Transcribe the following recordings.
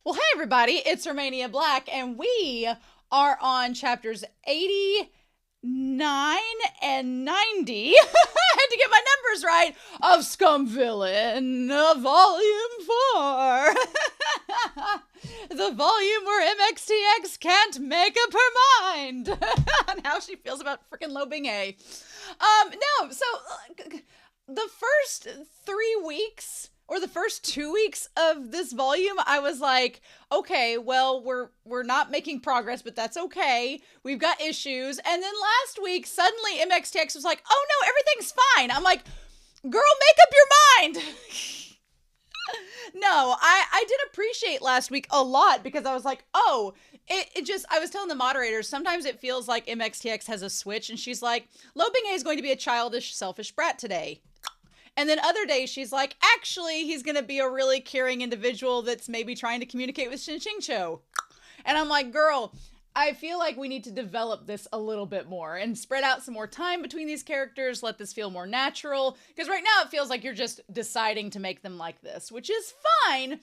Well, hey everybody, it's Romania Black, and we are on chapters 89 and 90. I had to get my numbers right of Scum Villain, Volume 4. The volume where MXTX can't make up her mind on how she feels about freaking Luo Binghe. No, so the first 3 weeks or the first 2 weeks of this volume, I was like, okay, well, we're not making progress, but that's okay. We've got issues. And then last week, suddenly MXTX was like, oh no, everything's fine. I'm like, girl, make up your mind. No, I did appreciate last week a lot because I was like, oh, it just, I was telling the moderators, sometimes it feels like MXTX has a switch and she's like, Luo Binghe is going to be a childish, selfish brat today. And then other days she's like, actually, he's going to be a really caring individual that's maybe trying to communicate with Shen QingQiu. And I'm like, girl, I feel like we need to develop this a little bit more and spread out some more time between these characters, let this feel more natural. Because right now it feels like you're just deciding to make them like this, which is fine.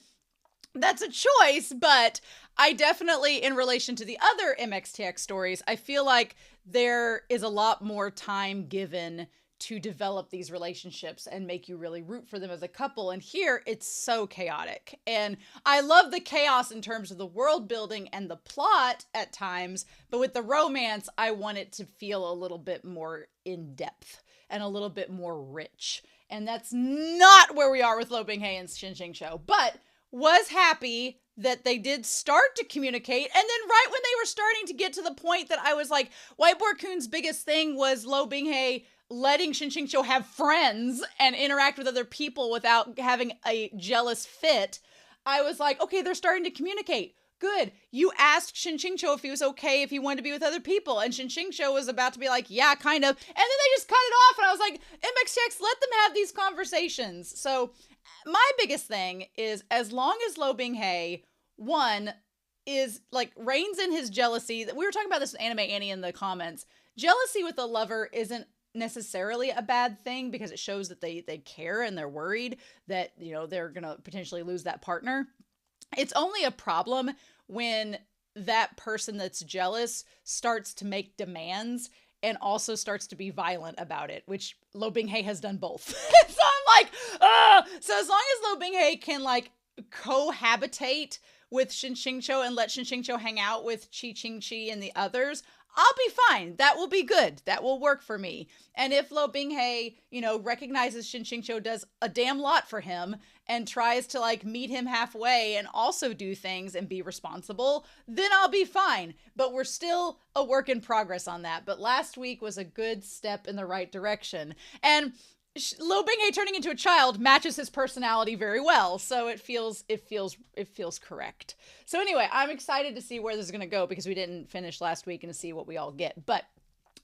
That's a choice, but I definitely, in relation to the other MXTX stories, I feel like there is a lot more time given to develop these relationships and make you really root for them as a couple. And here it's so chaotic. And I love the chaos in terms of the world building and the plot at times, but with the romance, I want it to feel a little bit more in depth and a little bit more rich. And that's not where we are with Luo Binghe and Shen QingQiu, but was happy that they did start to communicate. And then right when they were starting to get to the point that I was like, Whiteboard Coon's biggest thing was Luo Binghe letting Shen QingQiu have friends and interact with other people without having a jealous fit, I was like, okay, they're starting to communicate. Good. You asked Shen QingQiu if he was okay if he wanted to be with other people. And Shen QingQiu was about to be like, yeah, kind of. And then they just cut it off. And I was like, MXTX, let them have these conversations. So my biggest thing is as long as Luo Binghe, one, is like reins in his jealousy. We were talking about this with Anime Annie in the comments. Jealousy with a lover isn't necessarily a bad thing because it shows that they care and they're worried that, you know, they're gonna potentially lose that partner. It's only a problem when that person that's jealous starts to make demands and also starts to be violent about it, which Luo Binghe has done both. So I'm like, ugh. So as long as Luo Binghe can like cohabitate with Shen QingQiu and let Shen QingQiu hang out with Chi and the others, I'll be fine. That will be good. That will work for me. And if Luo Binghe, you know, recognizes Shen QingQiu does a damn lot for him and tries to like meet him halfway and also do things and be responsible, then I'll be fine. But we're still a work in progress on that. But last week was a good step in the right direction. And Luo Binghe turning into a child matches his personality very well, so it feels correct. So anyway, I'm excited to see where this is going to go because we didn't finish last week and to see what we all get. But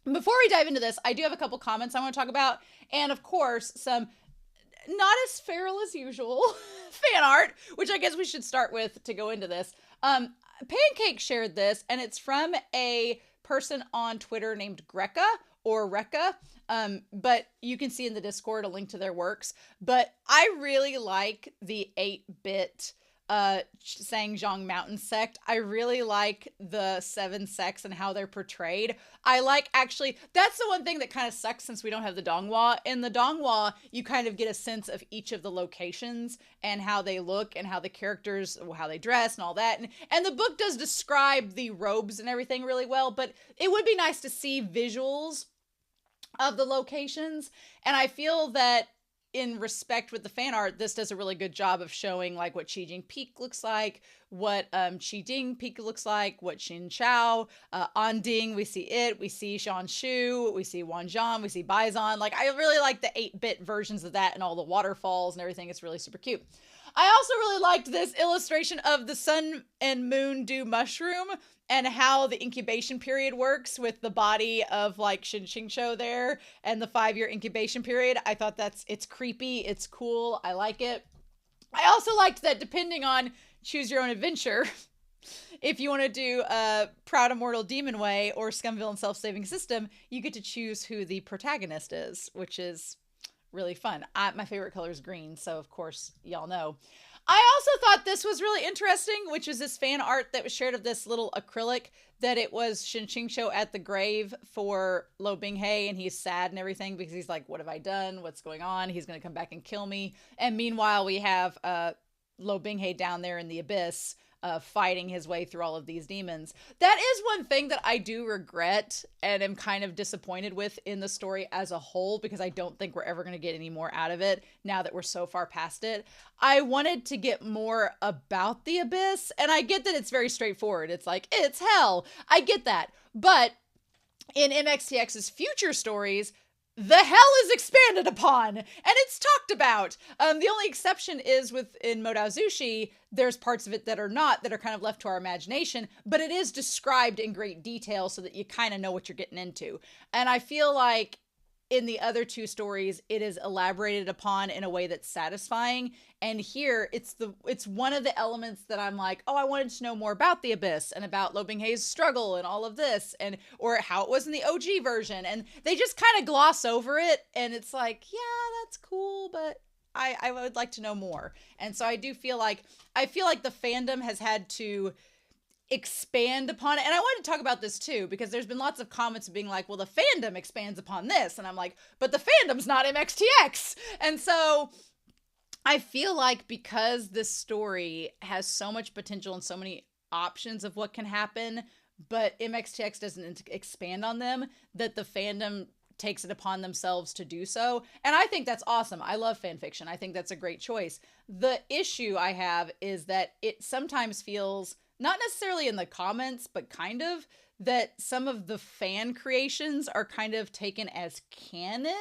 before we dive into this, I do have a couple comments I want to talk about, and of course, some not as feral as usual fan art, which I guess we should start with to go into this. Pancake shared this, and it's from a person on Twitter named Greca or Rekka. But you can see in the Discord a link to their works. But I really like the 8-bit Sangzhong Mountain sect. I really like the 7 sects and how they're portrayed. I like, actually, that's the one thing that kind of sucks since we don't have the Donghua. In the Donghua, you kind of get a sense of each of the locations and how they look and how the characters, how they dress and all that. And the book does describe the robes and everything really well, but it would be nice to see visuals of the locations. And I feel that in respect with the fan art, this does a really good job of showing like what Qijing Peak looks like, what Qiding Peak looks like, what Xinchao, Anding, we see it, we see Shanshu, we see Wanzhan, we see Baizan. Like, I really like the 8-bit versions of that and all the waterfalls and everything. It's really super cute. I also really liked this illustration of the sun and moon dew mushroom and how the incubation period works with the body of like Shen QingQiu there and the 5-year incubation period. I thought it's creepy. It's cool. I like it. I also liked that depending on choose your own adventure, if you want to do Proud Immortal Demon Way or Scum Villain Self-Saving System, you get to choose who the protagonist is, which is really fun. My favorite color is green, so of course y'all know. I also thought this was really interesting, which was this fan art that was shared of this little acrylic that it was Shen QingQiu at the grave for Luo Binghe, and he's sad and everything because he's like, what have I done? What's going on? He's going to come back and kill me. And meanwhile, we have Luo Binghe down there in the abyss, fighting his way through all of these demons. That is one thing that I do regret and am kind of disappointed with in the story as a whole, because I don't think we're ever going to get any more out of it now that we're so far past it. I wanted to get more about the abyss, and I get that it's very straightforward. It's like, it's hell. I get that. But in MXTX's future stories, the hell is expanded upon, and it's talked about. The only exception is within Modao Zushi, there's parts of it that are not, that are kind of left to our imagination, but it is described in great detail so that you kind of know what you're getting into. And I feel like in the other two stories, it is elaborated upon in a way that's satisfying. And here, it's one of the elements that I'm like, oh, I wanted to know more about the Abyss and about Luo Binghe's struggle and all of this, and or how it was in the OG version. And they just kind of gloss over it, and it's like, yeah, that's cool, but I would like to know more. And so I feel like the fandom has had to expand upon it. And I wanted to talk about this too, because there's been lots of comments being like, well, the fandom expands upon this. And I'm like, but the fandom's not MXTX. And so I feel like because this story has so much potential and so many options of what can happen, but MXTX doesn't expand on them, that the fandom takes it upon themselves to do so. And I think that's awesome. I love fan fiction. I think that's a great choice. The issue I have is that it sometimes feels, not necessarily in the comments, but kind of, that some of the fan creations are kind of taken as canon.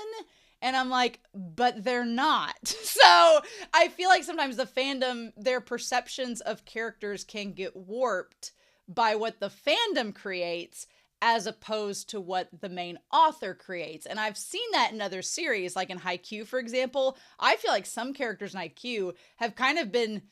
And I'm like, but they're not. So I feel like sometimes the fandom, their perceptions of characters can get warped by what the fandom creates as opposed to what the main author creates. And I've seen that in other series, like in Haikyuu, for example. I feel like some characters in Haikyuu have kind of been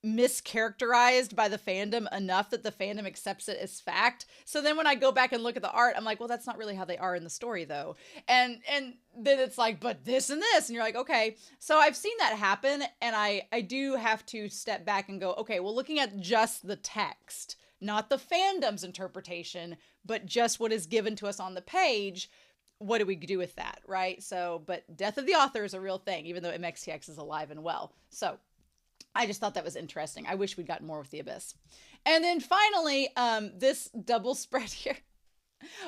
mischaracterized by the fandom enough that the fandom accepts it as fact. So then when I go back and look at the art, I'm like, well, that's not really how they are in the story though. And then it's like, but this and this, and you're like, okay. So I've seen that happen, and I do have to step back and go, okay, well, looking at just the text, not the fandom's interpretation, but just what is given to us on the page, what do we do with that, right? So, but death of the author is a real thing, even though MXTX is alive and well. So I just thought that was interesting. I wish we'd gotten more with the Abyss. And then finally, this double spread here.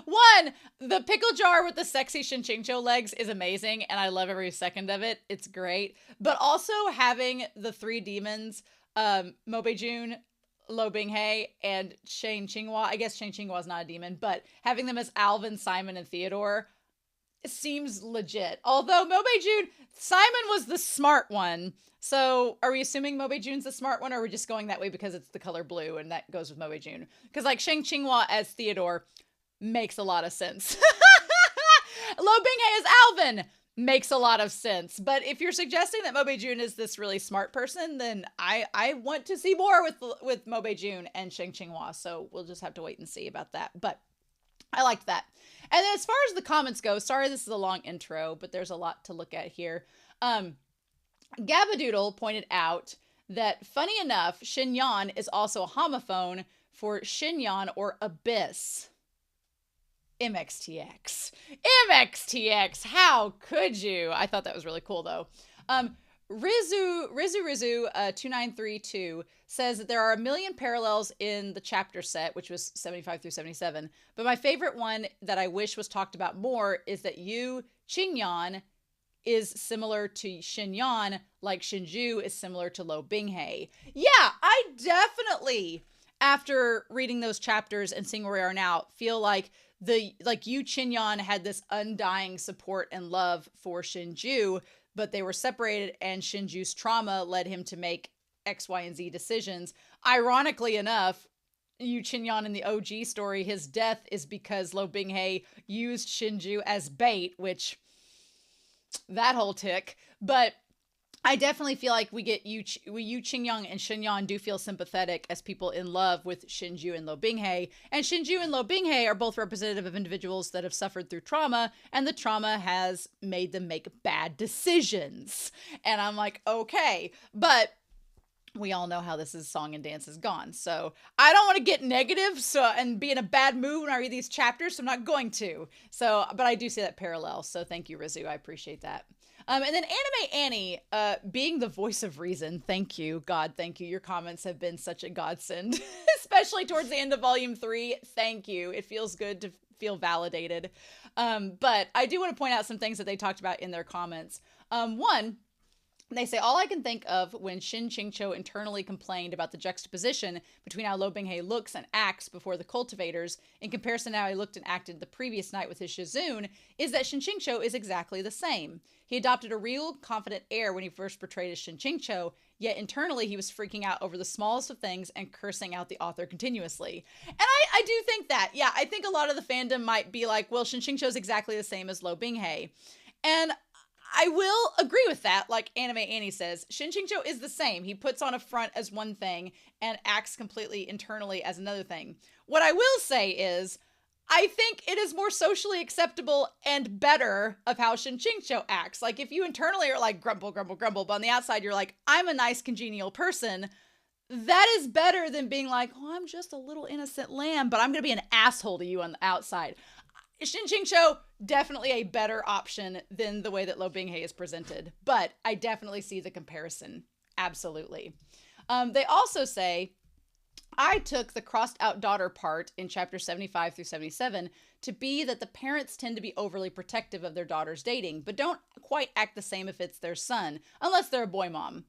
One, the pickle jar with the sexy Shen QingQiu legs is amazing, and I love every second of it. It's great. But also having the three demons, Mobei-jun, Luo Binghe, and Shen QingQiu. I guess Shen QingQiu is not a demon, but having them as Alvin, Simon, and Theodore seems legit. Although Mobei-jun, Simon was the smart one. So are we assuming Mobei-jun's the smart one, or are we just going that way because it's the color blue and that goes with Mobei-jun? Because like Shen QingQiu as Theodore makes a lot of sense. Luo Binghe as Alvin makes a lot of sense. But if you're suggesting that Mobei-jun is this really smart person, then I want to see more with Mobei-jun and Shen QingQiu. So we'll just have to wait and see about that. But I liked that. And then as far as the comments go, sorry this is a long intro, but there's a lot to look at here. Gabadoodle pointed out that, funny enough, Shinyan is also a homophone for Shinyan or abyss. MXTX. MXTX! How could you? I thought that was really cool, though. Rizu 2932 says that there are a million parallels in the chapter set, which was 75 through 77. But my favorite one that I wish was talked about more is that Yu Qingyan is similar to Shinyan, like Shinju is similar to Luo Binghe. Yeah, I definitely, after reading those chapters and seeing where we are now, feel like Yu Qingyan had this undying support and love for Shinju, but they were separated, and Shinju's trauma led him to make X, Y, and Z decisions. Ironically enough, Yu Qingyan in the OG story, his death is because Luo Binghe used Shinju as bait, which, that whole tick. But I definitely feel like we get Yu Qingyan and Shinyan do feel sympathetic as people in love with Shinju and Luo Binghe. And Shinju and Luo Binghe are both representative of individuals that have suffered through trauma, and the trauma has made them make bad decisions. And I'm like, okay. But we all know how this is song and dance has gone. So I don't want to get negative and be in a bad mood when I read these chapters, so I'm not going to. So, but I do see that parallel. So thank you, Rizu. I appreciate that. And then Anime Annie, being the voice of reason. Thank you. God, thank you. Your comments have been such a godsend, especially towards the end of volume 3. Thank you. It feels good to feel validated. But I do want to point out some things that they talked about in their comments. One, they say, all I can think of when Shen QingQiu internally complained about the juxtaposition between how Luo Binghe looks and acts before the cultivators in comparison to how he looked and acted the previous night with his Shizun is that Shen QingQiu is exactly the same. He adopted a real, confident air when he first portrayed as Shen QingQiu, yet internally he was freaking out over the smallest of things and cursing out the author continuously. And I do think that. Yeah, I think a lot of the fandom might be like, well, Shen QingQiu is exactly the same as Luo Binghe. And I will agree with that. Like Anime Annie says, Shen QingQiu is the same. He puts on a front as one thing and acts completely internally as another thing. What I will say is, I think it is more socially acceptable and better of how Shen QingQiu acts. Like if you internally are like grumble, grumble, grumble, but on the outside you're like, I'm a nice, congenial person. That is better than being like, oh, I'm just a little innocent lamb, but I'm going to be an asshole to you on the outside. Shen QingQiu, definitely a better option than the way that Luo Binghe is presented. But I definitely see the comparison. Absolutely. They also say, I took the crossed out daughter part in chapter 75 through 77 to be that the parents tend to be overly protective of their daughters dating, but don't quite act the same if it's their son, unless they're a boy mom.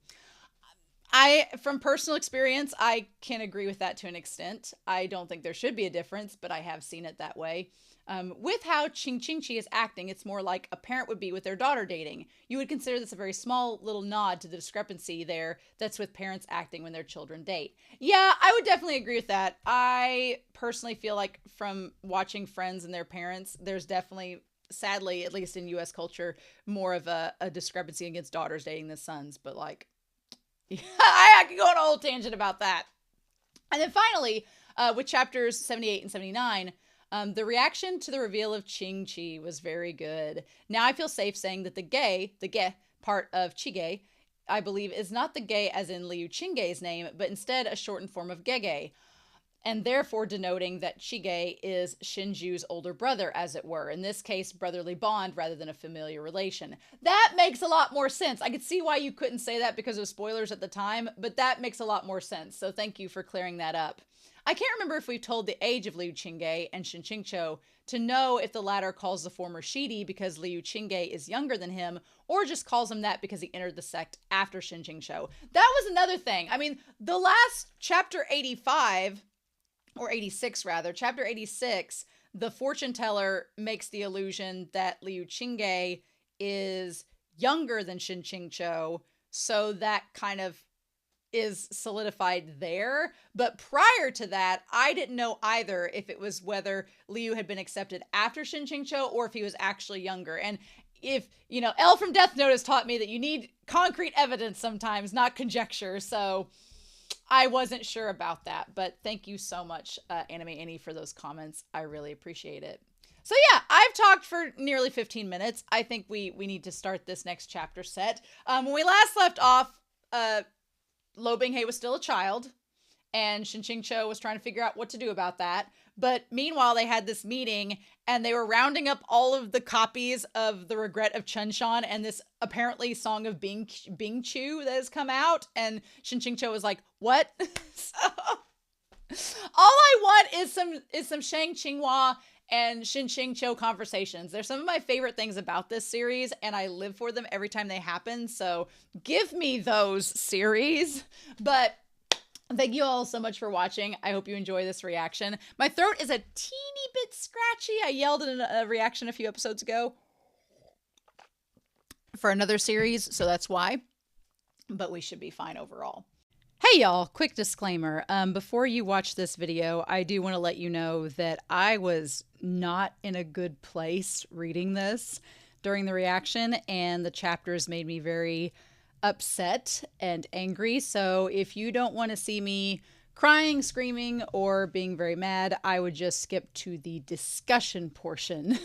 From personal experience, I can agree with that to an extent. I don't think there should be a difference, but I have seen it that way. With how QingQi is acting, it's more like a parent would be with their daughter dating. You would consider this a very small little nod to the discrepancy there that's with parents acting when their children date. Yeah, I would definitely agree with that. I personally feel like from watching Friends and their parents, there's definitely, sadly, at least in US culture, more of a discrepancy against daughters dating than sons. But like, yeah, I could go on a whole tangent about that. And then finally, with chapters 78 and 79, the reaction to the reveal of Qingqi was very good. Now I feel safe saying that the ge part of Chige, I believe, is not the ge as in Liu Qingge's name, but instead a shortened form of Gege, and therefore denoting that Chige is Shinju's older brother, as it were. In this case, brotherly bond rather than a familiar relation. That makes a lot more sense. I could see why you couldn't say that because of spoilers at the time, but that makes a lot more sense. So thank you for clearing that up. I can't remember if we've told the age of Liu Qingge and Shen QingQiu to know if the latter calls the former Shidi because Liu Qingge is younger than him, or just calls him that because he entered the sect after Shen QingQiu. That was another thing. I mean, the last chapter 85, or 86 rather, chapter 86, the fortune teller makes the illusion that Liu Qingge is younger than Shen QingQiu, so that kind of is solidified there. But prior to that, I didn't know either if it was whether Liu had been accepted after Shen QingQiu or if he was actually younger. And if, you know, Elle from Death Note has taught me that you need concrete evidence sometimes, not conjecture. So I wasn't sure about that. But thank you so much, Anime Annie, for those comments. I really appreciate it. So yeah, I've talked for nearly 15 minutes. I think we need to start this next chapter set. When we last left off, Luo Binghe was still a child, and Shen QingQiu was trying to figure out what to do about that. But meanwhile, they had this meeting, and they were rounding up all of the copies of The Regret of Chunshan and this apparently song of Bingqiu that has come out. And Shen QingQiu was like, what? So, all I want is some Shang Qinghua and Shen QingQiu conversations. They're some of my favorite things about this series, and I live for them every time they happen. So give me those, series. But thank you all so much for watching. I hope you enjoy this reaction. My throat is a teeny bit scratchy. I yelled in a reaction a few episodes ago for another series, so that's why. But we should be fine overall. Hey y'all, quick disclaimer. Before you watch this video, I do want to let you know that I was not in a good place reading this during the reaction, and the chapters made me very upset and angry. So if you don't want to see me crying, screaming, or being very mad, I would just skip to the discussion portion.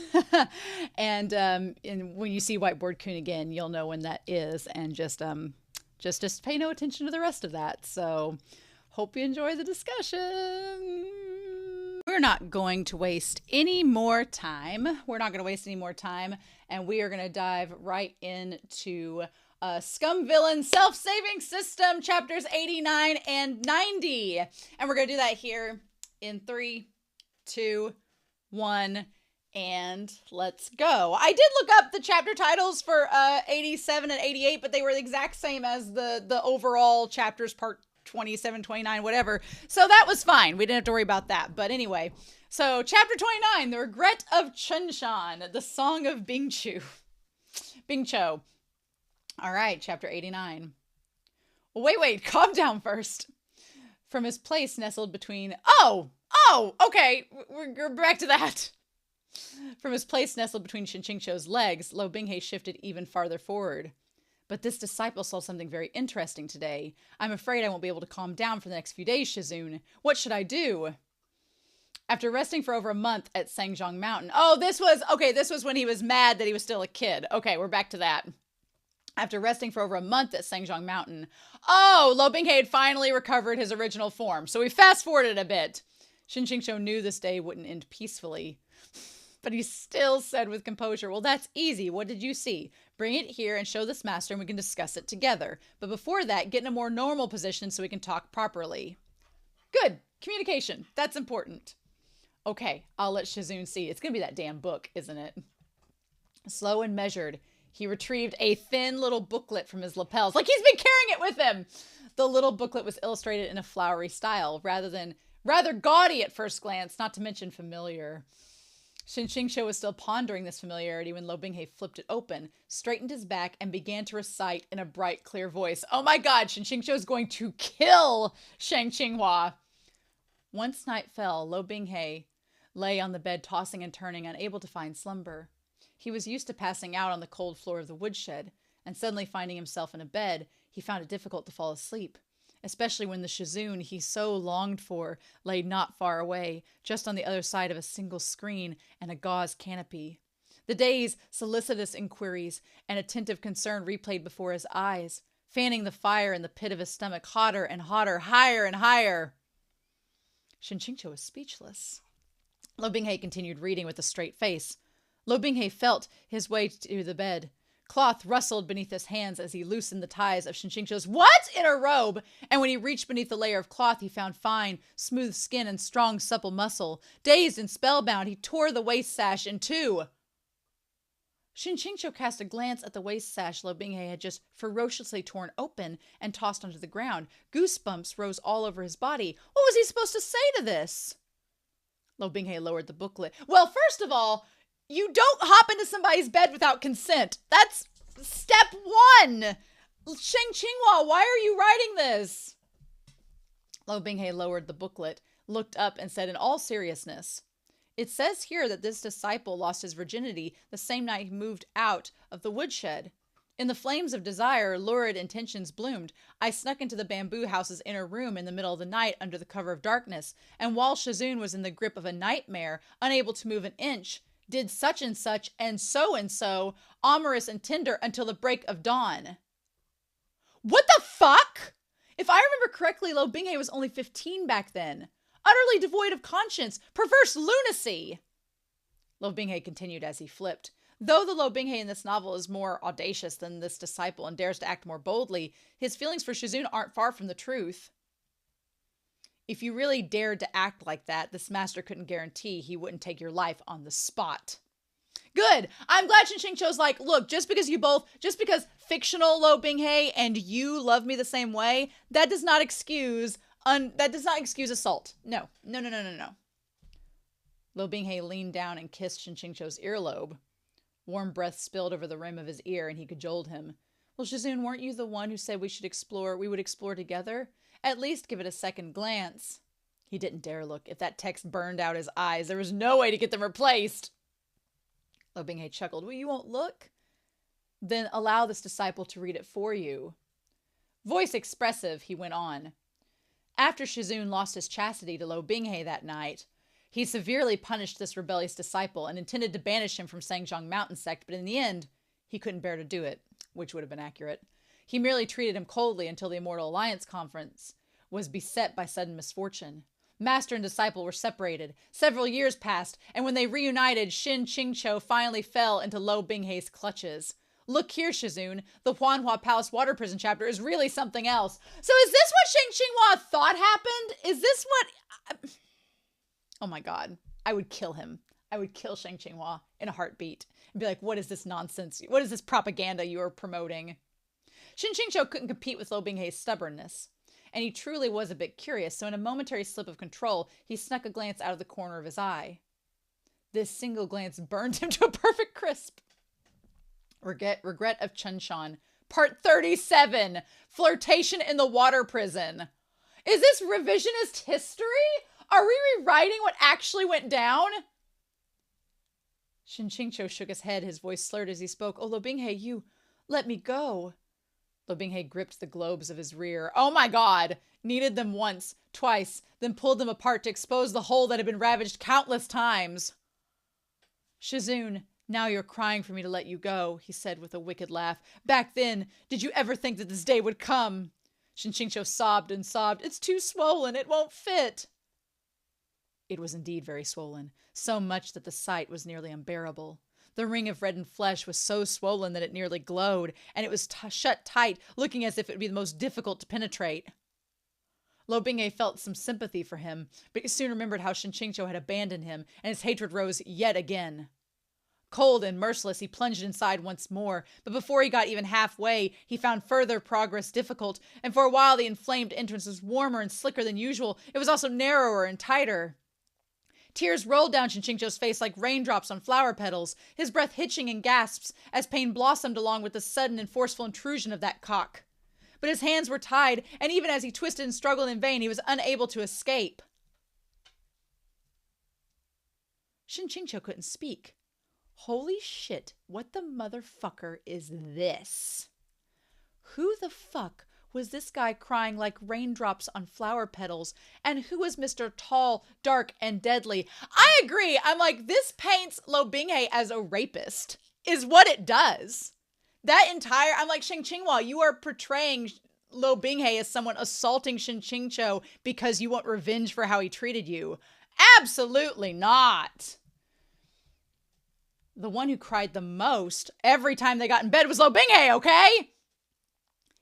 And when you see Whiteboard Coon again, you'll know when that is, and just Just pay no attention to the rest of that. So hope you enjoy the discussion. We're not going to waste any more time. And we are going to dive right into Scum Villain Self-Saving System, chapters 89 and 90. And we're going to do that here in 3, 2, 1, and let's go. I did look up the chapter titles for 87 and 88, but they were the exact same as the overall chapters, part 27, 29, whatever. So that was fine. We didn't have to worry about that. But anyway, so chapter 29, The Regret of Chunshan, the Song of Bingqiu. Bingqiu. All right, chapter 89. Wait, calm down first. From his place nestled between... Oh, okay, we're back to that. From his place nestled between Shen QingQiu's legs, Luo Binghe shifted even farther forward. But this disciple saw something very interesting today. I'm afraid I won't be able to calm down for the next few days, Shizun. What should I do? After resting for over a month at Sangzhong Mountain. Oh, this was when he was mad that he was still a kid. Okay, we're back to that. After resting for over a month at Sangzhong Mountain. Oh, Luo Binghe had finally recovered his original form. So we fast forwarded a bit. Shen QingQiu knew this day wouldn't end peacefully. But he still said with composure, well, that's easy. What did you see? Bring it here and show this master and we can discuss it together. But before that, get in a more normal position so we can talk properly. Good. Communication. That's important. Okay, I'll let Shizun see. It's going to be that damn book, isn't it? Slow and measured, he retrieved a thin little booklet from his lapels. Like he's been carrying it with him. The little booklet was illustrated in a flowery style, rather gaudy at first glance, not to mention familiar. Shen QingQiu was still pondering this familiarity when Luo Binghe flipped it open, straightened his back, and began to recite in a bright, clear voice. Oh my God, Shen QingQiu is going to kill Shang Qinghua. Once night fell, Luo Binghe lay on the bed, tossing and turning, unable to find slumber. He was used to passing out on the cold floor of the woodshed, and suddenly finding himself in a bed, he found it difficult to fall asleep. Especially when the Shizun he so longed for lay not far away, just on the other side of a single screen and a gauze canopy. The day's solicitous inquiries and attentive concern replayed before his eyes, fanning the fire in the pit of his stomach hotter and hotter, higher and higher. Shen QingQiu was speechless. Luo Binghe continued reading with a straight face. Luo Binghe felt his way to the bed. Cloth rustled beneath his hands as he loosened the ties of Shen QingQiu's inner robe, and when he reached beneath the layer of cloth, he found fine, smooth skin and strong, supple muscle. Dazed and spellbound, he tore the waist sash in two. Shen QingQiu cast a glance at the waist sash Luo Binghe had just ferociously torn open and tossed onto the ground. Goosebumps rose all over his body. What was he supposed to say to this? Luo Binghe lowered the booklet. Well, first of all, you don't hop into somebody's bed without consent. That's step one. Shang Qinghua, why are you writing this? Luo Binghe lowered the booklet, looked up, and said in all seriousness, it says here that this disciple lost his virginity the same night he moved out of the woodshed. In the flames of desire, lurid intentions bloomed. I snuck into the bamboo house's inner room in the middle of the night under the cover of darkness, and while Shizun was in the grip of a nightmare, unable to move an inch, did such and so, amorous and tender until the break of dawn. What the fuck? If I remember correctly, Luo Binghe was only 15 back then. Utterly devoid of conscience. Perverse lunacy. Luo Binghe continued as he flipped. Though the Luo Binghe in this novel is more audacious than this disciple and dares to act more boldly, his feelings for Shizun aren't far from the truth. If you really dared to act like that, this master couldn't guarantee he wouldn't take your life on the spot. Good. I'm glad Shen QingQiu's like, look, just because fictional Luo Binghe and you love me the same way, that does not excuse assault. No. Luo Binghe leaned down and kissed Shen QingQiu's earlobe. Warm breath spilled over the rim of his ear and he cajoled him. Well, Shizun, weren't you the one who said we would explore together? At least give it a second glance. He didn't dare look. If that text burned out his eyes, there was no way to get them replaced. Luo Binghe chuckled. Well, you won't look? Then allow this disciple to read it for you. Voice expressive, he went on. After Shizun lost his chastity to Luo Binghe that night, he severely punished this rebellious disciple and intended to banish him from Sangzhong Mountain sect, but in the end, he couldn't bear to do it, which would have been accurate. He merely treated him coldly until the Immortal Alliance conference was beset by sudden misfortune. Master and disciple were separated. Several years passed, and when they reunited, Shen QingQiu finally fell into Luo Binghe's clutches. Look here, Shizun. The Huanhua Palace Water Prison chapter is really something else. So is this what Shen QingQiu thought happened? Is this what... Oh my god. I would kill him. I would kill Shen QingQiu in a heartbeat. And be like, what is this nonsense? What is this propaganda you are promoting? Shen QingQiu couldn't compete with Luo Binghe's stubbornness. And he truly was a bit curious, so in a momentary slip of control, he snuck a glance out of the corner of his eye. This single glance burned him to a perfect crisp. Regret of Chunshan. Part 37. Flirtation in the water prison. Is this revisionist history? Are we rewriting what actually went down? Shen QingQiu shook his head, his voice slurred as he spoke. Oh, Luo Binghe, you let me go. Luo Binghe gripped the globes of his rear. Oh my god! Kneaded them once, twice, then pulled them apart to expose the hole that had been ravaged countless times. Shizun, now you're crying for me to let you go, he said with a wicked laugh. Back then, did you ever think that this day would come? Shen QingQiu sobbed and sobbed. It's too swollen, it won't fit. It was indeed very swollen, so much that the sight was nearly unbearable. The ring of reddened flesh was so swollen that it nearly glowed, and it was shut tight, looking as if it would be the most difficult to penetrate. Luo Binghe felt some sympathy for him, but he soon remembered how Shen QingQiu had abandoned him, and his hatred rose yet again. Cold and merciless, he plunged inside once more, but before he got even halfway, he found further progress difficult, and for a while the inflamed entrance was warmer and slicker than usual. It was also narrower and tighter. Tears rolled down Shen QingQiu's face like raindrops on flower petals, his breath hitching in gasps as pain blossomed along with the sudden and forceful intrusion of that cock. But his hands were tied, and even as he twisted and struggled in vain, he was unable to escape. Shen QingQiu couldn't speak. Holy shit, what the motherfucker is this? Who the fuck was this guy crying like raindrops on flower petals? And who was Mr. Tall, Dark, and Deadly? I agree. I'm like, this paints Luo Binghe as a rapist, is what it does. That entire, I'm like, Shen QingQiu, you are portraying Luo Binghe as someone assaulting Shen QingQiu because you want revenge for how he treated you. Absolutely not. The one who cried the most every time they got in bed was Luo Binghe, okay?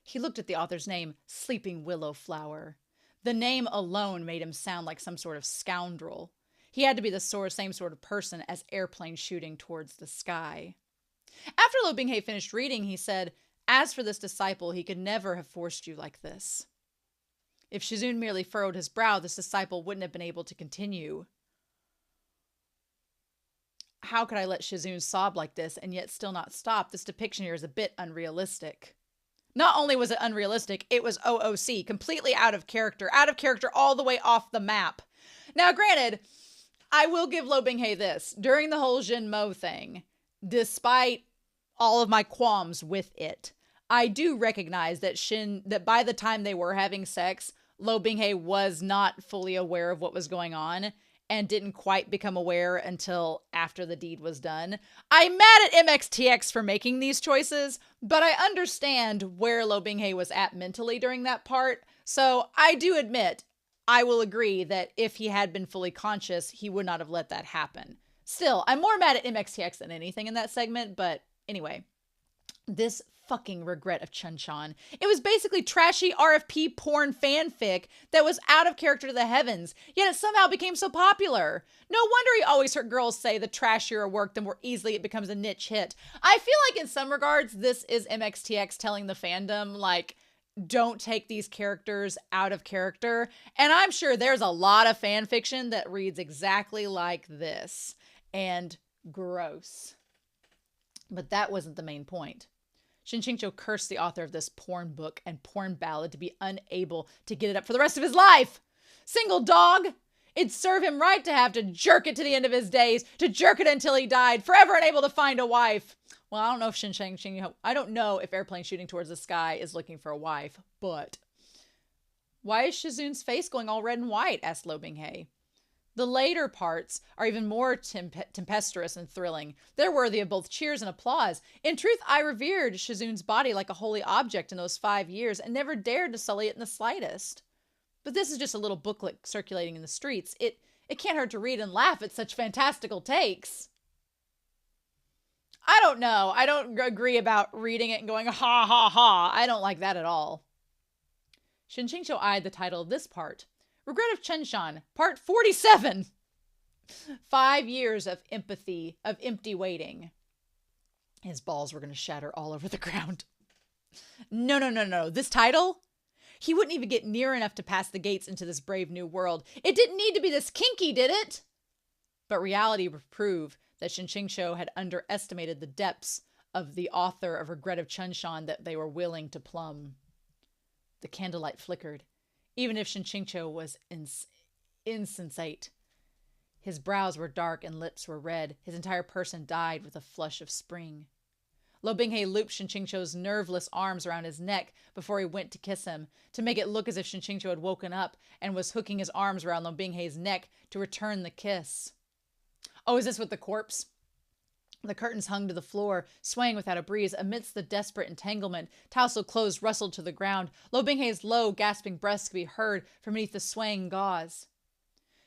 He looked at the author's name, Sleeping Willow Flower. The name alone made him sound like some sort of scoundrel. He had to be the same sort of person as airplane shooting towards the sky. After Luo Binghe finished reading, he said, as for this disciple, he could never have forced you like this. If Shizun merely furrowed his brow, this disciple wouldn't have been able to continue. How could I let Shizun sob like this and yet still not stop? This depiction here is a bit unrealistic. Not only was it unrealistic, it was OOC, completely out of character all the way off the map. Now, granted, I will give Luo Binghe this. During the whole Jin Mo thing, despite all of my qualms with it, I do recognize that by the time they were having sex, Luo Binghe was not fully aware of what was going on and didn't quite become aware until after the deed was done. I'm mad at MXTX for making these choices, but I understand where Luo Binghe was at mentally during that part. So I do admit, I will agree that if he had been fully conscious, he would not have let that happen. Still, I'm more mad at MXTX than anything in that segment, but anyway, this fucking regret of Chunshan. It was basically trashy RFP porn fanfic that was out of character to the heavens, yet it somehow became so popular. No wonder you always heard girls say the trashier a work, the more easily it becomes a niche hit. I feel like in some regards, this is MXTX telling the fandom, like, don't take these characters out of character. And I'm sure there's a lot of fan fiction that reads exactly like this. And gross. But that wasn't the main point. Shen QingQiu cursed the author of this porn book and porn ballad to be unable to get it up for the rest of his life. Single dog! It'd serve him right to have to jerk it to the end of his days, to jerk it until he died, forever unable to find a wife. Well, I don't know if Shen QingQiu, I don't know if Airplane Shooting Towards the Sky is looking for a wife, but... Why is Shizun's face going all red and white? Asked Luo Binghe. The later parts are even more tempestuous and thrilling. They're worthy of both cheers and applause. In truth, I revered Shizun's body like a holy object in those 5 years and never dared to sully it in the slightest. But this is just a little booklet circulating in the streets. It can't hurt to read and laugh at such fantastical takes. I don't know. I don't agree about reading it and going, ha ha ha. I don't like that at all. Shen QingQiu eyed the title of this part. Regret of Chenshan, part 47. 5 years of empathy, of empty waiting. His balls were going to shatter all over the ground. No. This title? He wouldn't even get near enough to pass the gates into this brave new world. It didn't need to be this kinky, did it? But reality would prove that Shen QingQiu had underestimated the depths of the author of Regret of Chenshan that they were willing to plumb. The candlelight flickered. Even if Shen QingQiu was insensate. His brows were dark and lips were red. His entire person dyed with a flush of spring. Luo Binghe looped Shen QingQiu's nerveless arms around his neck before he went to kiss him, to make it look as if Shen QingQiu had woken up and was hooking his arms around Luo Binghe's neck to return the kiss. Oh, is this with the corpse? The curtains hung to the floor, swaying without a breeze amidst the desperate entanglement. Tousled clothes rustled to the ground. Luo Binghe's low, gasping breaths could be heard from beneath the swaying gauze.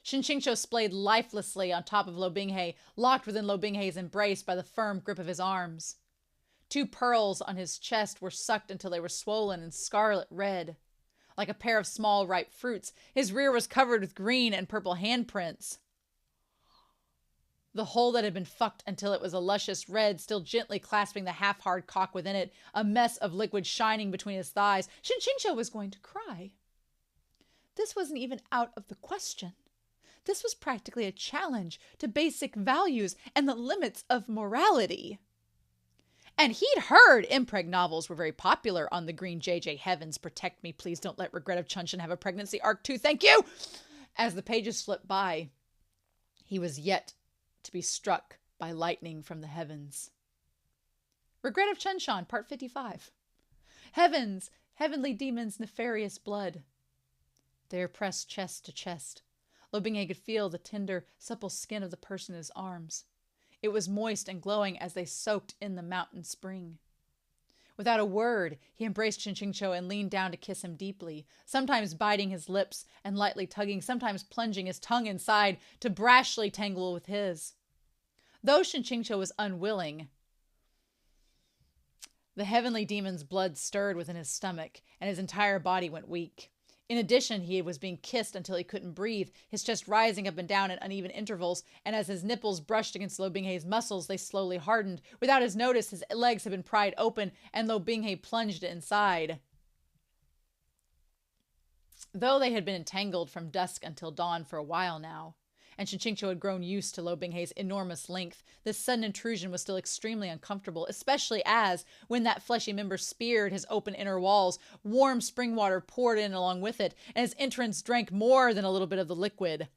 Shen QingQiu splayed lifelessly on top of Luo Binghe, locked within Luo Binghe's embrace by the firm grip of his arms. 2 pearls on his chest were sucked until they were swollen and scarlet red. Like a pair of small, ripe fruits, his rear was covered with green and purple handprints. The hole that had been fucked until it was a luscious red, still gently clasping the half-hard cock within it, a mess of liquid shining between his thighs. Shen QingQiu was going to cry. This wasn't even out of the question. This was practically a challenge to basic values and the limits of morality. And he'd heard impreg novels were very popular on the green JJ heavens. Protect me, please don't let Regret of Chenshan have a pregnancy arc too, thank you! As the pages slipped by, he was yet to be struck by lightning from the heavens. Regret of Chenshan, part 55. Heavens, heavenly demons, nefarious blood. They are pressed chest to chest. Luo Binghe could feel the tender, supple skin of the person in his arms. It was moist and glowing as they soaked in the mountain spring. Without a word, he embraced Shen QingQiu and leaned down to kiss him deeply, sometimes biting his lips and lightly tugging, sometimes plunging his tongue inside to brashly tangle with his. Though Shen QingQiu was unwilling, the heavenly demon's blood stirred within his stomach, and his entire body went weak. In addition, he was being kissed until he couldn't breathe, his chest rising up and down at uneven intervals, and as his nipples brushed against Luo Binghe's muscles, they slowly hardened. Without his notice, his legs had been pried open, and Luo Binghe plunged inside. Though they had been entangled from dusk until dawn for a while now, and Shen QingQiu had grown used to Luo Binghe's enormous length, this sudden intrusion was still extremely uncomfortable, especially as, when that fleshy member speared his open inner walls, warm spring water poured in along with it, and his entrance drank more than a little bit of the liquid.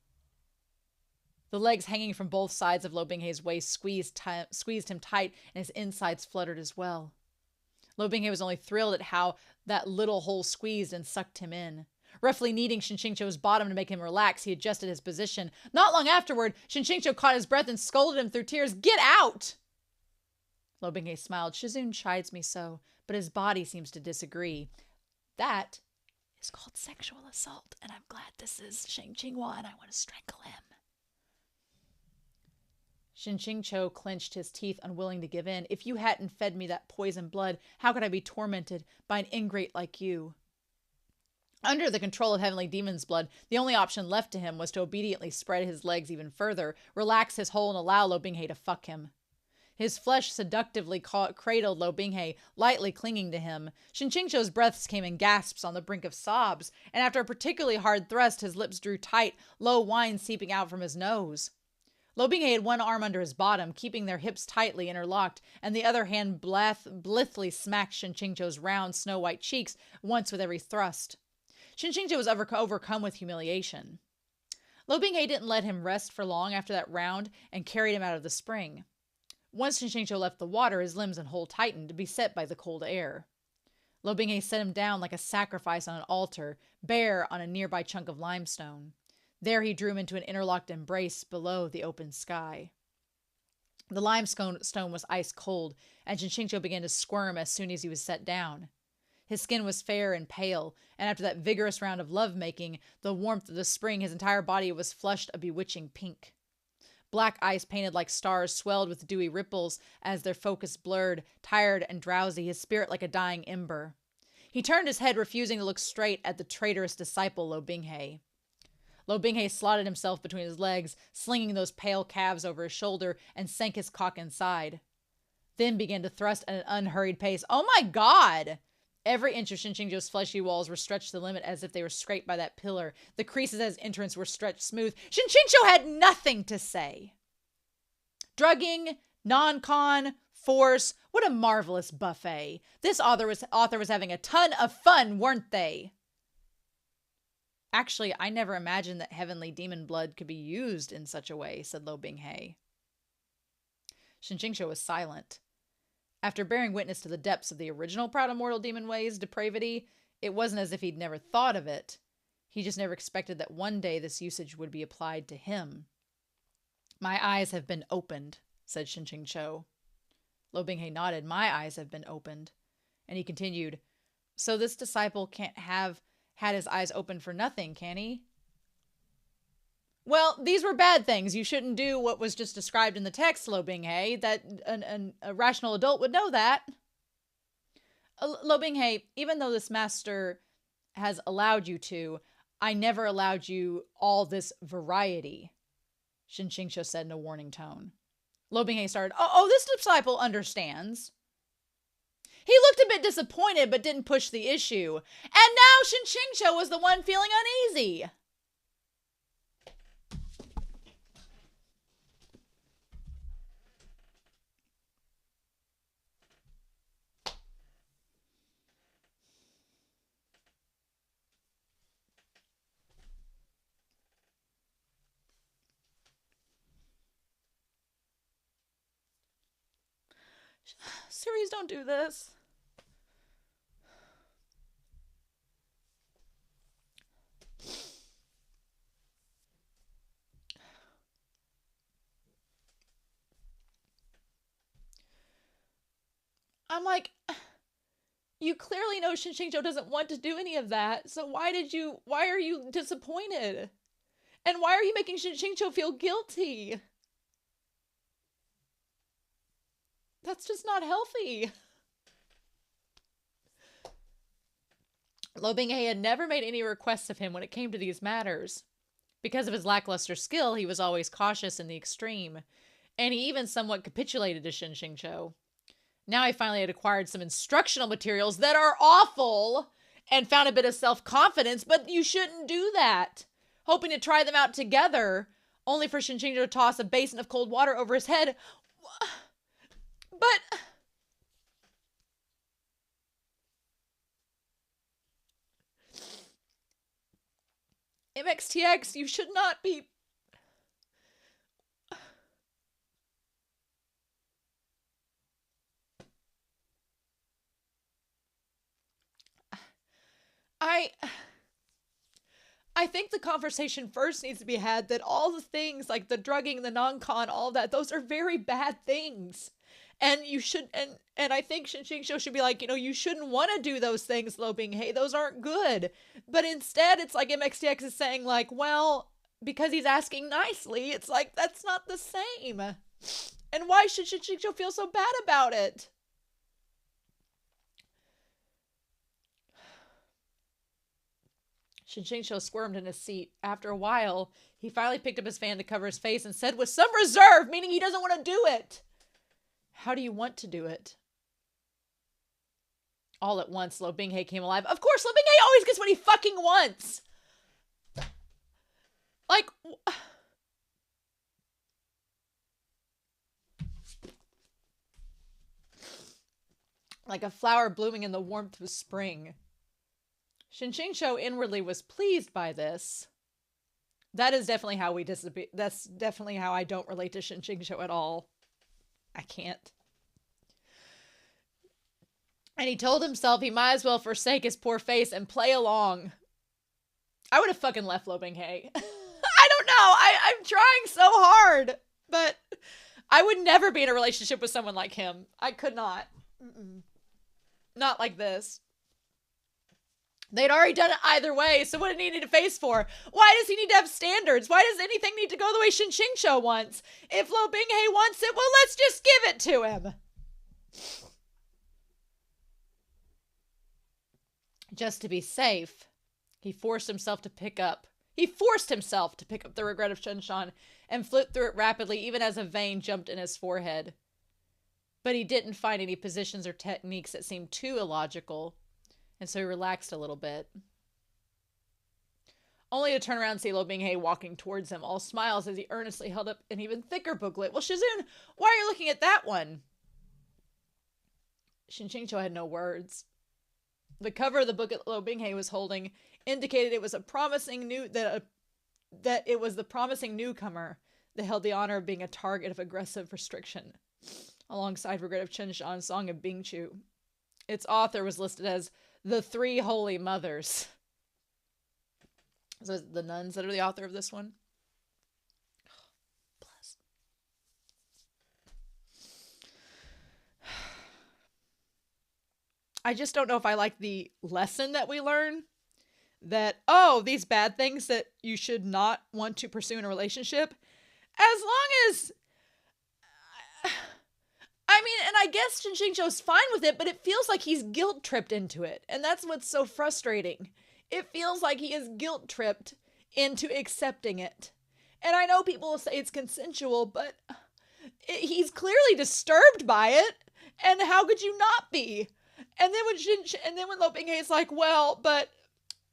The legs hanging from both sides of Luo Binghe's waist squeezed him tight, and his insides fluttered as well. Luo Binghe was only thrilled at how that little hole squeezed and sucked him in. Roughly kneading Shen QingQiu's bottom to make him relax, he adjusted his position. Not long afterward, Shen QingQiu caught his breath and scolded him through tears. Get out! Luo Binghe smiled. Shizun chides me so, but his body seems to disagree. That is called sexual assault, and I'm glad this is Shen QingQiu, and I want to strangle him. Shen QingQiu clenched his teeth, unwilling to give in. If you hadn't fed me that poison blood, how could I be tormented by an ingrate like you? Under the control of heavenly demon's blood, the only option left to him was to obediently spread his legs even further, relax his hold, and allow Luo Binghe to fuck him. His flesh seductively cradled Luo Binghe, lightly clinging to him. Shen QingQiu's breaths came in gasps on the brink of sobs, and after a particularly hard thrust, his lips drew tight, low whine seeping out from his nose. Luo Binghe had one arm under his bottom, keeping their hips tightly interlocked, and the other hand blithely smacked Shen QingQiu's round, snow-white cheeks once with every thrust. Shen QingQiu was overcome with humiliation. Luo Binghe didn't let him rest for long after that round and carried him out of the spring. Once Shen QingQiu left the water, his limbs and whole tightened, beset by the cold air. Luo Binghe set him down like a sacrifice on an altar, bare on a nearby chunk of limestone. There he drew him into an interlocked embrace below the open sky. The limestone was ice cold, and Shen QingQiu began to squirm as soon as he was set down. His skin was fair and pale, and after that vigorous round of lovemaking, the warmth of the spring, his entire body was flushed a bewitching pink. Black ice painted like stars swelled with dewy ripples as their focus blurred, tired and drowsy, his spirit like a dying ember. He turned his head, refusing to look straight at the traitorous disciple Luo Binghe. Luo Binghe slotted himself between his legs, slinging those pale calves over his shoulder, and sank his cock inside. Then began to thrust at an unhurried pace. Oh my God! Every inch of Shen QingQiu's fleshy walls were stretched to the limit as if they were scraped by that pillar. The creases at his entrance were stretched smooth. Shen QingQiu had nothing to say. Drugging, non-con, force, what a marvelous buffet. This author was having a ton of fun, weren't they? Actually, I never imagined that heavenly demon blood could be used in such a way, said Luo Binghe. Shen QingQiu was silent. After bearing witness to the depths of the original Proud Immortal Demon Way's depravity, it wasn't as if he'd never thought of it. He just never expected that one day this usage would be applied to him. My eyes have been opened, said Shen QingQiu. Luo Binghe nodded. My eyes have been opened. And he continued, so this disciple can't have had his eyes open for nothing, can he? Well, these were bad things. You shouldn't do what was just described in the text, Luo Binghe. That a rational adult would know that. Luo Binghe, even though this master has allowed you to, I never allowed you all this variety, Shen QingQiu said in a warning tone. Luo Binghe started, oh, this disciple understands. He looked a bit disappointed, but didn't push the issue. And now Shen QingQiu was the one feeling uneasy. Series, don't do this. I'm like, you clearly know Shen QingQiu doesn't want to do any of that. So why are you disappointed? And why are you making Shen QingQiu feel guilty? That's just not healthy. Luo Binghe had never made any requests of him when it came to these matters. Because of his lackluster skill, he was always cautious in the extreme, and he even somewhat capitulated to Shen QingQiu. Now he finally had acquired some instructional materials that are awful and found a bit of self-confidence, but you shouldn't do that. Hoping to try them out together, only for Shen QingQiu to toss a basin of cold water over his head. But MXTX, you should not be. I think the conversation first needs to be had that all the things like the drugging, the non-con, all that, those are very bad things. And you should, and I think Shen QingQiu should be like, you shouldn't want to do those things, Luo Binghe. Those aren't good. But instead, it's like MXTX is saying like, well, because he's asking nicely, it's like, that's not the same. And why should Shen QingQiu feel so bad about it? Shen QingQiu squirmed in his seat. After a while, he finally picked up his fan to cover his face and said with some reserve, meaning he doesn't want to do it. How do you want to do it? All at once, Luo Binghe came alive. Of course, Luo Binghe always gets what he fucking wants. Like, like a flower blooming in the warmth of spring. Shen QingQiu inwardly was pleased by this. That is definitely how we disappear. That's definitely how I don't relate to Shen QingQiu at all. I can't. And he told himself he might as well forsake his poor face and play along. I would have fucking left Luo Binghe. I I don't know. I'm trying so hard, but I would never be in a relationship with someone like him. I could not. Mm-mm. Not like this. They'd already done it either way, so what did he need to face for? Why does he need to have standards? Why does anything need to go the way Shen QingQiu wants? If Luo Binghe wants it, well, let's just give it to him. Just to be safe, he forced himself to pick up the regret of Shen and flipped through it rapidly, even as a vein jumped in his forehead. But he didn't find any positions or techniques that seemed too illogical, and so he relaxed a little bit. Only to turn around and see Luo Binghe walking towards him, all smiles as he earnestly held up an even thicker booklet. Well, Shizun, why are you looking at that one? Shen QingQiu had no words. The cover of the book Luo Binghe was holding indicated it was a promising that it was the promising newcomer that held the honor of being a target of aggressive restriction, alongside Regret of Chenshan's Song of Bingqiu. Its author was listed as the Three Holy Mothers. So is it the nuns that are the author of this one? Bless. I just don't know if I like the lesson that we learn. That, oh, these bad things that you should not want to pursue in a relationship. As long as... I mean, and I guess Shen QingQiu's fine with it, but it feels like he's guilt-tripped into it. And that's what's so frustrating. It feels like he is guilt-tripped into accepting it. And I know people will say it's consensual, but he's clearly disturbed by it. And how could you not be? And then when Luo Binghe is like, well, but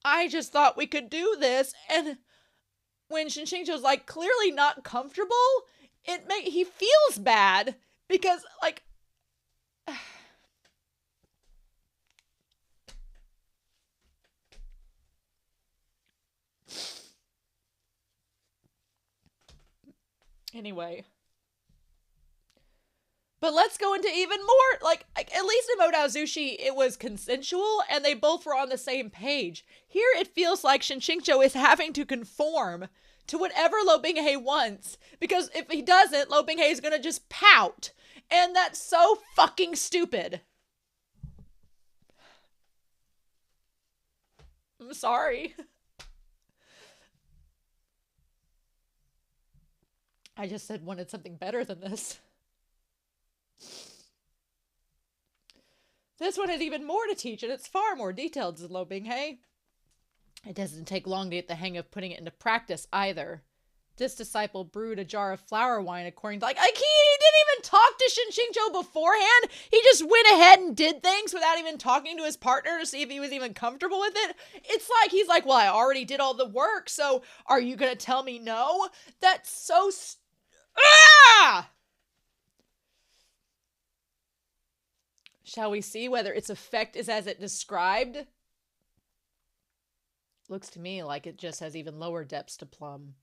I just thought we could do this. And when Shen QingQiu's like clearly not comfortable, he feels bad. Because, like, anyway. But let's go into even more, like at least in Modao Zushi, it was consensual and they both were on the same page. Here it feels like Shen QingQiu is having to conform to whatever Luo Binghe wants, because if he doesn't, Luo Binghe is gonna just pout, and that's so fucking stupid. I'm sorry. I just said wanted something better than this. This one has even more to teach, and it's far more detailed than Luo Binghe. It doesn't take long to get the hang of putting it into practice either. This disciple brewed a jar of flower wine according to, he didn't even talk to Shen QingQiu beforehand. He just went ahead and did things without even talking to his partner to see if he was even comfortable with it. It's like, he's like, well, I already did all the work, so are you going to tell me no? That's so... Shall we see whether its effect is as it described? Looks to me like it just has even lower depths to plumb.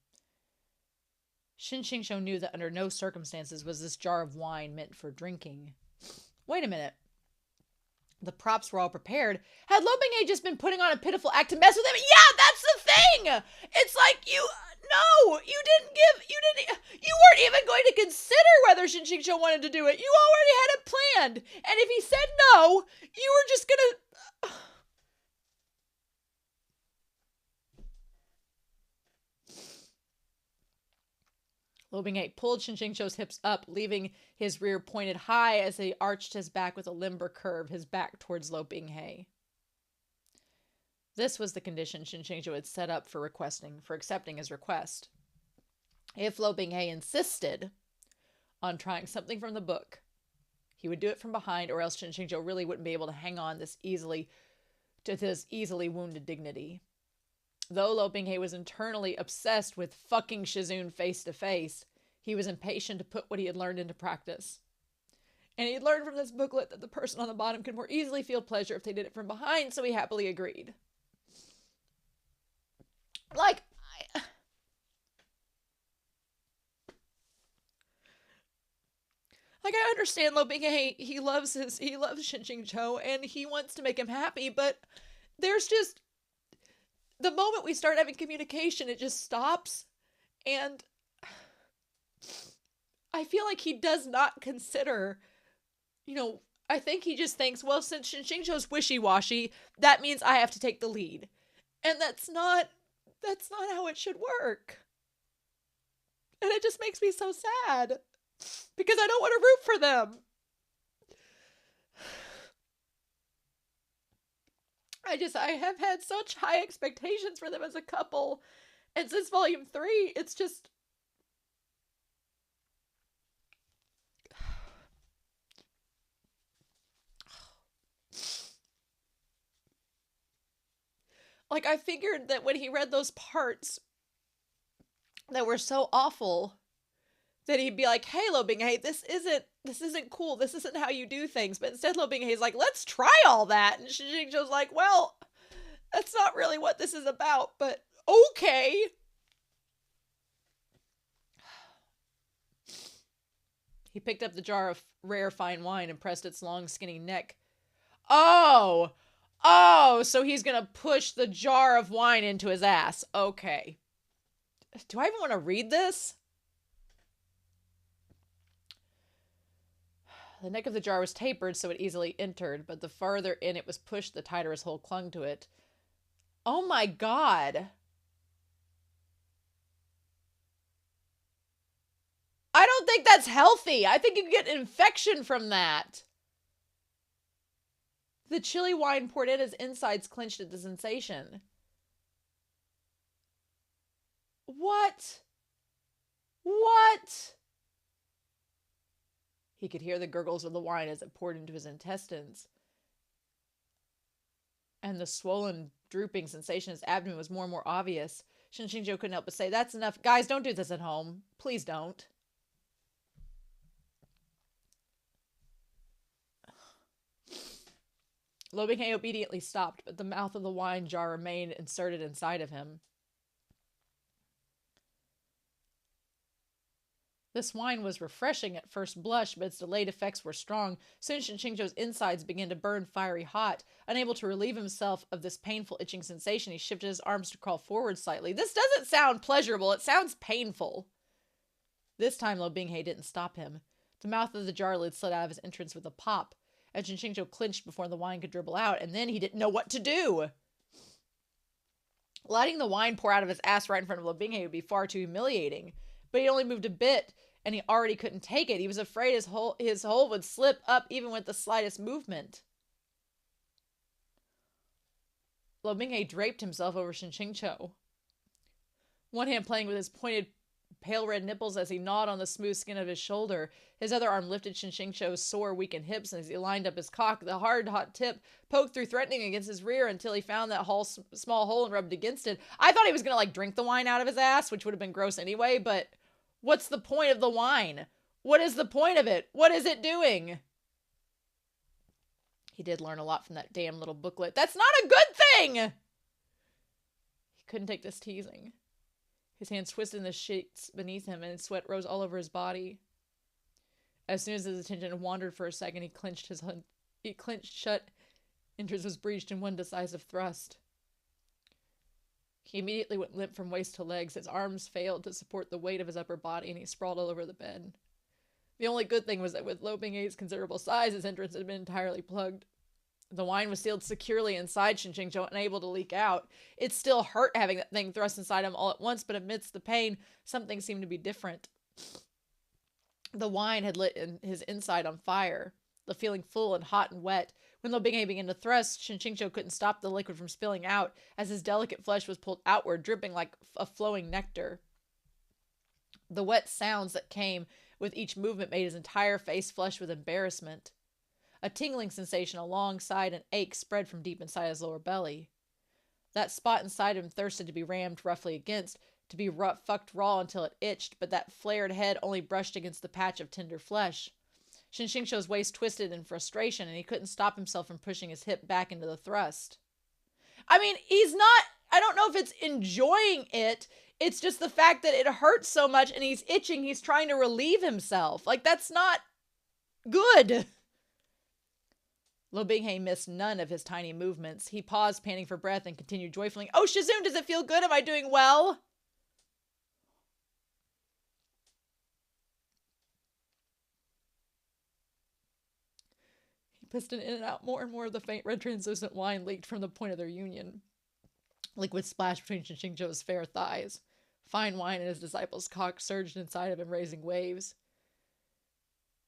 Shen QingQiu knew that under no circumstances was this jar of wine meant for drinking. Wait a minute. The props were all prepared. Had Luo Binghe just been putting on a pitiful act to mess with him? Yeah, that's the thing! It's like, you weren't even going to consider whether Shen QingQiu wanted to do it. You already had it planned. And if he said no, you were just gonna... Luo Binghe pulled Shen QingQiu's hips up, leaving his rear pointed high as he arched his back with a limber curve, his back towards Luo Binghe. This was the condition Shen QingQiu had set up for accepting his request. If Luo Binghe insisted on trying something from the book, he would do it from behind, or else Shen QingQiu really wouldn't be able to hang on to this easily wounded dignity. Though Luo Binghe was internally obsessed with fucking Shizun face to face, he was impatient to put what he had learned into practice. And he had learned from this booklet that the person on the bottom could more easily feel pleasure if they did it from behind, so he happily agreed. I understand Luo Binghe, he loves Shen QingQiu, and he wants to make him happy, but there's just... The moment we start having communication, it just stops. And I feel like he does not consider, I think he just thinks, well, since Shen QingQiu's wishy-washy, that means I have to take the lead. And that's not how it should work. And it just makes me so sad because I don't want to root for them. I have had such high expectations for them as a couple. And since volume 3, it's just... Like, I figured that when he read those parts that were so awful, that he'd be like, hey, Luo Binghe, this isn't cool. This isn't how you do things. But instead, Luo Binghe's like, let's try all that. And Shen QingQiu's like, well, that's not really what this is about, but okay. He picked up the jar of rare fine wine and pressed its long, skinny neck. Oh, so he's gonna push the jar of wine into his ass. Okay. Do I even want to read this? The neck of the jar was tapered so it easily entered, but the farther in it was pushed, the tighter his hold clung to it. Oh my god. I don't think that's healthy. I think you can get an infection from that. The chilly wine poured in, his insides clenched at the sensation. What? What? He could hear the gurgles of the wine as it poured into his intestines. And the swollen, drooping sensation in his abdomen was more and more obvious. Shen QingQiu couldn't help but say, that's enough. Guys, don't do this at home. Please don't. Luo Binghe obediently stopped, but the mouth of the wine jar remained inserted inside of him. This wine was refreshing at first blush, but its delayed effects were strong. Soon Shen QingQiu's insides began to burn fiery hot. Unable to relieve himself of this painful itching sensation, he shifted his arms to crawl forward slightly. This doesn't sound pleasurable, it sounds painful. This time Luo Binghe didn't stop him. The mouth of the jar lid slid out of his entrance with a pop, and Shen QingQiu clinched before the wine could dribble out, and then he didn't know what to do. Letting the wine pour out of his ass right in front of Luo Binghe would be far too humiliating, but he only moved a bit, and he already couldn't take it. He was afraid his hole would slip up even with the slightest movement. Luo Binghe draped himself over Shen QingQiu, one hand playing with his pointed, pale red nipples as he gnawed on the smooth skin of his shoulder. His other arm lifted Shen QingQiu's sore, weakened hips, and as he lined up his cock, the hard, hot tip poked through threatening against his rear until he found that small hole and rubbed against it. I thought he was gonna, drink the wine out of his ass, which would have been gross anyway, but what's the point of the wine? What is the point of it? What is it doing? He did learn a lot from that damn little booklet. That's not a good thing! He couldn't take this teasing. His hands twisted in the sheets beneath him, and his sweat rose all over his body. As soon as his attention wandered for a second, he clenched shut. Interest was breached in one decisive thrust. He immediately went limp from waist to legs. His arms failed to support the weight of his upper body, and he sprawled all over the bed. The only good thing was that with Luo Binghe's considerable size, his entrance had been entirely plugged. The wine was sealed securely inside Shen QingQiu, unable to leak out. It still hurt having that thing thrust inside him all at once, but amidst the pain, something seemed to be different. The wine had lit his inside on fire, the feeling full and hot and wet. When Luo Binghe began to thrust, Shen QingQiu couldn't stop the liquid from spilling out, as his delicate flesh was pulled outward, dripping like a flowing nectar. The wet sounds that came with each movement made his entire face flush with embarrassment. A tingling sensation alongside an ache spread from deep inside his lower belly. That spot inside him thirsted to be rammed roughly against, to be fucked raw until it itched, but that flared head only brushed against the patch of tender flesh. Shen QingQiu's waist twisted in frustration, and he couldn't stop himself from pushing his hip back into the thrust. I mean, I don't know if it's enjoying it. It's just the fact that it hurts so much and he's itching. He's trying to relieve himself. That's not good. Luo Binghe missed none of his tiny movements. He paused, panting for breath, and continued joyfully. Oh, Shizun, does it feel good? Am I doing well? piston in and out. More and more of the faint red translucent wine leaked from the point of their union. Liquid splashed between Shen QingQiu's fair thighs. Fine wine in his disciple's cock surged inside of him, raising waves.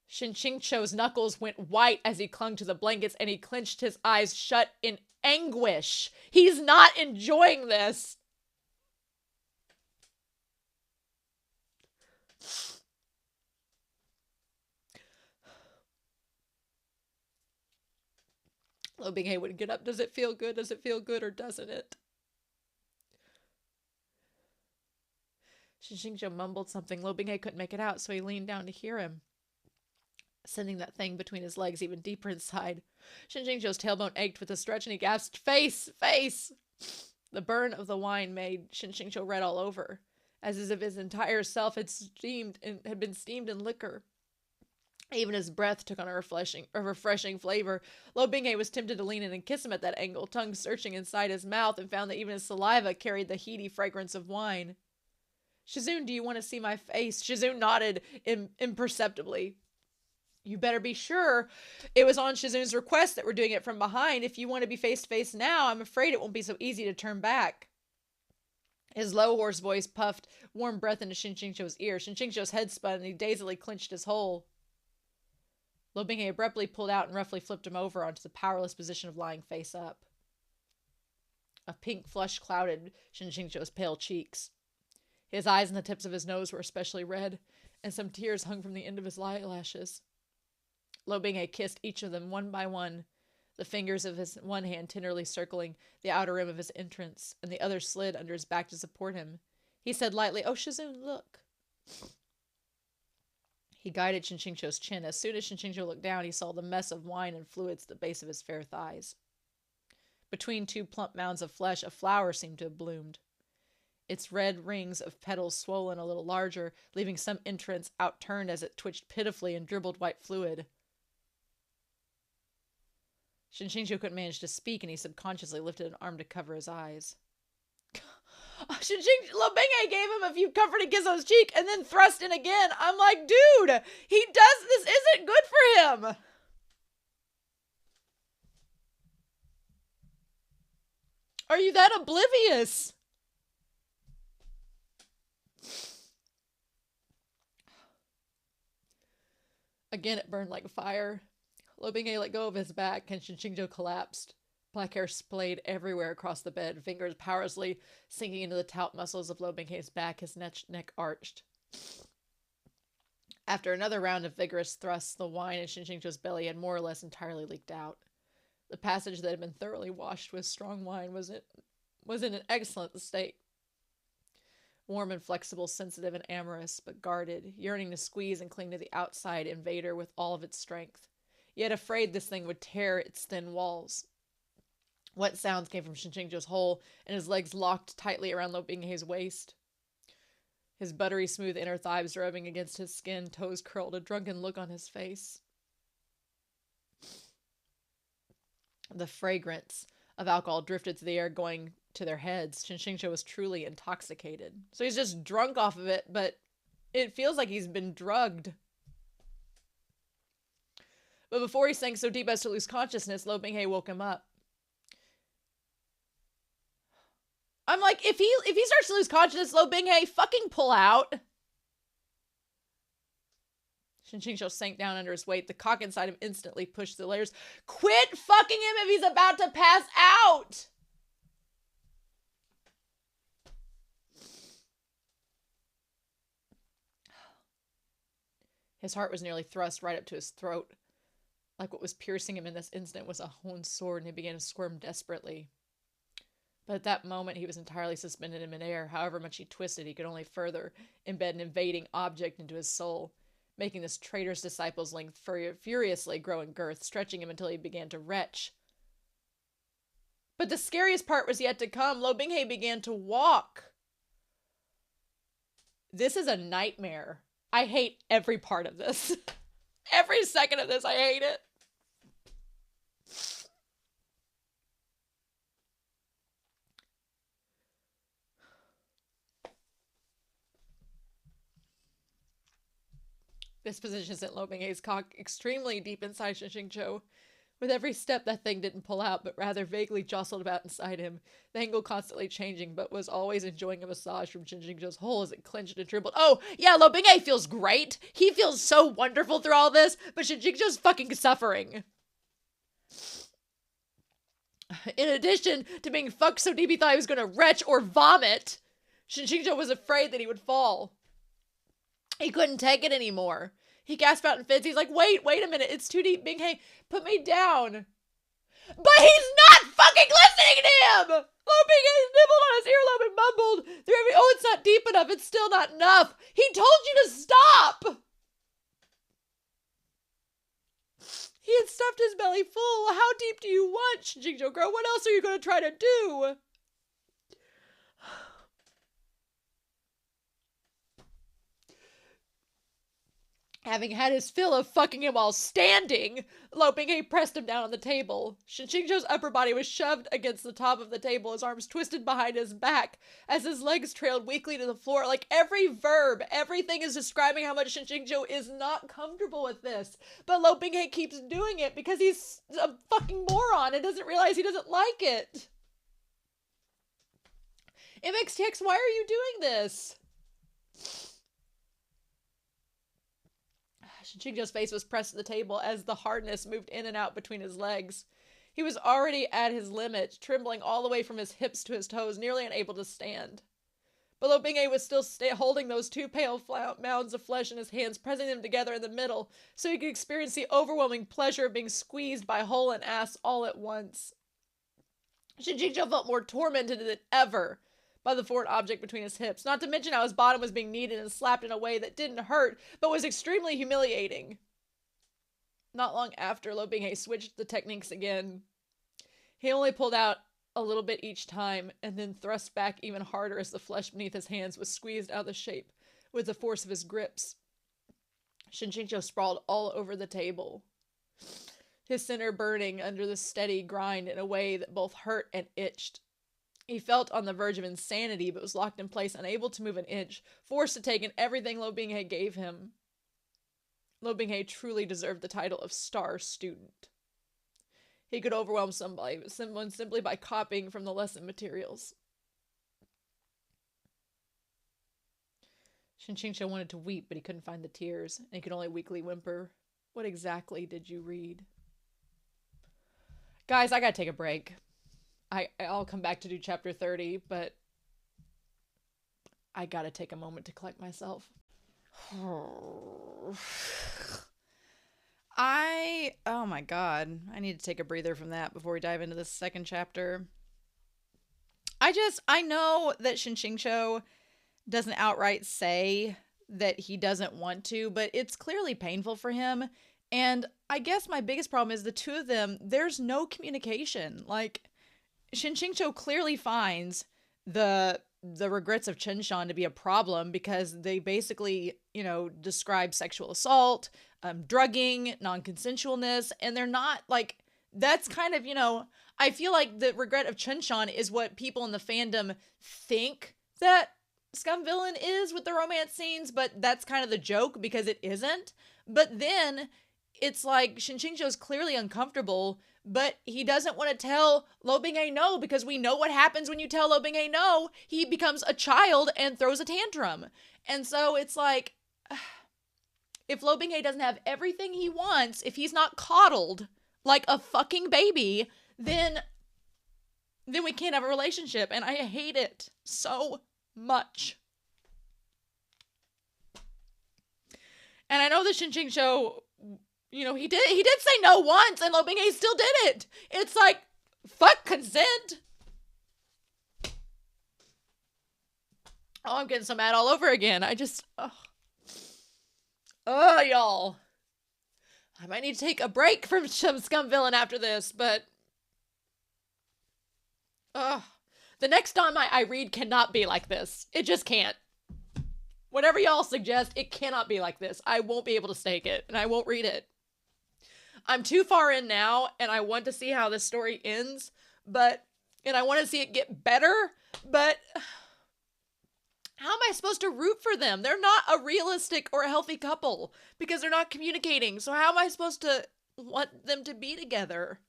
Shen QingQiu's knuckles went white as he clung to the blankets, and he clenched his eyes shut in anguish. He's not enjoying this. Luo Binghe would get up. Does it feel good? Does it feel good, or doesn't it? Shen QingQiu mumbled something. Luo Binghe couldn't make it out, so he leaned down to hear him, sending that thing between his legs even deeper inside. Shen QingQiu's tailbone ached with the stretch, and he gasped, "Face! Face!" The burn of the wine made Shen QingQiu red all over, as if his entire self had been steamed in liquor. Even his breath took on a refreshing flavor. Luo Binghe was tempted to lean in and kiss him at that angle, tongue searching inside his mouth, and found that even his saliva carried the heady fragrance of wine. "Shizun, do you want to see my face?" Shizun nodded imperceptibly. "You better be sure. It was on Shizun's request that we're doing it from behind. If you want to be face to face now, I'm afraid it won't be so easy to turn back." His low, hoarse voice puffed warm breath into Shen QingQiu's ear. Shen QingQiu's head spun, and he dazedly clenched his hole. Luo Binghe abruptly pulled out and roughly flipped him over onto the powerless position of lying face up. A pink flush clouded Shen QingQiu's pale cheeks. His eyes and the tips of his nose were especially red, and some tears hung from the end of his eyelashes. Luo Binghe kissed each of them one by one, the fingers of his one hand tenderly circling the outer rim of his entrance, and the other slid under his back to support him. He said lightly, "Oh, Shizun, look." He guided Shen QingQiu's chin. As soon as Shen QingQiu looked down, he saw the mess of wine and fluids at the base of his fair thighs. Between two plump mounds of flesh, a flower seemed to have bloomed, its red rings of petals swollen a little larger, leaving some entrance outturned as it twitched pitifully and dribbled white fluid. Shen QingQiu couldn't manage to speak, and he subconsciously lifted an arm to cover his eyes. Luo Binghe gave him a few comforting kisses on his cheek and then thrust in again. I'm like, dude, this isn't good for him. Are you that oblivious? Again, it burned like fire. Luo Binghe let go of his back, and Shen QingQiu collapsed. Black hair splayed everywhere across the bed, fingers powerlessly sinking into the taut muscles of Luo Binghe's back, his neck arched. After another round of vigorous thrusts, the wine in Shen QingQiu's belly had more or less entirely leaked out. The passage that had been thoroughly washed with strong wine was in an excellent state. Warm and flexible, sensitive and amorous, but guarded, yearning to squeeze and cling to the outside invader with all of its strength, yet afraid this thing would tear its thin walls. Wet sounds came from Shen QingQiu's hole, and his legs locked tightly around Luo Binghe's waist. His buttery smooth inner thighs rubbing against his skin, toes curled, a drunken look on his face. The fragrance of alcohol drifted through the air, going to their heads. Shen QingQiu was truly intoxicated. So he's just drunk off of it, but it feels like he's been drugged. But before he sank so deep as to lose consciousness, Luo Binghe woke him up. I'm like, if he starts to lose consciousness, Luo Binghe, fucking pull out. Shen QingQiu sank down under his weight. The cock inside him instantly pushed the layers. Quit fucking him if he's about to pass out! His heart was nearly thrust right up to his throat. Like what was piercing him in this instant was a honed sword, and he began to squirm desperately. But at that moment, he was entirely suspended in midair. However much he twisted, he could only further embed an invading object into his soul, making this traitor's disciple's length furiously grow in girth, stretching him until he began to retch. But the scariest part was yet to come. Luo Binghe began to walk. This is a nightmare. I hate every part of this. Every second of this, I hate it. This position sent Luo Binghe's cock extremely deep inside Shen QingQiu, With every step, that thing didn't pull out, but rather vaguely jostled about inside him, the angle constantly changing, but was always enjoying a massage from Shen QingQiu's hole as it clenched and trembled. Oh, yeah, Luo Binghe feels great. He feels so wonderful through all this, but Shen QingQiu's fucking suffering. In addition to being fucked so deep he thought he was going to retch or vomit, Shen QingQiu was afraid that he would fall. He couldn't take it anymore. He gasped out in fits. He's like, wait a minute. It's too deep. Binghe, put me down. But he's not fucking listening to him! Luo Binghe nibbled on his earlobe and mumbled through every, oh, it's not deep enough. It's still not enough. He told you to stop! He had stuffed his belly full. How deep do you want, Shen QingQiu girl? What else are you going to try to do? Having had his fill of fucking him while standing, Luo Binghe pressed him down on the table. Shen QingQiu's upper body was shoved against the top of the table, his arms twisted behind his back, as his legs trailed weakly to the floor. Like, every verb, everything is describing how much Shen QingQiu is not comfortable with this. But Luo Binghe keeps doing it because he's a fucking moron and doesn't realize he doesn't like it. MXTX, why are you doing this? Shen QingQiu's face was pressed to the table as the hardness moved in and out between his legs. He was already at his limit, trembling all the way from his hips to his toes, nearly unable to stand. But Luo Binghe was still holding those two pale mounds of flesh in his hands, pressing them together in the middle, so he could experience the overwhelming pleasure of being squeezed by hole and ass all at once. Shen QingQiu felt more tormented than ever by the foreign object between his hips, not to mention how his bottom was being kneaded and slapped in a way that didn't hurt, but was extremely humiliating. Not long after, Luo Binghe switched the techniques again. He only pulled out a little bit each time, and then thrust back even harder as the flesh beneath his hands was squeezed out of the shape with the force of his grips. Shen QingQiu sprawled all over the table, his center burning under the steady grind in a way that both hurt and itched. He felt on the verge of insanity, but was locked in place, unable to move an inch, forced to take in everything Luo Binghe gave him. Luo Binghe truly deserved the title of star student. He could overwhelm someone simply by copying from the lesson materials. Shen QingQiu wanted to weep, but he couldn't find the tears, and he could only weakly whimper, "What exactly did you read?" Guys, I gotta take a break. I'll come back to do chapter 30, but I gotta take a moment to collect myself. Oh my god. I need to take a breather from that before we dive into this second chapter. I know that Shen QingQiu doesn't outright say that he doesn't want to, but it's clearly painful for him. And I guess my biggest problem is the two of them, there's no communication. Like, Shen QingQiu clearly finds the regrets of Chenshan to be a problem because they basically, describe sexual assault, drugging, non-consensualness, and they're not, like, that's kind of, I feel like the regret of Chenshan is what people in the fandom think that Scum Villain is with the romance scenes, but that's kind of the joke because it isn't. But then it's like Shen QingQiu is clearly uncomfortable, but he doesn't want to tell Luo Binghe no because we know what happens when you tell Luo Binghe no. He becomes a child and throws a tantrum. And so it's like, if Luo Binghe doesn't have everything he wants, if he's not coddled like a fucking baby, then we can't have a relationship. And I hate it so much. And I know that Shen QingQiu, he did say no once, and Luo Binghe still did it. It's like, fuck consent. Oh, I'm getting so mad all over again. Y'all. I might need to take a break from some Scum Villain after this, but the next time I read cannot be like this. It just can't. Whatever y'all suggest, it cannot be like this. I won't be able to stake it, and I won't read it. I'm too far in now, and I want to see how this story ends, and I want to see it get better, but how am I supposed to root for them? They're not a realistic or a healthy couple, because they're not communicating, so how am I supposed to, want them to be together.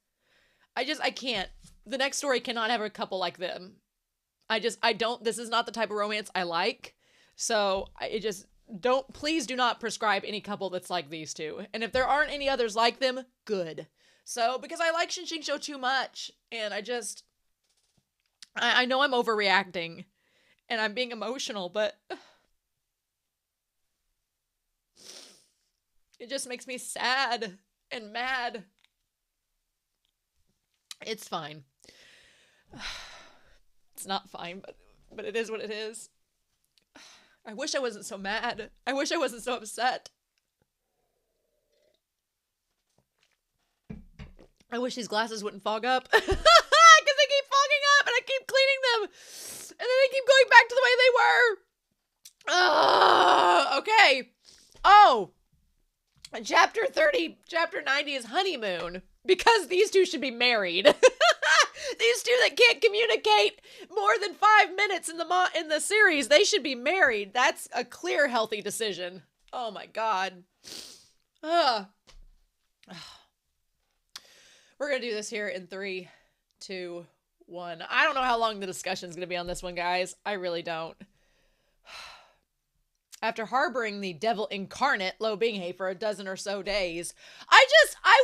I can't. The next story cannot have a couple like them. This is not the type of romance I like. So please do not prescribe any couple that's like these two. And if there aren't any others like them, good. So, because I like Shen QingQiu too much, and I know I'm overreacting, and I'm being emotional, but it just makes me sad and mad. It's fine. It's not fine, but it is what it is. I wish I wasn't so mad. I wish I wasn't so upset. I wish these glasses wouldn't fog up. Because they keep fogging up and I keep cleaning them. And then they keep going back to the way they were. Okay. Oh. Chapter 30, chapter 90 is Honeymoon. Because these two should be married. These two that can't communicate more than 5 minutes in the series, they should be married. That's a clear, healthy decision. Oh my God. We're going to do this here in 3, 2, 1. I don't know how long the discussion is going to be on this one, guys. I really don't. After harboring the devil incarnate, Luo Binghe, for a dozen or so days, I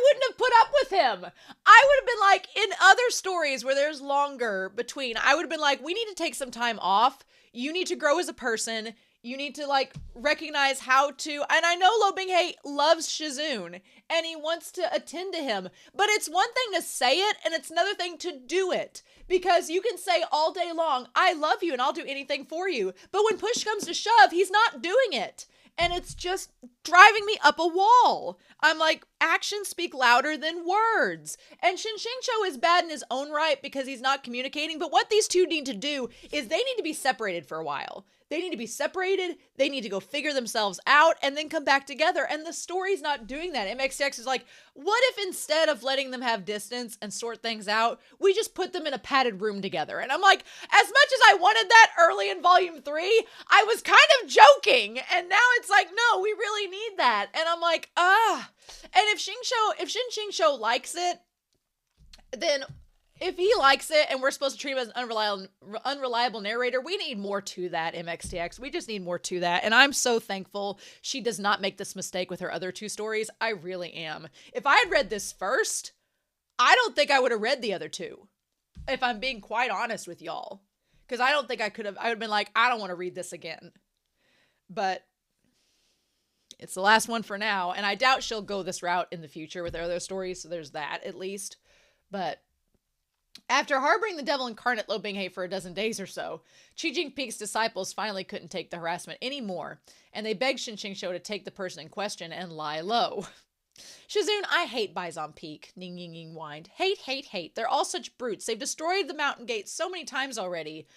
wouldn't have put up with him. I would have been like, in other stories where there's longer between, I would have been like, we need to take some time off. You need to grow as a person. You need to like recognize how to, and I know Luo Binghe loves Shizun and he wants to attend to him, but it's one thing to say it and it's another thing to do it. Because you can say all day long, I love you and I'll do anything for you. But when push comes to shove, he's not doing it. And it's just driving me up a wall. I'm like, actions speak louder than words. And Shen QingQiu is bad in his own right because he's not communicating. But what these two need to do is they need to be separated for a while. They need to be separated. They need to go figure themselves out and then come back together. And the story's not doing that. MXTX is like, what if instead of letting them have distance and sort things out, we just put them in a padded room together? And I'm like, as much as I wanted that early in volume 3, I was kind of joking. And now it's like, no, we really need that. And I'm like, And if Shen QingQiu likes it, then if he likes it and we're supposed to treat him as an unreliable narrator, we need more to that, MXTX. We just need more to that. And I'm so thankful she does not make this mistake with her other 2 stories. I really am. If I had read this first, I don't think I would have read the other 2. If I'm being quite honest with y'all. Because I don't think I would have been like, I don't want to read this again. But it's the last one for now. And I doubt she'll go this route in the future with her other stories. So there's that at least. But after harboring the devil incarnate Luo Binghe for a dozen days or so, Xi Jinping's disciples finally couldn't take the harassment anymore, and they begged Shen QingQiu to take the person in question and lie low. Shizun, I hate Bison Peak, Ning Ying Ying whined. Hate, hate, hate. They're all such brutes. They've destroyed the mountain gates so many times already.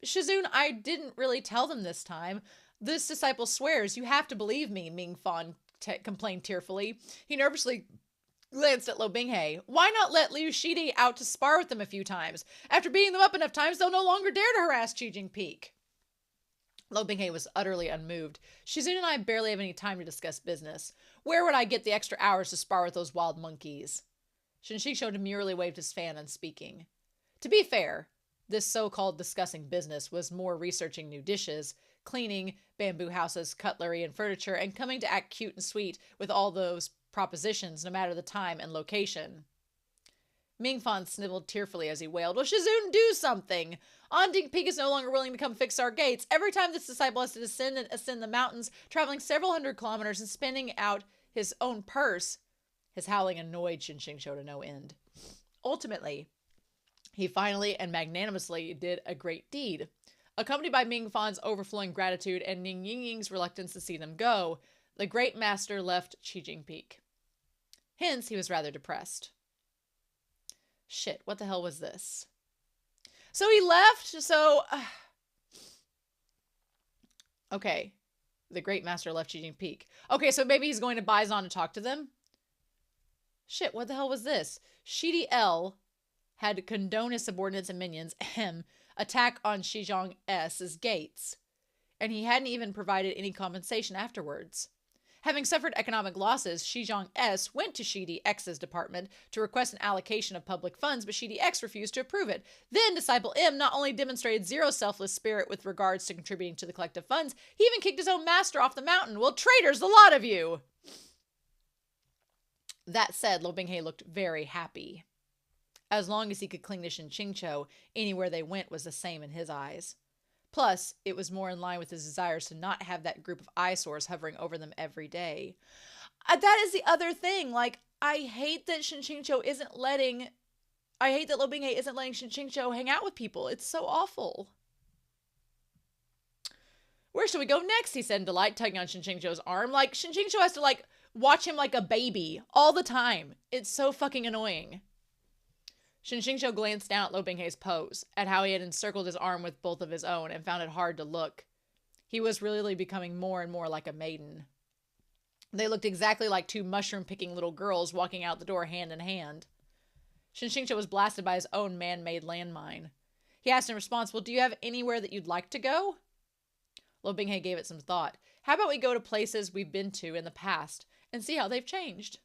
Shizun, I didn't really tell them this time. This disciple swears. You have to believe me, Ming Fan complained tearfully. He nervously glanced at Luo Binghe. Why not let Liu Shidi out to spar with them a few times? After beating them up enough times, they'll no longer dare to harass Xi Jinping. Luo Binghe was utterly unmoved. Shizun and I barely have any time to discuss business. Where would I get the extra hours to spar with those wild monkeys? Shen QingQiu demurely waved his fan, unspeaking. To be fair, this so-called discussing business was more researching new dishes, cleaning bamboo houses, cutlery, and furniture, and coming to act cute and sweet with all those propositions, no matter the time and location. Ming Fan sniveled tearfully as he wailed, Well, Shizun, do something! On Ding Peak is no longer willing to come fix our gates. Every time this disciple has to descend and ascend the mountains, traveling several hundred kilometers and spending out his own purse, his howling annoyed Shen QingQiu to no end. Ultimately, he finally and magnanimously did a great deed. Accompanied by Ming Fan's overflowing gratitude and Ning Yingying's reluctance to see them go, the great master left Xi Jinping. Hence, he was rather depressed. Shit, what the hell was this? So he left, okay. The great master left Xi Jinping. Okay, so maybe he's going to Bison to talk to them? Shit, what the hell was this? Shidi L had condoned his subordinates and minions, attack on Xizhong S's gates. And he hadn't even provided any compensation afterwards. Having suffered economic losses, Xizhang S. went to Shidi X's department to request an allocation of public funds, but Shidi X refused to approve it. Then Disciple M not only demonstrated zero selfless spirit with regards to contributing to the collective funds, he even kicked his own master off the mountain. Well, traitors, the lot of you! That said, Luo Binghe looked very happy. As long as he could cling to Shen QingQiu, anywhere they went was the same in his eyes. Plus, it was more in line with his desires to not have that group of eyesores hovering over them every day. That is the other thing. Like, I hate that Luo Binghe isn't letting Shen QingQiu hang out with people. It's so awful. Where should we go next? He said in delight, tugging on Shen QingQiu's arm. Like, Shen QingQiu has to, like, watch him like a baby all the time. It's so fucking annoying. Shen QingQiu glanced down at Luo Binghe's pose, at how he had encircled his arm with both of his own, and found it hard to look. He was really becoming more and more like a maiden. They looked exactly like two mushroom-picking little girls walking out the door hand in hand. Shen QingQiu was blasted by his own man-made landmine. He asked in response, well, do you have anywhere that you'd like to go? Luo Binghe gave it some thought. How about we go to places we've been to in the past and see how they've changed?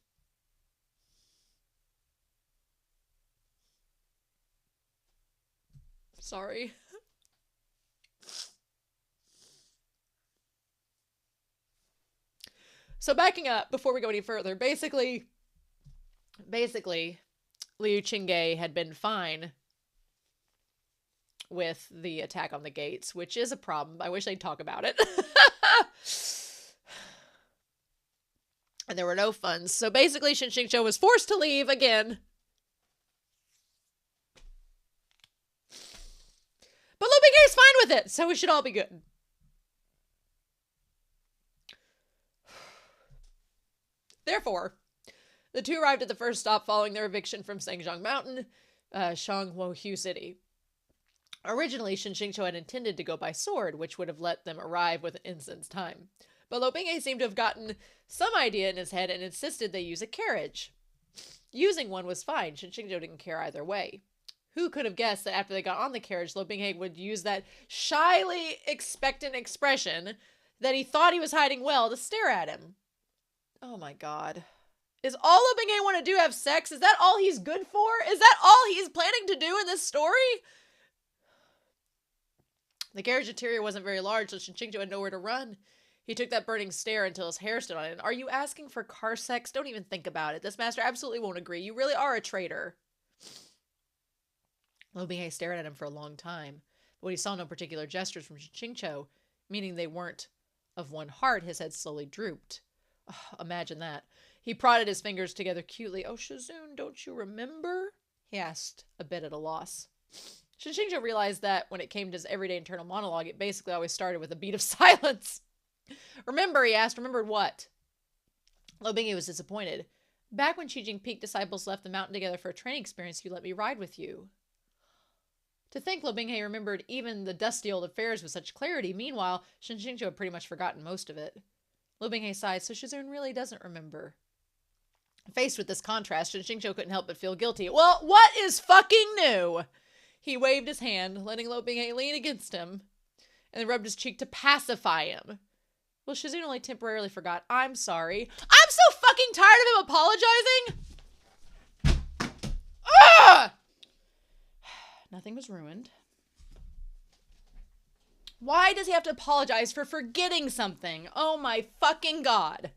Sorry. So backing up before we go any further, basically, Liu Qingge had been fine with the attack on the gates, which is a problem. I wish they'd talk about it. And there were no funds. So basically, Shen QingQiu was forced to leave again. But Luo Binghe is fine with it, so we should all be good. Therefore, the two arrived at the first stop following their eviction from Sangjiang Mountain, Shanghuohu City. Originally, Shen QingQiu had intended to go by sword, which would have let them arrive with an instant's time. But Luo Binghe seemed to have gotten some idea in his head and insisted they use a carriage. Using one was fine. Shen QingQiu didn't care either way. Who could have guessed that after they got on the carriage, Luo Binghe would use that shyly expectant expression that he thought he was hiding well to stare at him? Oh my god. Is all Luo Binghe want to do have sex? Is that all he's good for? Is that all he's planning to do in this story? The carriage interior wasn't very large, so Shen QingQiu had nowhere to run. He took that burning stare until his hair stood on end. Are you asking for car sex? Don't even think about it. This master absolutely won't agree. You really are a traitor. Luo Binghe stared at him for a long time, but when he saw no particular gestures from Shen QingQiu, meaning they weren't of one heart, his head slowly drooped. Oh, imagine that. He prodded his fingers together cutely. Oh, Shizun, don't you remember? He asked, a bit at a loss. Shen QingQiu realized that when it came to his everyday internal monologue, it basically always started with a beat of silence. Remember, he asked. Remembered what? Luo Binghe was disappointed. Back when Xi Jinping disciples left the mountain together for a training experience, you let me ride with you. To think Luo Binghe remembered even the dusty old affairs with such clarity. Meanwhile, Shen QingQiu had pretty much forgotten most of it. Luo Binghe sighed, so Shizun really doesn't remember. Faced with this contrast, Shen QingQiu couldn't help but feel guilty. Well, what is fucking new? He waved his hand, letting Luo Binghe lean against him, and then rubbed his cheek to pacify him. Well, Shizun only temporarily forgot. I'm sorry. I'm so fucking tired of him apologizing! Ugh! Nothing was ruined. Why does he have to apologize for forgetting something? Oh my fucking god.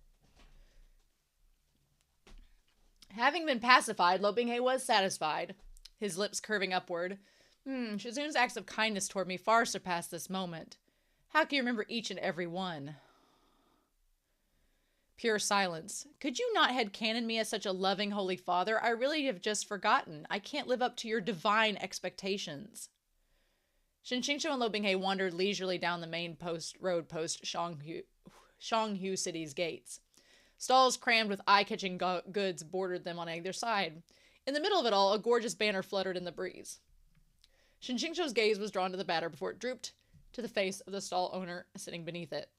Having been pacified, Luo Binghe was satisfied, his lips curving upward. Shizun's acts of kindness toward me far surpassed this moment. How can you remember each and every one? Pure silence. Could you not headcanon me as such a loving Holy Father? I really have just forgotten. I can't live up to your divine expectations. Shen QingQiu and Luo Binghe wandered leisurely down the main road post Shanghu City's gates. Stalls crammed with eye-catching goods bordered them on either side. In the middle of it all, a gorgeous banner fluttered in the breeze. Shen QingQiu's gaze was drawn to the banner before it drooped to the face of the stall owner sitting beneath it.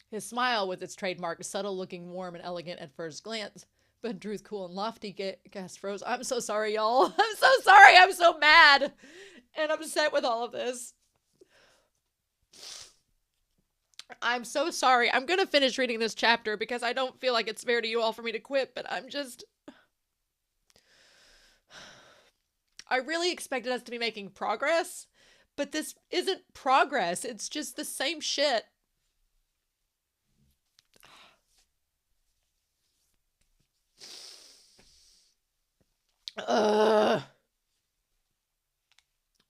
His smile, with its trademark subtle, looking warm and elegant at first glance, but in truth cool and lofty, Gas froze. I'm so sorry, y'all. I'm so sorry. I'm so mad and upset with all of this. I'm so sorry. I'm going to finish reading this chapter because I don't feel like it's fair to you all for me to quit, but I really expected us to be making progress, but this isn't progress. It's just the same shit. I'm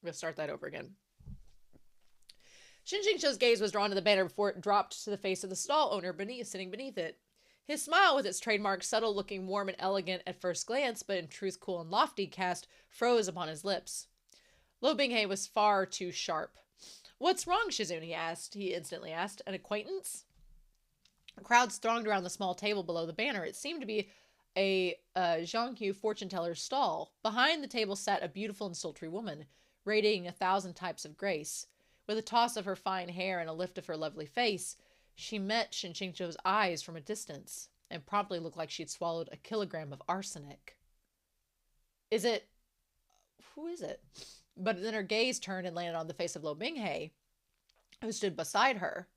going to start that over again. Shen QingQiu's gaze was drawn to the banner before it dropped to the face of the stall owner sitting beneath it. His smile, with its trademark subtle looking warm and elegant at first glance, but in truth cool and lofty cast, froze upon his lips. Luo Binghe was far too sharp. "What's wrong, Shizun?" he instantly asked. "An acquaintance?" Crowds thronged around the small table below the banner. It seemed to be a Zhangqiu fortune-teller's stall. Behind the table sat a beautiful and sultry woman, radiating 1,000 types of grace. With a toss of her fine hair and a lift of her lovely face, she met Shen QingQiu's eyes from a distance, and promptly looked like she'd swallowed a kilogram of arsenic. Who is it? But then her gaze turned and landed on the face of Luo Binghe, who stood beside her.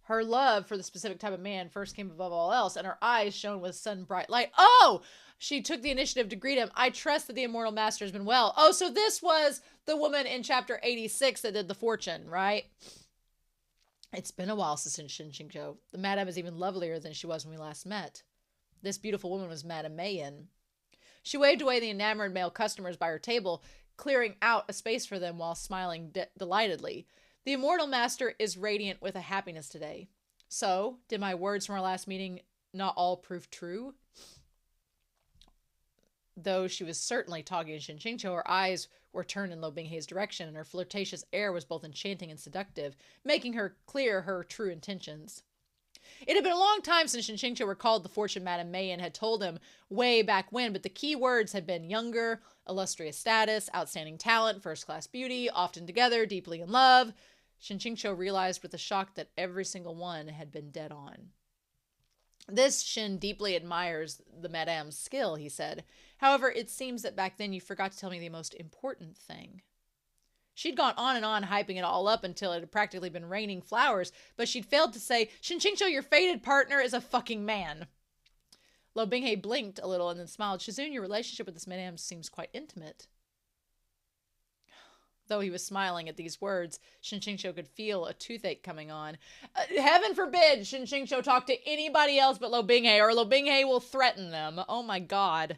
Her love for the specific type of man first came above all else, and her eyes shone with sudden bright light. "Oh!" She took the initiative to greet him. "I trust that the immortal master has been well." Oh, so this was the woman in chapter 86 that did the fortune, right? "It's been a while since Shen QingQiu. The madam is even lovelier than she was when we last met." This beautiful woman was Madame Mayen. She waved away the enamored male customers by her table, clearing out a space for them while smiling delightedly. "The immortal master is radiant with a happiness today. So, did my words from our last meeting not all prove true?" Though she was certainly talking to Shen QingQiu, her eyes were turned in Luo Binghe's direction, and her flirtatious air was both enchanting and seductive, making her clear her true intentions. It had been a long time since Shen QingQiu recalled the fortune Madame Mayen had told him way back when, but the key words had been younger, illustrious status, outstanding talent, first-class beauty, often together, deeply in love. Shen QingQiu realized with a shock that every single one had been dead on. "This Shen deeply admires the madame's skill," he said. "However, it seems that back then you forgot to tell me the most important thing." She'd gone on, hyping it all up until it had practically been raining flowers, but she'd failed to say, "Shen QingQiu, your fated partner is a fucking man." Luo Binghe blinked a little and then smiled. "Shizun, your relationship with this madame seems quite intimate." Though he was smiling at these words, Shen QingQiu could feel a toothache coming on. Heaven forbid Shen QingQiu talk to anybody else but Luo Binghe, or Luo Binghe will threaten them. Oh my god.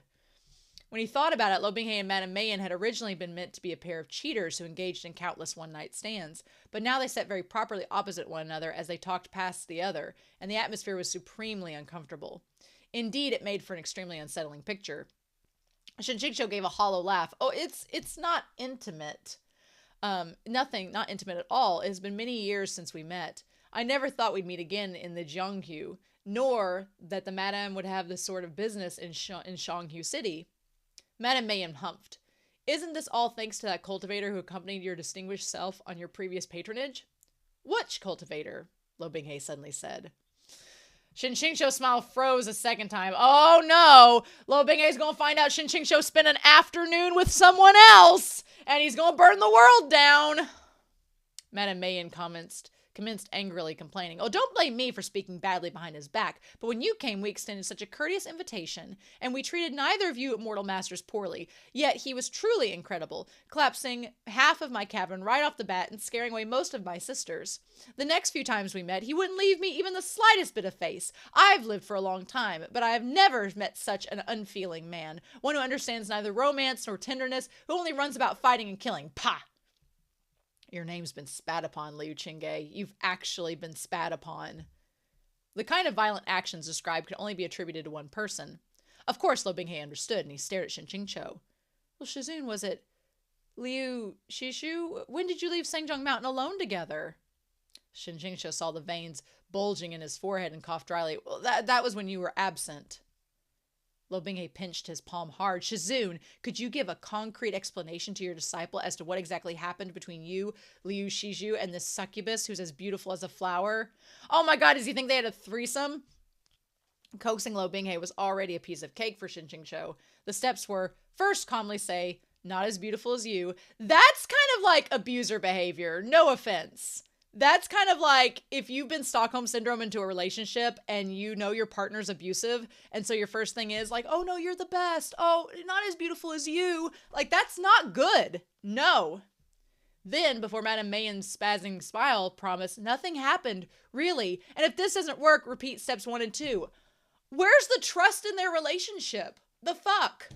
When he thought about it, Luo Binghe and Madame Mayen had originally been meant to be a pair of cheaters who engaged in countless one-night stands, but now they sat very properly opposite one another as they talked past the other, and the atmosphere was supremely uncomfortable. Indeed, it made for an extremely unsettling picture. Shen QingQiu gave a hollow laugh. "Oh, it's not intimate. Not intimate at all. It has been many years since we met. I never thought we'd meet again in the Jianghu, nor that the madame would have this sort of business in Shanghu City." Madame Mayen humphed. "Isn't this all thanks to that cultivator who accompanied your distinguished self on your previous patronage?" "Which cultivator?" Luo Binghe suddenly said. Shen QingQiu's smile froze a second time. "Oh no! Luo Binghe's gonna find out Shen QingQiu spent an afternoon with someone else, and he's gonna burn the world down." Madame Mayen commenced angrily complaining. "Oh, don't blame me for speaking badly behind his back, but when you came we extended such a courteous invitation, and we treated neither of you mortal masters poorly, yet he was truly incredible, collapsing half of my cabin right off the bat and scaring away most of my sisters. The next few times we met, he wouldn't leave me even the slightest bit of face. I've lived for a long time, but I have never met such an unfeeling man, one who understands neither romance nor tenderness, who only runs about fighting and killing. Pah! Your name's been spat upon, Liu Qingge. You've actually been spat upon." The kind of violent actions described could only be attributed to one person. Of course, Luo Binghe understood, and he stared at Shen QingQiu. "Well, Shizun, was it Liu Shishu? When did you leave Sengzhong Mountain alone together?" Shen QingQiu saw the veins bulging in his forehead and coughed dryly. "Well, that was when you were absent." Luo Binghe pinched his palm hard. "Shizun, could you give a concrete explanation to your disciple as to what exactly happened between you, Liu Shizhu, and this succubus who's as beautiful as a flower?" Oh my god, does he think they had a threesome? Coaxing Luo Binghe was already a piece of cake for Shen QingQiu. The steps were, first calmly say, "Not as beautiful as you." That's kind of like abuser behavior. No offense. That's kind of like if you've been Stockholm syndrome into a relationship and you know your partner's abusive. And so your first thing is like, oh no, you're the best. Oh, not as beautiful as you. Like, that's not good. No. Then, before Madame Mayon's spazzing smile promised, nothing happened, really. And if this doesn't work, repeat steps 1 and 2. Where's the trust in their relationship? The fuck?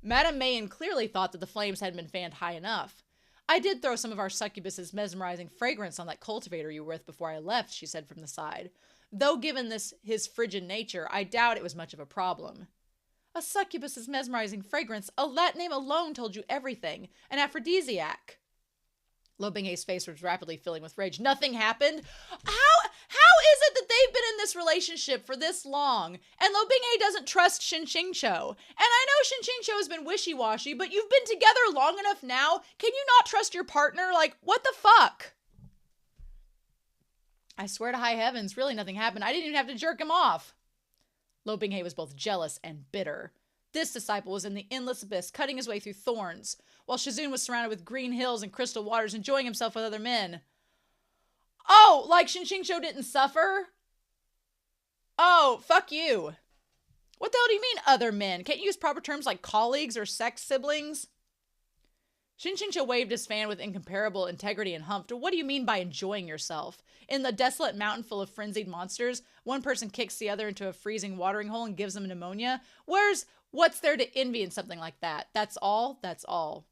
Madame Mayon clearly thought that the flames hadn't been fanned high enough. I did throw some of our succubus's mesmerizing fragrance on that cultivator you were with before I left, she said from the side. Though given his frigid nature, I doubt it was much of a problem. A succubus's mesmerizing fragrance, that name alone told you everything. An aphrodisiac. Luo Binghe's face was rapidly filling with rage. Nothing happened? How is it that they've been in this relationship for this long and Luo Binghe doesn't trust Shen QingQiu? And I know Shen QingQiu has been wishy-washy, but you've been together long enough now. Can you not trust your partner? Like, what the fuck? I swear to high heavens, really nothing happened. I didn't even have to jerk him off. Luo Binghe was both jealous and bitter. This disciple was in the endless abyss, cutting his way through thorns, while Shizun was surrounded with green hills and crystal waters, enjoying himself with other men. Oh, like Shen QingQiu didn't suffer? Oh, fuck you. What the hell do you mean, other men? Can't you use proper terms like colleagues or sex siblings? Shen QingQiu waved his fan with incomparable integrity and humphed. What do you mean by enjoying yourself? In the desolate mountain full of frenzied monsters, one person kicks the other into a freezing watering hole and gives them pneumonia? What's there to envy in something like that? That's all? That's all.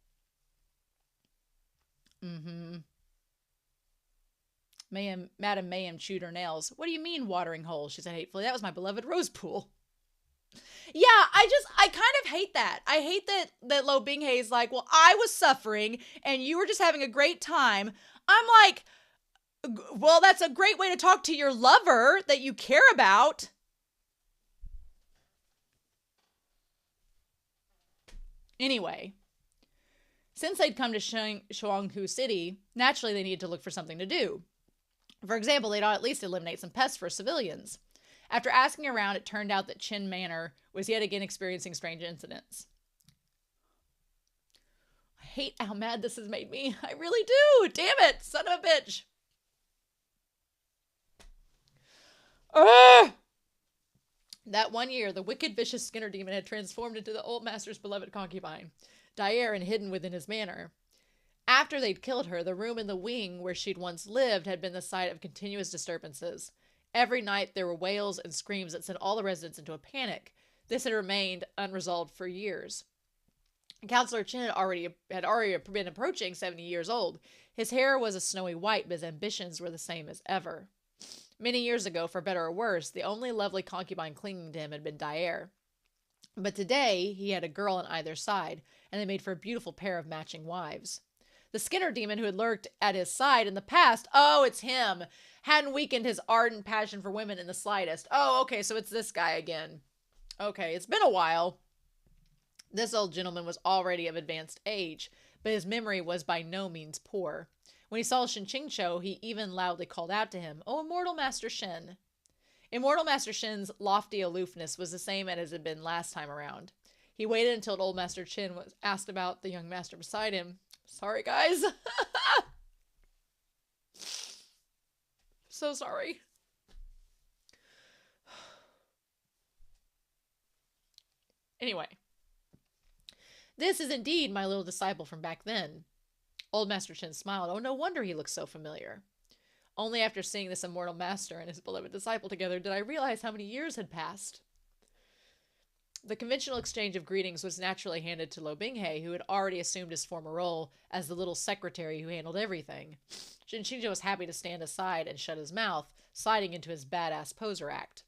Madame Mayhem chewed her nails. What do you mean, watering hole? She said hatefully. That was my beloved rose pool. Yeah, I kind of hate that. I hate that Luo Binghe is like, well, I was suffering and you were just having a great time. I'm like, well, that's a great way to talk to your lover that you care about. Anyway, since they'd come to Shuanghu City, naturally they needed to look for something to do. For example, they'd at least eliminate some pests for civilians. After asking around, it turned out that Qin Manor was yet again experiencing strange incidents. I hate how mad this has made me. I really do. Damn it, son of a bitch. That one year, the wicked, vicious Skinner demon had transformed into the old master's beloved concubine, Dyer, and hidden within his manor. After they'd killed her, the room in the wing where she'd once lived had been the site of continuous disturbances. Every night there were wails and screams that sent all the residents into a panic. This had remained unresolved for years. Counselor Chen had already been approaching 70 years old. His hair was a snowy white, but his ambitions were the same as ever. Many years ago, for better or worse, the only lovely concubine clinging to him had been Dyer. But today, he had a girl on either side, and they made for a beautiful pair of matching wives. The Skinner demon who had lurked at his side in the past, oh, it's him, hadn't weakened his ardent passion for women in the slightest. Oh, okay, so it's this guy again. Okay, it's been a while. This old gentleman was already of advanced age, but his memory was by no means poor. When he saw Shen QingQiu, he even loudly called out to him, "Oh, Immortal Master Shen." Immortal Master Shen's lofty aloofness was the same as it had been last time around. He waited until old Master Chen was asked about the young master beside him. Sorry, guys. So sorry. Anyway. This is indeed my little disciple from back then. Old Master Chen smiled. Oh, no wonder he looks so familiar. Only after seeing this immortal master and his beloved disciple together did I realize how many years had passed. The conventional exchange of greetings was naturally handed to Luo Binghe, who had already assumed his former role as the little secretary who handled everything. Shen QingQiu was happy to stand aside and shut his mouth, sliding into his badass poser act.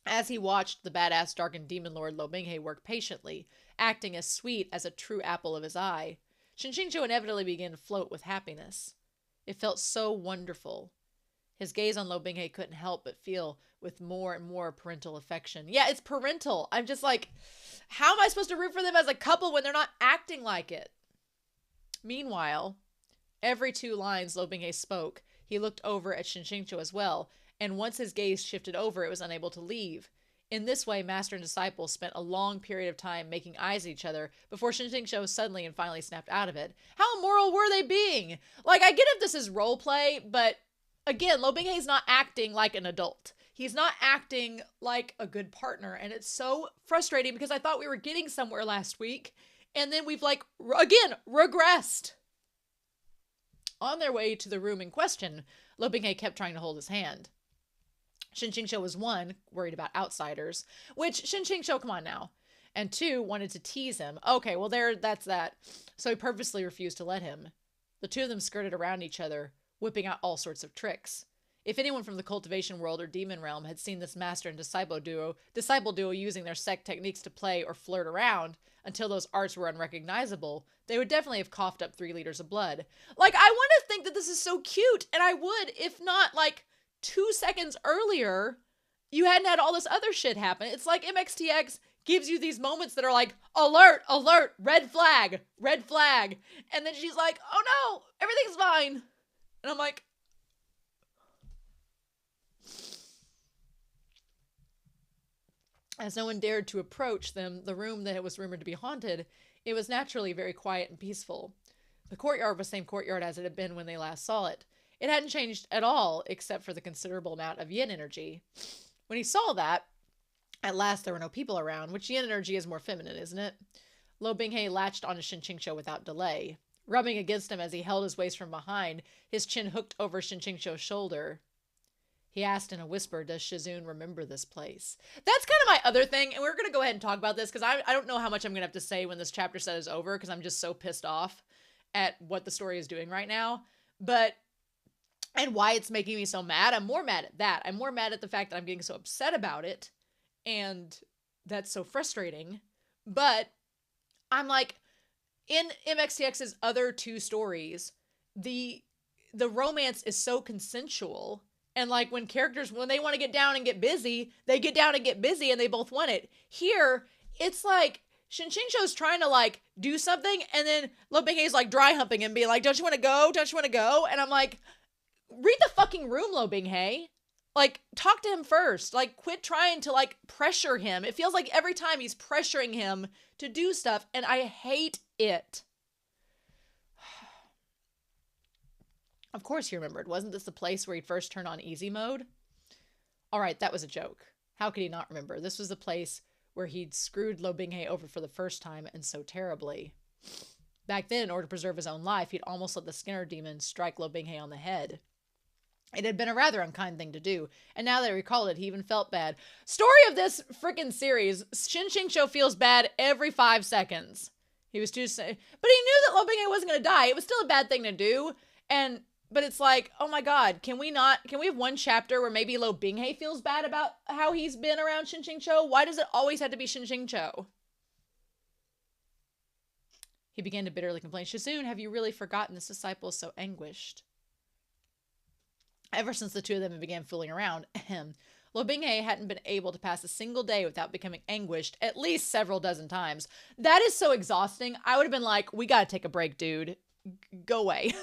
As he watched the badass darkened demon lord Luo Binghe work patiently, acting as sweet as a true apple of his eye, Shen QingQiu inevitably began to float with happiness. It felt so wonderful. His gaze on Luo Binghe couldn't help but feel with more and more parental affection. Yeah, it's parental. I'm just like, how am I supposed to root for them as a couple when they're not acting like it? Meanwhile, every 2 lines Luo Binghe spoke, he looked over at Shen QingQiu as well, and once his gaze shifted over, it was unable to leave. In this way, master and disciple spent a long period of time making eyes at each other before Shen QingQiu suddenly and finally snapped out of it. How immoral were they being? Like, I get if this is role play, but again, Luo Binghe is not acting like an adult. He's not acting like a good partner, and it's so frustrating because I thought we were getting somewhere last week, and then we've, like, again, regressed. On their way to the room in question, Luo Binghe kept trying to hold his hand. Shen QingQiu was one, worried about outsiders, which, Shen QingQiu, come on now, and two, wanted to tease him. Okay, well, that's that. So he purposely refused to let him. The two of them skirted around each other, whipping out all sorts of tricks. If anyone from the cultivation world or demon realm had seen this master and disciple duo using their sect techniques to play or flirt around until those arts were unrecognizable, they would definitely have coughed up 3 liters of blood. Like, I want to think that this is so cute, and I would, if not, like, 2 seconds earlier, you hadn't had all this other shit happen. It's like MXTX gives you these moments that are like, alert, alert, red flag, red flag. And then she's like, oh no, everything's fine. And I'm like, as no one dared to approach them, the room that was rumored to be haunted, it was naturally very quiet and peaceful. The courtyard was the same courtyard as it had been when they last saw it. It hadn't changed at all, except for the considerable amount of yin energy. When he saw that, at last there were no people around, which yin energy is more feminine, isn't it? Luo Binghe latched onto Shen QingQiu without delay. Rubbing against him as he held his waist from behind, his chin hooked over Shen QingQiu's shoulder. He asked in a whisper, does Shizun remember this place? That's kind of my other thing, and we're going to go ahead and talk about this, because I don't know how much I'm going to have to say when this chapter set is over, because I'm just so pissed off at what the story is doing right now. But, and why it's making me so mad. I'm more mad at that. I'm more mad at the fact that I'm getting so upset about it, and that's so frustrating. But I'm like, in MXTX's other 2 stories, the romance is so consensual. And like when characters, when they want to get down and get busy, they get down and get busy and they both want it. Here, it's like Shen QingQiu's trying to like do something, and then Luo Binghe's like dry humping and being like, don't you want to go? Don't you want to go? And I'm like, read the fucking room, Luo Binghe. Like, talk to him first. Like, quit trying to like pressure him. It feels like every time he's pressuring him to do stuff, and I hate it. Of course he remembered. Wasn't this the place where he'd first turned on easy mode? All right, that was a joke. How could he not remember? This was the place where he'd screwed Luo Binghe over for the first time, and so terribly. Back then, in order to preserve his own life, he'd almost let the Skinner demon strike Luo Binghe on the head. It had been a rather unkind thing to do, and now that he recalled it, he even felt bad. Story of this freaking series, Shen QingQiu feels bad every 5 seconds. He was too... But he knew that Luo Binghe wasn't going to die. It was still a bad thing to do, But it's like, oh my god, can we have one chapter where maybe Luo Binghe feels bad about how he's been around Shen QingQiu? Why does it always have to be Shen QingQiu? He began to bitterly complain. Shizun, have you really forgotten this disciple is so anguished? Ever since the two of them began fooling around, Luo Binghe hadn't been able to pass a single day without becoming anguished at least several dozen times. That is so exhausting. I would have been like, we gotta take a break, dude. Go away.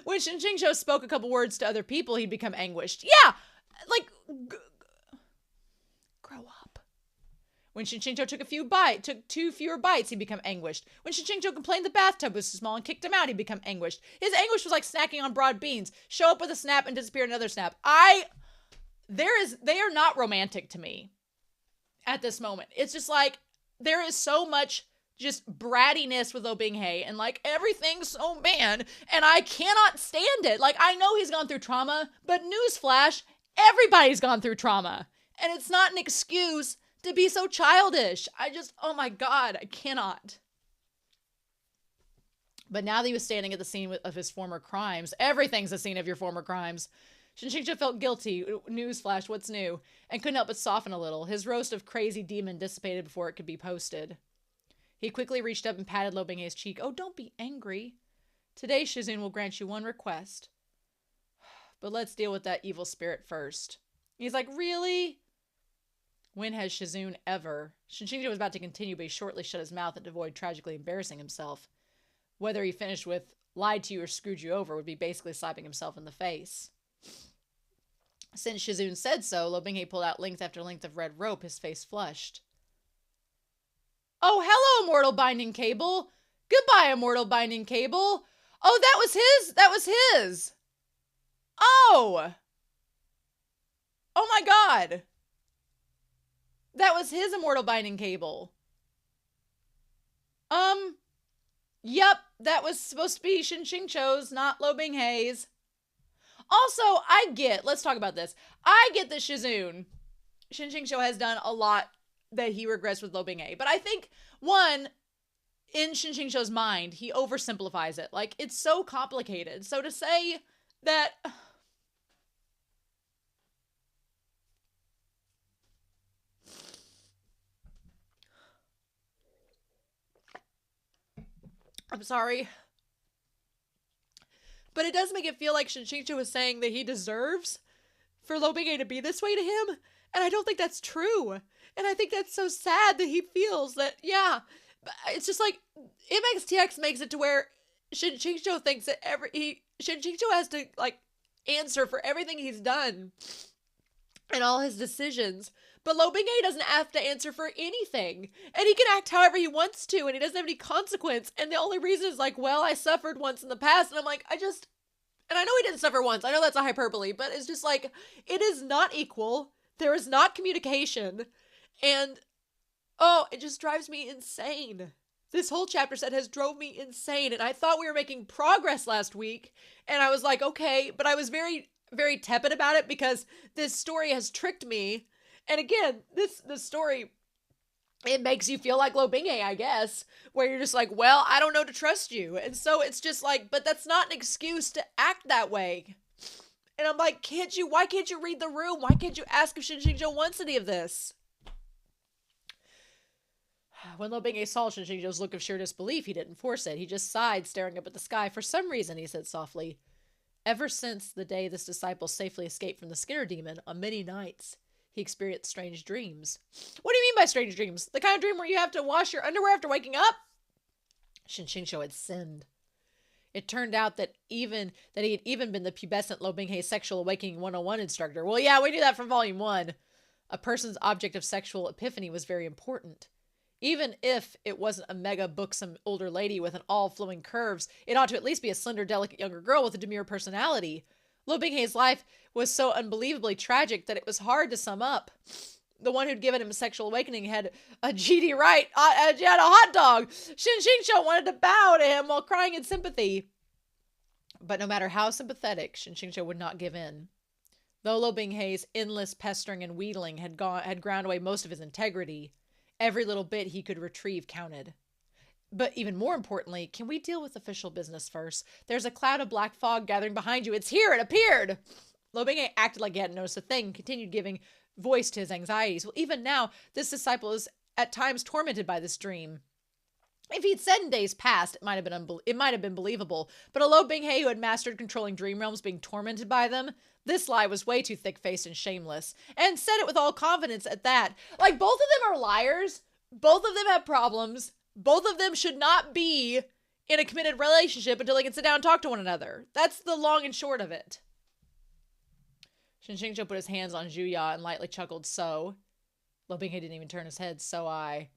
When Shen QingQiu spoke a couple words to other people, he'd become anguished. Yeah, like, grow up. When Shen QingQiu took 2 fewer bites, he'd become anguished. When Shen QingQiu complained the bathtub was too small and kicked him out, he'd become anguished. His anguish was like snacking on broad beans. Show up with a snap and disappear another snap. They are not romantic to me at this moment. It's just like, there is so much just brattiness with Luo Binghe, and like everything's so bad, and I cannot stand it. Like, I know he's gone through trauma, but newsflash, everybody's gone through trauma, and it's not an excuse to be so childish. Oh my god, I cannot. But now that he was standing at the scene of his former crimes, everything's a scene of your former crimes, Shen QingQiu felt guilty. Newsflash, what's new? And couldn't help but soften a little. His roast of crazy demon dissipated before it could be posted. He quickly reached up and patted Luo Binghe's cheek. Oh, don't be angry. Today, Shizun will grant you one request. But let's deal with that evil spirit first. He's like, really? When has Shizun ever? Shen QingQiu was about to continue, but he shortly shut his mouth to avoid tragically embarrassing himself. Whether he finished with lied to you or screwed you over would be basically slapping himself in the face. Since Shizun said so, Luo Binghe pulled out length after length of red rope, his face flushed. Oh, hello, immortal binding cable. Goodbye, immortal binding cable. Oh, that was his? That was his. Oh. Oh my god. That was his immortal binding cable. Yep, that was supposed to be Shen QingQiu's, not Luo Binghe's. Also, let's talk about this. I get that Shen QingQiu has done a lot that he regrets with Luo Binghe. But I think, one, in Shen QingQiu's mind, he oversimplifies it. Like, it's so complicated. So to say that... I'm sorry. But it does make it feel like Shen QingQiu is saying that he deserves for Luo Binghe to be this way to him. And I don't think that's true. And I think that's so sad that he feels that, yeah. It's just like, MXTX makes it to where Shen QingQiu thinks that Shen QingQiu has to, like, answer for everything he's done and all his decisions. But Luo Binghe doesn't have to answer for anything. And he can act however he wants to, and he doesn't have any consequence. And the only reason is like, well, I suffered once in the past. And I'm like, and I know he didn't suffer once. I know that's a hyperbole, but it's just like, it is not equal. There is not communication. And, oh, it just drives me insane. This whole chapter set has drove me insane. And I thought we were making progress last week. And I was like, okay. But I was very, very tepid about it because this story has tricked me. And again, this story, it makes you feel like Luo Binghe, I guess, where you're just like, well, I don't know to trust you. And so it's just like, but that's not an excuse to act that way. And I'm like, why can't you read the room? Why can't you ask if Shen QingQiu wants any of this? When Luo Binghe saw Shen QingQiu's look of sheer disbelief, he didn't force it. He just sighed, staring up at the sky. For some reason, he said softly, ever since the day this disciple safely escaped from the Skinner demon, on many nights, he experienced strange dreams. What do you mean by strange dreams? The kind of dream where you have to wash your underwear after waking up? Shen QingQiu had sinned. It turned out that he had even been the pubescent Luo Binghe sexual awakening 101 instructor. Well, yeah, we knew that from volume 1. A person's object of sexual epiphany was very important. Even if it wasn't a mega buxom older lady with an all flowing curves, it ought to at least be a slender, delicate younger girl with a demure personality. Luo Binghe's life was so unbelievably tragic that it was hard to sum up. The one who'd given him a sexual awakening had a GD right. She had a hot dog. Shen QingQiu wanted to bow to him while crying in sympathy. But no matter how sympathetic, Shen QingQiu would not give in. Though Luo Binghe's endless pestering and wheedling had ground away most of his integrity, every little bit he could retrieve counted. But even more importantly, can we deal with official business first? There's a cloud of black fog gathering behind you. It's here. It appeared. Luo Binghe acted like he hadn't noticed a thing, continued giving voice to his anxieties. Well, even now, this disciple is at times tormented by this dream. If he'd said in days past, it might have been believable. But a Luo Binghe who had mastered controlling dream realms being tormented by them, this lie was way too thick-faced and shameless. And said it with all confidence at that. Like, both of them are liars. Both of them have problems. Both of them should not be in a committed relationship until they can sit down and talk to one another. That's the long and short of it. Shen QingQiu put his hands on Zhuya and lightly chuckled, so. Luo Binghe didn't even turn his head, so I.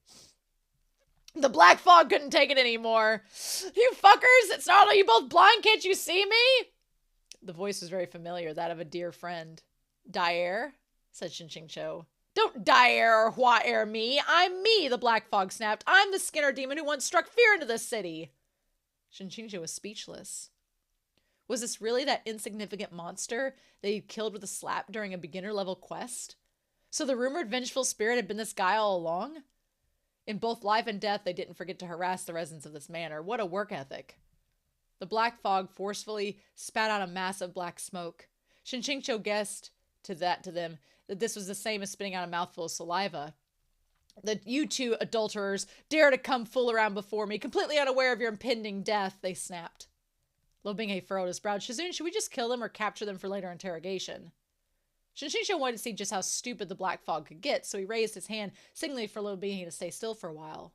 The black fog couldn't take it anymore. You fuckers, it's not all you both blind, can't you see me? The voice was very familiar, that of a dear friend. Daer, said Shen QingQiu. Don't Daer or Hua-er me. I'm me, the black fog snapped. I'm the Skinner demon who once struck fear into this city. Shen QingQiu was speechless. Was this really that insignificant monster that he'd killed with a slap during a beginner-level quest? So the rumored vengeful spirit had been this guy all along? In both life and death, they didn't forget to harass the residents of this manor. What a work ethic. The black fog forcefully spat out a mass of black smoke. Shen QingQiu guessed to them that this was the same as spitting out a mouthful of saliva. That you two adulterers dare to come fool around before me, completely unaware of your impending death, they snapped. Luo Binghe furrowed his brow. Shizun, should we just kill them or capture them for later interrogation? Shen QingQiu wanted to see just how stupid the black fog could get, so he raised his hand, signaling for Luo Binghe to stay still for a while.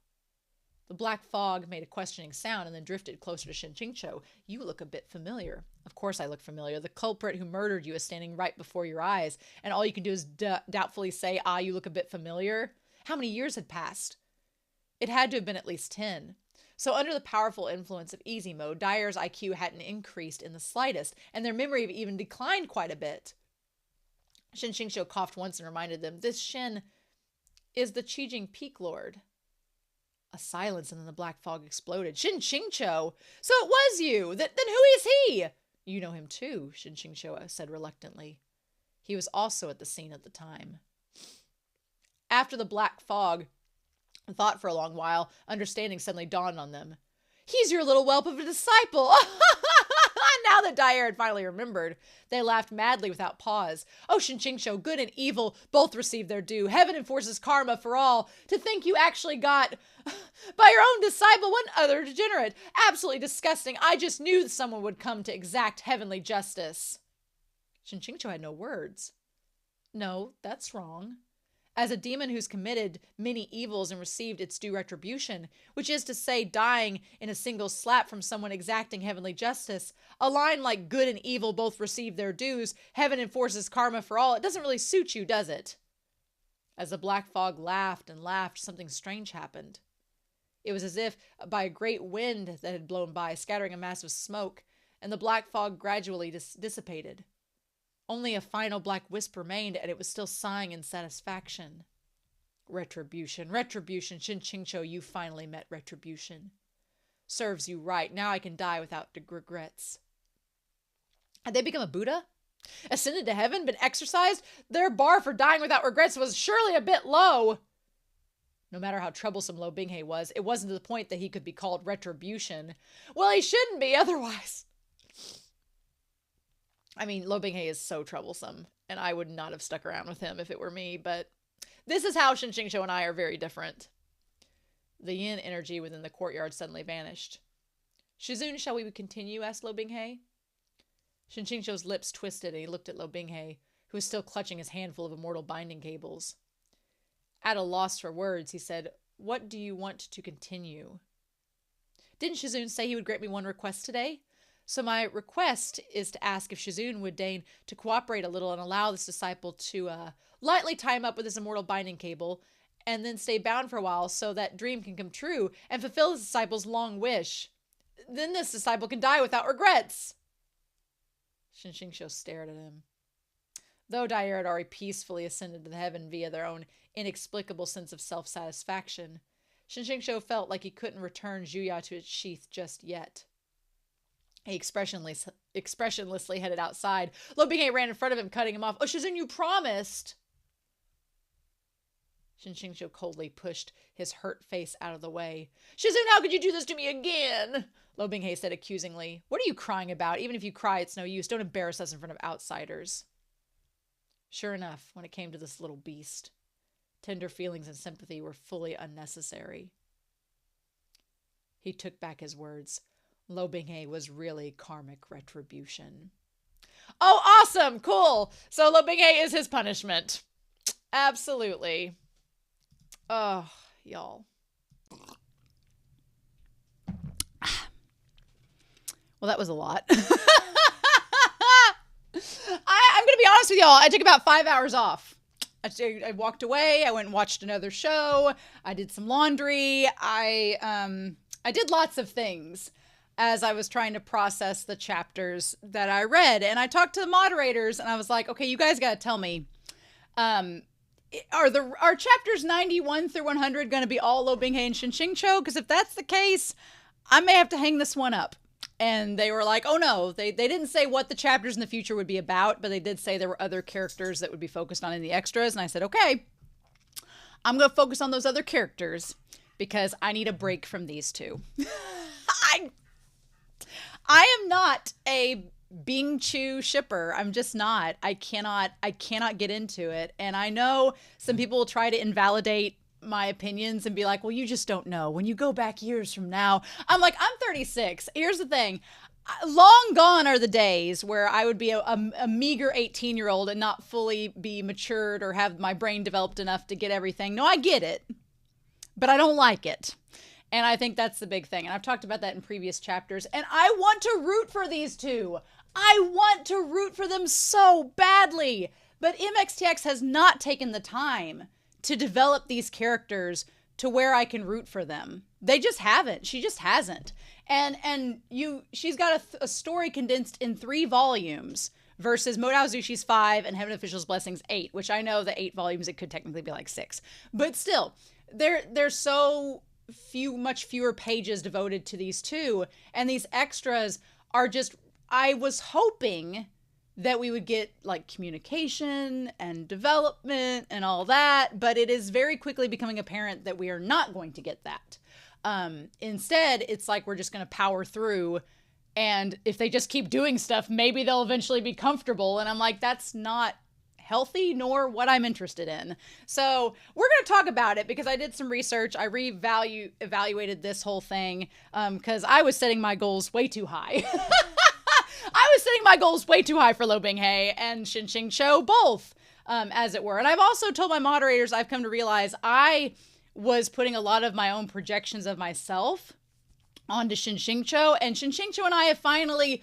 The black fog made a questioning sound and then drifted closer to Shen QingQiu. You look a bit familiar. Of course I look familiar. The culprit who murdered you is standing right before your eyes, and all you can do is doubtfully say, you look a bit familiar. How many years had passed? It had to have been at least 10. So under the powerful influence of easy mode, Dyer's IQ hadn't increased in the slightest, and their memory even declined quite a bit. Shen QingQiu coughed once and reminded them, this Shen is the Qijing Peak Lord. A silence, and then the black fog exploded. Shen QingQiu! So it was you! Then who is he? You know him too, Shen QingQiu said reluctantly. He was also at the scene at the time. After the black fog thought for a long while, understanding suddenly dawned on them. He's your little whelp of a disciple! Now that Dyer had finally remembered, they laughed madly without pause. Oh, Shen QingQiu, good and evil both received their due. Heaven enforces karma for all. To think you actually got by your own disciple, one other degenerate. Absolutely disgusting. I just knew that someone would come to exact heavenly justice. Shen QingQiu had no words. No, that's wrong. As a demon who's committed many evils and received its due retribution, which is to say dying in a single slap from someone exacting heavenly justice, a line like good and evil both receive their dues, heaven enforces karma for all, it doesn't really suit you, does it? As the black fog laughed and laughed, something strange happened. It was as if by a great wind that had blown by, scattering a mass of smoke, and the black fog gradually dissipated. Only a final black wisp remained, and it was still sighing in satisfaction. Retribution, retribution, Shen QingQiu, you finally met retribution. Serves you right. Now I can die without regrets. Had they become a Buddha? Ascended to heaven? Been exorcised? Their bar for dying without regrets was surely a bit low. No matter how troublesome Luo Binghe was, it wasn't to the point that he could be called retribution. Well, he shouldn't be otherwise. I mean, Luo Binghe is so troublesome, and I would not have stuck around with him if it were me, but this is how Shen QingQiu and I are very different. The yin energy within the courtyard suddenly vanished. Shizun, shall we continue? Asked Luo Binghe. Shen QingQiu's lips twisted, and he looked at Luo Binghe, who was still clutching his handful of immortal binding cables. At a loss for words, he said, what do you want to continue? Didn't Shizun say he would grant me one request today? So my request is to ask if Shizun would deign to cooperate a little and allow this disciple to lightly tie him up with his immortal binding cable and then stay bound for a while so that dream can come true and fulfill his disciple's long wish. Then this disciple can die without regrets. Shen QingQiu stared at him. Though Dyer had already peacefully ascended to the heaven via their own inexplicable sense of self-satisfaction, Shen QingQiu felt like he couldn't return Zhuya to its sheath just yet. He expressionlessly headed outside. Luo Binghe ran in front of him, cutting him off. Oh, Shizun, you promised! Shen QingQiu coldly pushed his hurt face out of the way. Shizun, how could you do this to me again? Luo Binghe said accusingly. What are you crying about? Even if you cry, it's no use. Don't embarrass us in front of outsiders. Sure enough, when it came to this little beast, tender feelings and sympathy were fully unnecessary. He took back his words. Luo Binghe was really karmic retribution. Oh, awesome! Cool! So Luo Binghe is his punishment. Absolutely. Oh, y'all. Well, that was a lot. I'm going to be honest with y'all. I took about 5 hours off. I walked away. I went and watched another show. I did some laundry. I did lots of things as I was trying to process the chapters that I read. And I talked to the moderators and I was like, okay, you guys got to tell me, are chapters 91 through 100 going to be all Luo Binghe and Shen QingQiu? Because if that's the case, I may have to hang this one up. And they were like, oh no, they didn't say what the chapters in the future would be about, but they did say there were other characters that would be focused on in the extras. And I said, okay, I'm going to focus on those other characters because I need a break from these two. I am not a Bingqiu shipper. I'm just not. I cannot get into it. And I know some people will try to invalidate my opinions and be like, well, you just don't know. When you go back years from now, I'm like, I'm 36. Here's the thing. Long gone are the days where I would be a meager 18-year-old and not fully be matured or have my brain developed enough to get everything. No, I get it, but I don't like it. And I think that's the big thing. And I've talked about that in previous chapters. And I want to root for these two. I want to root for them so badly. But MXTX has not taken the time to develop these characters to where I can root for them. They just haven't. She just hasn't. And she's got a story condensed in 3 volumes versus Modao Zushi's 5 and Heaven Official's Blessings 8, which I know the 8 volumes, it could technically be like 6. But still, there's so much fewer pages devoted to these two, and these extras are just, I was hoping that we would get like communication and development and all that, but it is very quickly becoming apparent that we are not going to get that. Instead, it's like we're just going to power through, and if they just keep doing stuff, maybe they'll eventually be comfortable. And I'm like, that's not healthy nor what I'm interested in. So we're going to talk about it because I did some research. I evaluated this whole thing because I was setting my goals way too high. I was setting my goals way too high for Luo Binghe and Shen QingQiu both, as it were. And I've also told my moderators, I've come to realize I was putting a lot of my own projections of myself onto Shen QingQiu, and Shen QingQiu and I have finally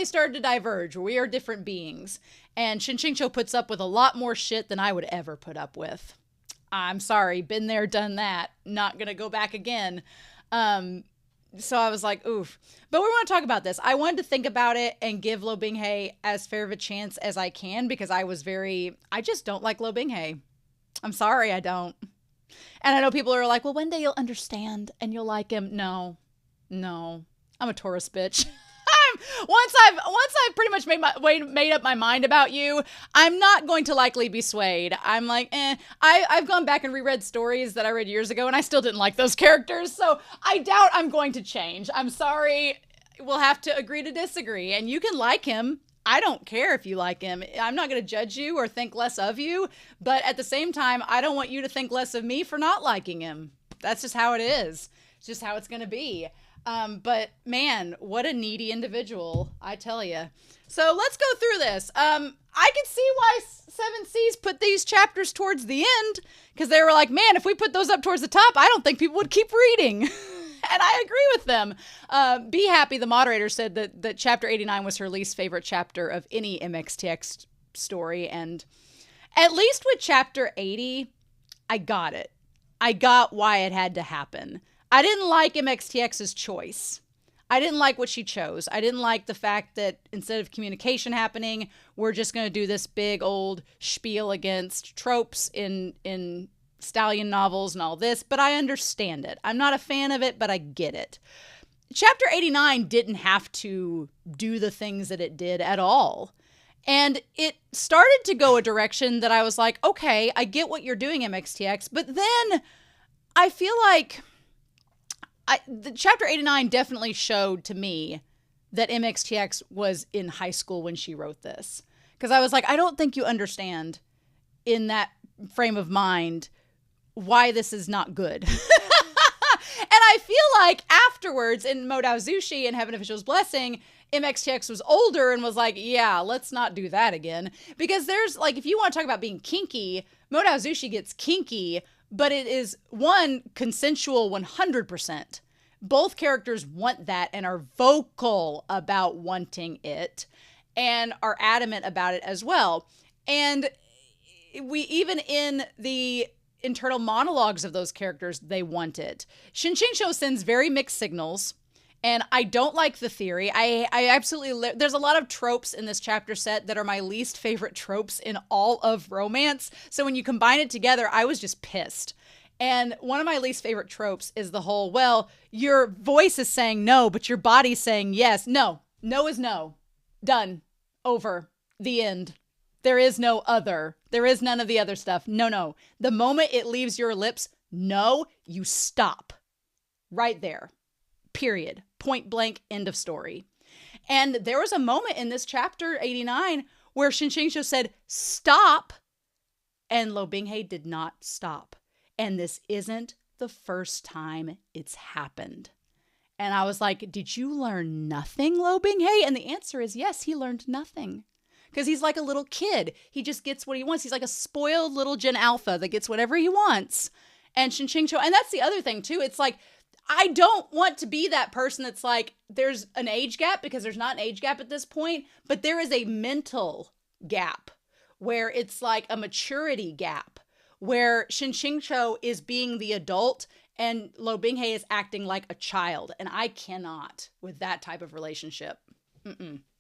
started to diverge. We are different beings, and Shen QingQiu puts up with a lot more shit than I would ever put up with. I'm sorry, been there, done that. Not gonna go back again. So I was like, oof. But we want to talk about this. I wanted to think about it and give Luo Binghe as fair of a chance as I can because I just don't like Luo Binghe. I'm sorry, I don't. And I know people are like, well, one day you'll understand and you'll like him. No, I'm a Taurus bitch. Once I've pretty much made up my mind about you, I'm not going to likely be swayed. I'm like, I've gone back and reread stories that I read years ago, and I still didn't like those characters, so I doubt I'm going to change. I'm sorry. We'll have to agree to disagree, and you can like him. I don't care if you like him. I'm not going to judge you or think less of you, but at the same time, I don't want you to think less of me for not liking him. That's just how it is. It's just how it's going to be. But man, what a needy individual, I tell you. So let's go through this. I can see why 7Cs put these chapters towards the end, because they were like, man, if we put those up towards the top, I don't think people would keep reading. And I agree with them. Be Happy, the moderator, said that chapter 89 was her least favorite chapter of any MXTX story. And at least with chapter 80, I got it. I got why it had to happen. I didn't like MXTX's choice. I didn't like what she chose. I didn't like the fact that instead of communication happening, we're just going to do this big old spiel against tropes in stallion novels and all this, but I understand it. I'm not a fan of it, but I get it. Chapter 89 didn't have to do the things that it did at all. And it started to go a direction that I was like, okay, I get what you're doing, MXTX, but then I feel like the chapter 89 definitely showed to me that MXTX was in high school when she wrote this. Because I was like, I don't think you understand in that frame of mind why this is not good. And I feel like afterwards in Modao Zushi and Heaven Official's Blessing, MXTX was older and was like, yeah, let's not do that again. Because there's like, if you want to talk about being kinky, Modao Zushi gets kinky, but it is, one, consensual 100%. Both characters want that and are vocal about wanting it and are adamant about it as well. And we, even in the internal monologues of those characters, they want it. Shen QingQiu sends very mixed signals, and I don't like the theory. I absolutely, there's a lot of tropes in this chapter set that are my least favorite tropes in all of romance. So when you combine it together, I was just pissed. And one of my least favorite tropes is the whole, well, your voice is saying no, but your body's saying yes. No. No is no. Done. Over. The end. There is no other. There is none of the other stuff. No. The moment it leaves your lips, no, you stop. Right there. Period. Point blank. End of story. And there was a moment in this chapter 89 where Shen QingQiu said, stop. And Luo Binghe did not stop. And this isn't the first time it's happened. And I was like, did you learn nothing, Luo Binghe? And the answer is yes, he learned nothing. Because he's like a little kid. He just gets what he wants. He's like a spoiled little Gen Alpha that gets whatever he wants. And Shen QingQiu, and that's the other thing too. It's like, I don't want to be that person that's like, there's an age gap, because there's not an age gap at this point, but there is a mental gap where it's like a maturity gap where Shen QingQiu is being the adult and Luo Binghe is acting like a child. And I cannot with that type of relationship.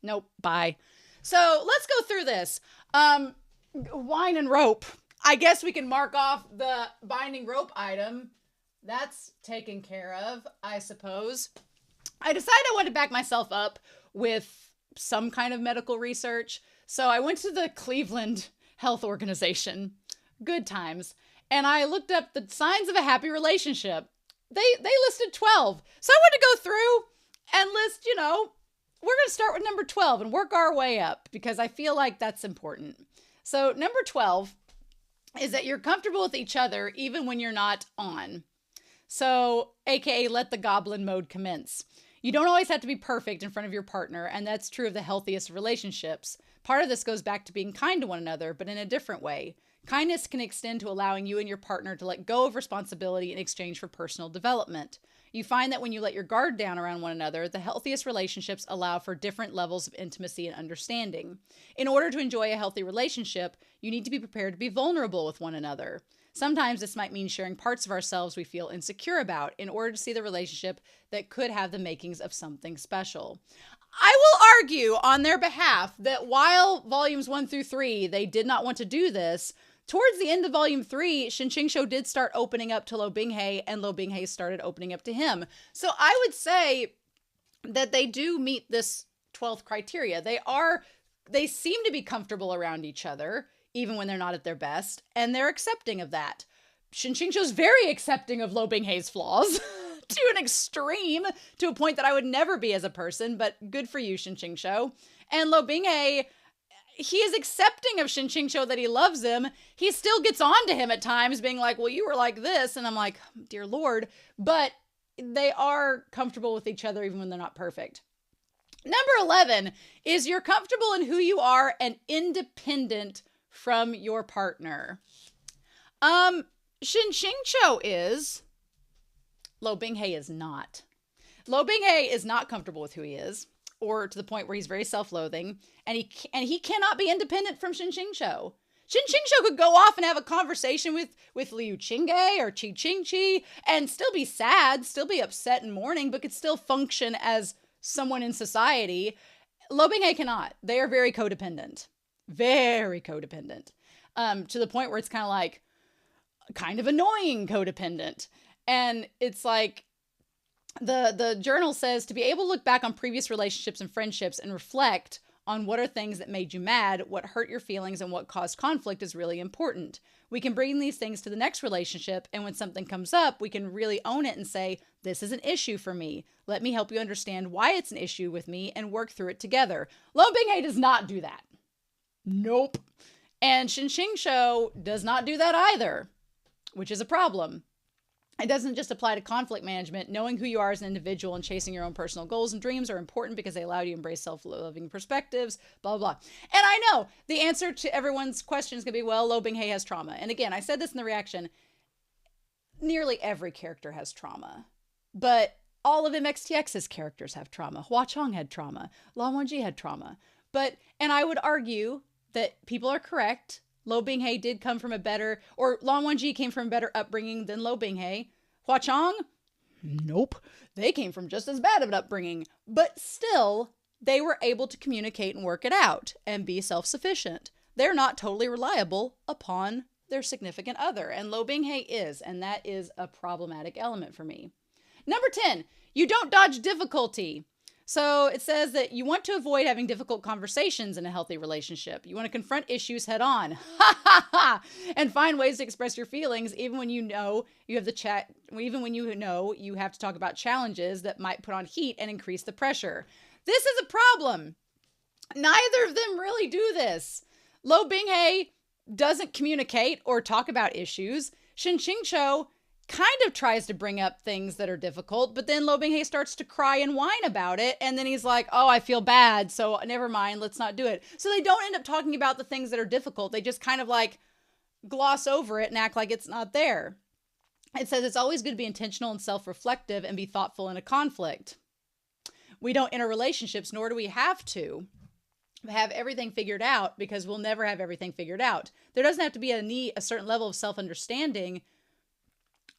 Nope. Bye. So let's go through this. Wine and rope. I guess we can mark off the binding rope item. That's taken care of, I suppose. I decided I wanted to back myself up with some kind of medical research. So I went to the Cleveland Health Organization. Good times. And I looked up the signs of a happy relationship. They listed 12. So I want to go through and list, we're going to start with number 12 and work our way up because I feel like that's important. So number 12 is that you're comfortable with each other even when you're not on. So, aka let the goblin mode commence. You don't always have to be perfect in front of your partner, and that's true of the healthiest relationships. Part of this goes back to being kind to one another, but in a different way. Kindness can extend to allowing you and your partner to let go of responsibility in exchange for personal development. You find that when you let your guard down around one another, the healthiest relationships allow for different levels of intimacy and understanding. In order to enjoy a healthy relationship, you need to be prepared to be vulnerable with one another. Sometimes this might mean sharing parts of ourselves we feel insecure about in order to see the relationship that could have the makings of something special. I will argue on their behalf that while volumes 1 through 3, they did not want to do this, towards the end of volume 3, Shen QingQiu did start opening up to Luo Binghe, and Luo Binghe started opening up to him. So I would say that they do meet this 12th criteria. They seem to be comfortable around each other, even when they're not at their best, and they're accepting of that. Shen QingQiu is very accepting of Luo Binghe's flaws to an extreme, to a point that I would never be as a person, but good for you, Shen QingQiu. And Luo Binghe, he is accepting of Shen QingQiu that he loves him. He still gets on to him at times, being like, well, you were like this. And I'm like, dear Lord. But they are comfortable with each other even when they're not perfect. Number 11 is you're comfortable in who you are and independent from your partner. Shen QingQiu is. Luo Binghe is not. Luo Binghe is not comfortable with who he is, or to the point where he's very self-loathing, and he cannot be independent from Shen QingQiu. Shen QingQiu could go off and have a conversation with Liu Qingge or Qi Qingqi and still be sad, still be upset and mourning, but could still function as someone in society. Luo Binghe cannot. They are very codependent. Very codependent. To the point where it's kind of annoying codependent. And it's like, the journal says to be able to look back on previous relationships and friendships and reflect on what are things that made you mad, what hurt your feelings, and what caused conflict is really important. We can bring these things to the next relationship, and when something comes up, we can really own it and say, this is an issue for me. Let me help you understand why it's an issue with me and work through it together. Luo Binghe does not do that. Nope. And Shen QingQiu does not do that either, which is a problem. It doesn't just apply to conflict management. Knowing who you are as an individual and chasing your own personal goals and dreams are important because they allow you to embrace self-loving perspectives, blah, blah, blah. And I know the answer to everyone's question is going to be, well, Luo Binghe has trauma. And again, I said this in the reaction, nearly every character has trauma. But all of MXTX's characters have trauma. Hua Chong had trauma. Lan Wangji had trauma. And I would argue that people are correct. Luo Binghe did come from or Lan Wangji came from a better upbringing than Luo Binghe. Hua Chong? Nope. They came from just as bad of an upbringing. But still, they were able to communicate and work it out and be self-sufficient. They're not totally reliable upon their significant other. And Luo Binghe is, and that is a problematic element for me. Number 10, you don't dodge difficulty. So it says that you want to avoid having difficult conversations in a healthy relationship. You want to confront issues head on. Ha ha ha! And find ways to express your feelings even when you know you have even when you know you have to talk about challenges that might put on heat and increase the pressure. This is a problem. Neither of them really do this. Luo Binghe doesn't communicate or talk about issues. Shen QingQiu kind of tries to bring up things that are difficult, but then Luo Binghe starts to cry and whine about it, and then he's like, oh, I feel bad, so never mind, let's not do it. So they don't end up talking about the things that are difficult. They just kind of gloss over it and act like it's not there. It says it's always good to be intentional and self-reflective and be thoughtful in a conflict. We don't enter relationships, nor do we have to have everything figured out, because we'll never have everything figured out. There doesn't have to be a certain level of self-understanding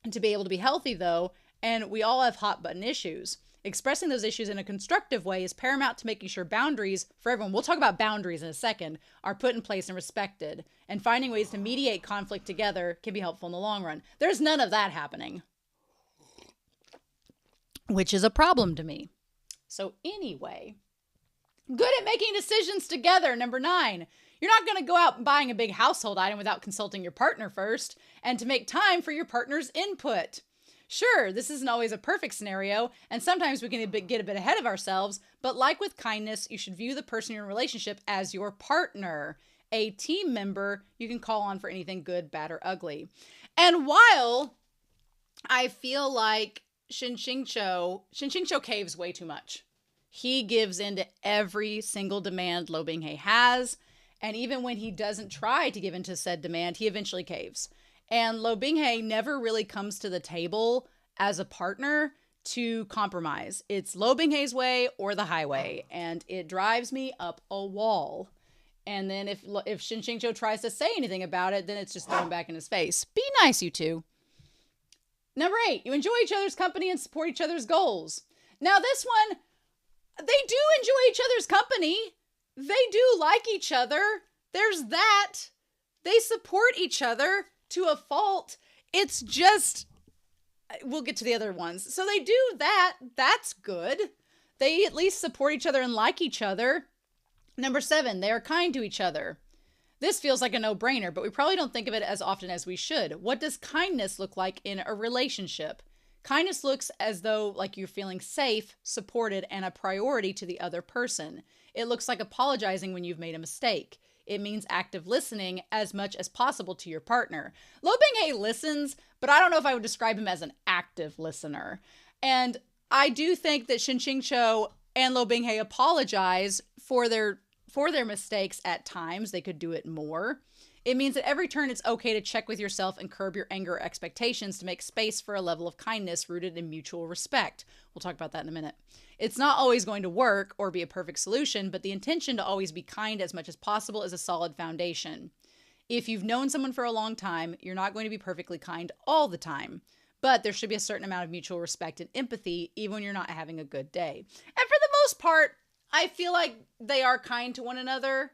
to be able to be healthy, though, and we all have hot button issues. Expressing those issues in a constructive way is paramount to making sure boundaries for everyone, we'll talk about boundaries in a second, are put in place and respected. And finding ways to mediate conflict together can be helpful in the long run. There's none of that happening, which is a problem to me. So anyway, good at making decisions together. Number 9, you're not going to go out and buying a big household item without consulting your partner first, and to make time for your partner's input. Sure, this isn't always a perfect scenario, and sometimes we can get a bit ahead of ourselves, but like with kindness, you should view the person you're in a relationship as your partner, a team member you can call on for anything good, bad, or ugly. And while I feel like Shen QingQiu caves way too much. He gives in to every single demand Luo Binghe has, and even when he doesn't try to give in to said demand, he eventually caves. And Luo Binghe never really comes to the table as a partner to compromise. It's Luo Binghe's way or the highway, and it drives me up a wall. And then if Shen QingQiu tries to say anything about it, then it's just thrown back in his face. Be nice, you two. Number 8, you enjoy each other's company and support each other's goals. Now this one, they do enjoy each other's company. They do like each other. There's that. They support each other to a fault. It's just, we'll get to the other ones. So they do that. That's good. They at least support each other and like each other. Number 7, they are kind to each other. This feels like a no-brainer, but we probably don't think of it as often as we should. What does kindness look like in a relationship? Kindness looks as though like you're feeling safe, supported, and a priority to the other person. It looks like apologizing when you've made a mistake. It means active listening as much as possible to your partner. Luo Binghe listens, but I don't know if I would describe him as an active listener. And I do think that Shen QingQiu and Luo Binghe apologize for their mistakes at times. They could do it more. It means at every turn it's okay to check with yourself and curb your anger or expectations to make space for a level of kindness rooted in mutual respect. We'll talk about that in a minute. It's not always going to work or be a perfect solution, but the intention to always be kind as much as possible is a solid foundation. If you've known someone for a long time, you're not going to be perfectly kind all the time, but there should be a certain amount of mutual respect and empathy even when you're not having a good day. And for the most part, I feel like they are kind to one another.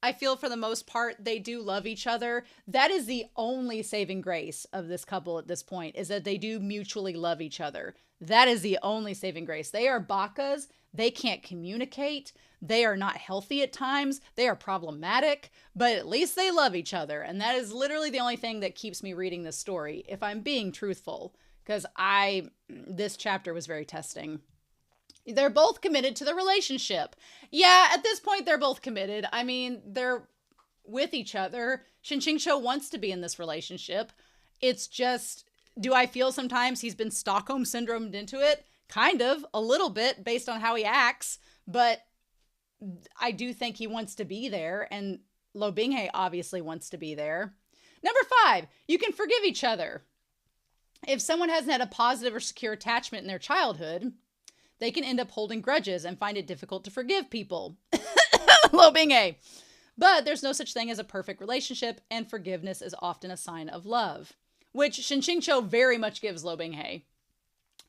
I feel for the most part, they do love each other. That is the only saving grace of this couple at this point, is that they do mutually love each other. That is the only saving grace. They are bakas. They can't communicate. They are not healthy at times. They are problematic, but at least they love each other. And that is literally the only thing that keeps me reading this story, if I'm being truthful, because this chapter was very testing. They're both committed to the relationship. Yeah, at this point, they're both committed. I mean, they're with each other. Shen QingQiu wants to be in this relationship. It's just, do I feel sometimes he's been Stockholm syndromed into it? Kind of, a little bit, based on how he acts. But I do think he wants to be there, and Luo Binghe obviously wants to be there. Number 5, you can forgive each other. If someone hasn't had a positive or secure attachment in their childhood, they can end up holding grudges and find it difficult to forgive people. Luo Binghe. But there's no such thing as a perfect relationship, and forgiveness is often a sign of love, which Shen QingQiu very much gives Luo Binghe.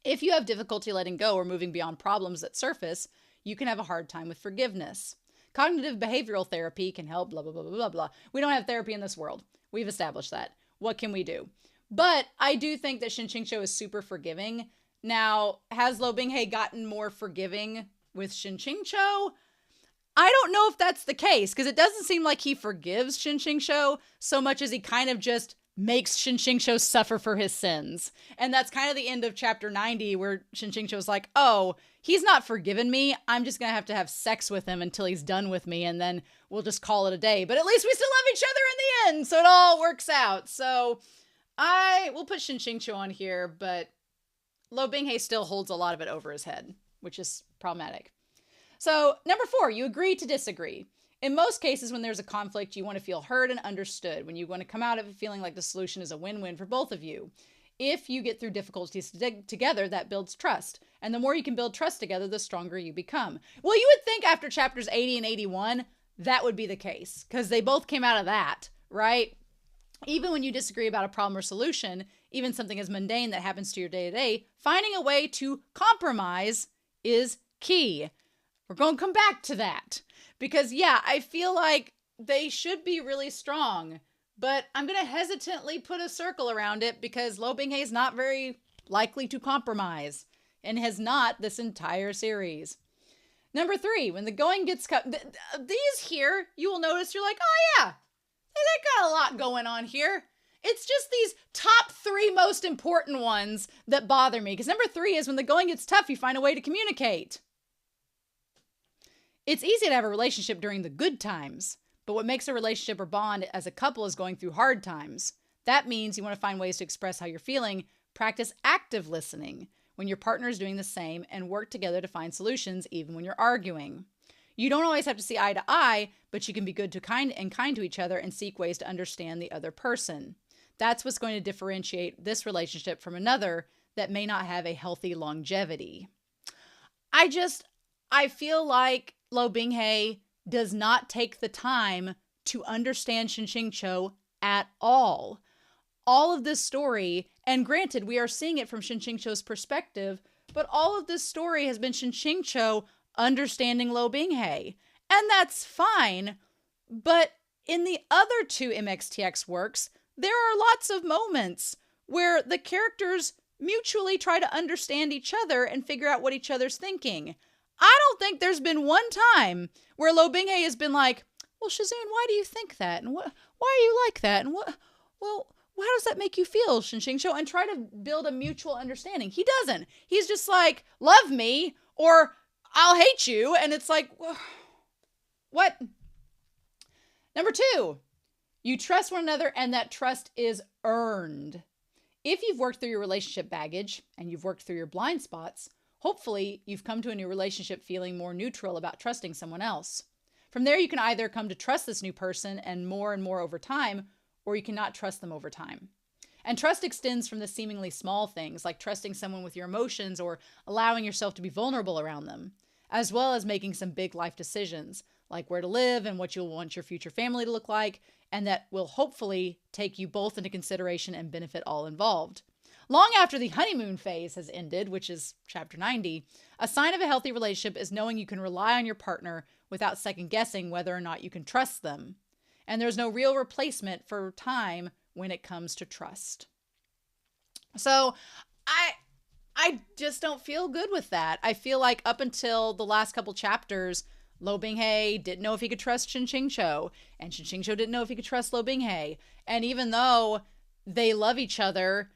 If you have difficulty letting go or moving beyond problems that surface, you can have a hard time with forgiveness. Cognitive behavioral therapy can help, blah, blah, blah, blah, blah. We don't have therapy in this world. We've established that. What can we do? But I do think that Shen QingQiu is super forgiving. Has Luo Binghe gotten more forgiving with Shen QingQiu? I don't know if that's the case, because it doesn't seem like he forgives Shen QingQiu so much as he kind of just makes Shen QingQiu suffer for his sins. And that's kind of the end of chapter 90, where Shen QingQiu is like, oh, he's not forgiven me. I'm just going to have sex with him until he's done with me, and then we'll just call it a day. But at least we still love each other in the end, so it all works out. So we'll put Shen QingQiu on here, but Luo Binghe still holds a lot of it over his head, which is problematic. So, number 4, you agree to disagree. In most cases, when there's a conflict, you want to feel heard and understood, when you want to come out of it feeling like the solution is a win-win for both of you. If you get through difficulties together, that builds trust. And the more you can build trust together, the stronger you become. Well, you would think after chapters 80 and 81, that would be the case, because they both came out of that, right? Even when you disagree about a problem or solution, even something as mundane that happens to your day-to-day, finding a way to compromise is key. We're going to come back to that. Because, yeah, I feel like they should be really strong. But I'm going to hesitantly put a circle around it because Luo Binghe is not very likely to compromise and has not this entire series. Number 3, when the going gets cut, these here, you will notice you're like, oh yeah, they got a lot going on here. It's just these top 3 most important ones that bother me. Because number 3 is when the going gets tough, you find a way to communicate. It's easy to have a relationship during the good times. But what makes a relationship or bond as a couple is going through hard times. That means you want to find ways to express how you're feeling. Practice active listening when your partner is doing the same and work together to find solutions even when you're arguing. You don't always have to see eye to eye, but you can be good to kind to each other and seek ways to understand the other person. That's what's going to differentiate this relationship from another that may not have a healthy longevity. I feel like Luo Binghe does not take the time to understand Shen QingQiu at all. All of this story, and granted, we are seeing it from Shen QingQiu's perspective, but all of this story has been Shen QingQiu understanding Luo Binghe. And that's fine, but in the other 2 MXTX works, there are lots of moments where the characters mutually try to understand each other and figure out what each other's thinking. I don't think there's been one time where Luo Binghe has been like, well, Shizun, why do you think that? And why are you like that? And how does that make you feel, Shen QingQiu? And try to build a mutual understanding. He doesn't. He's just like, love me or I'll hate you. And it's like, what? Number 2, you trust one another and that trust is earned. If you've worked through your relationship baggage and you've worked through your blind spots, hopefully you've come to a new relationship feeling more neutral about trusting someone else. From there, you can either come to trust this new person and more over time, or you cannot trust them over time. And trust extends from the seemingly small things, like trusting someone with your emotions or allowing yourself to be vulnerable around them, as well as making some big life decisions, like where to live and what you'll want your future family to look like, and that will hopefully take you both into consideration and benefit all involved. Long after the honeymoon phase has ended, which is chapter 90, a sign of a healthy relationship is knowing you can rely on your partner without second guessing whether or not you can trust them. And there's no real replacement for time when it comes to trust. So I just don't feel good with that. I feel like up until the last couple chapters, Luo Binghe didn't know if he could trust Shen QingQiu, and Shen QingQiu didn't know if he could trust Luo Binghe. And even though they love each other,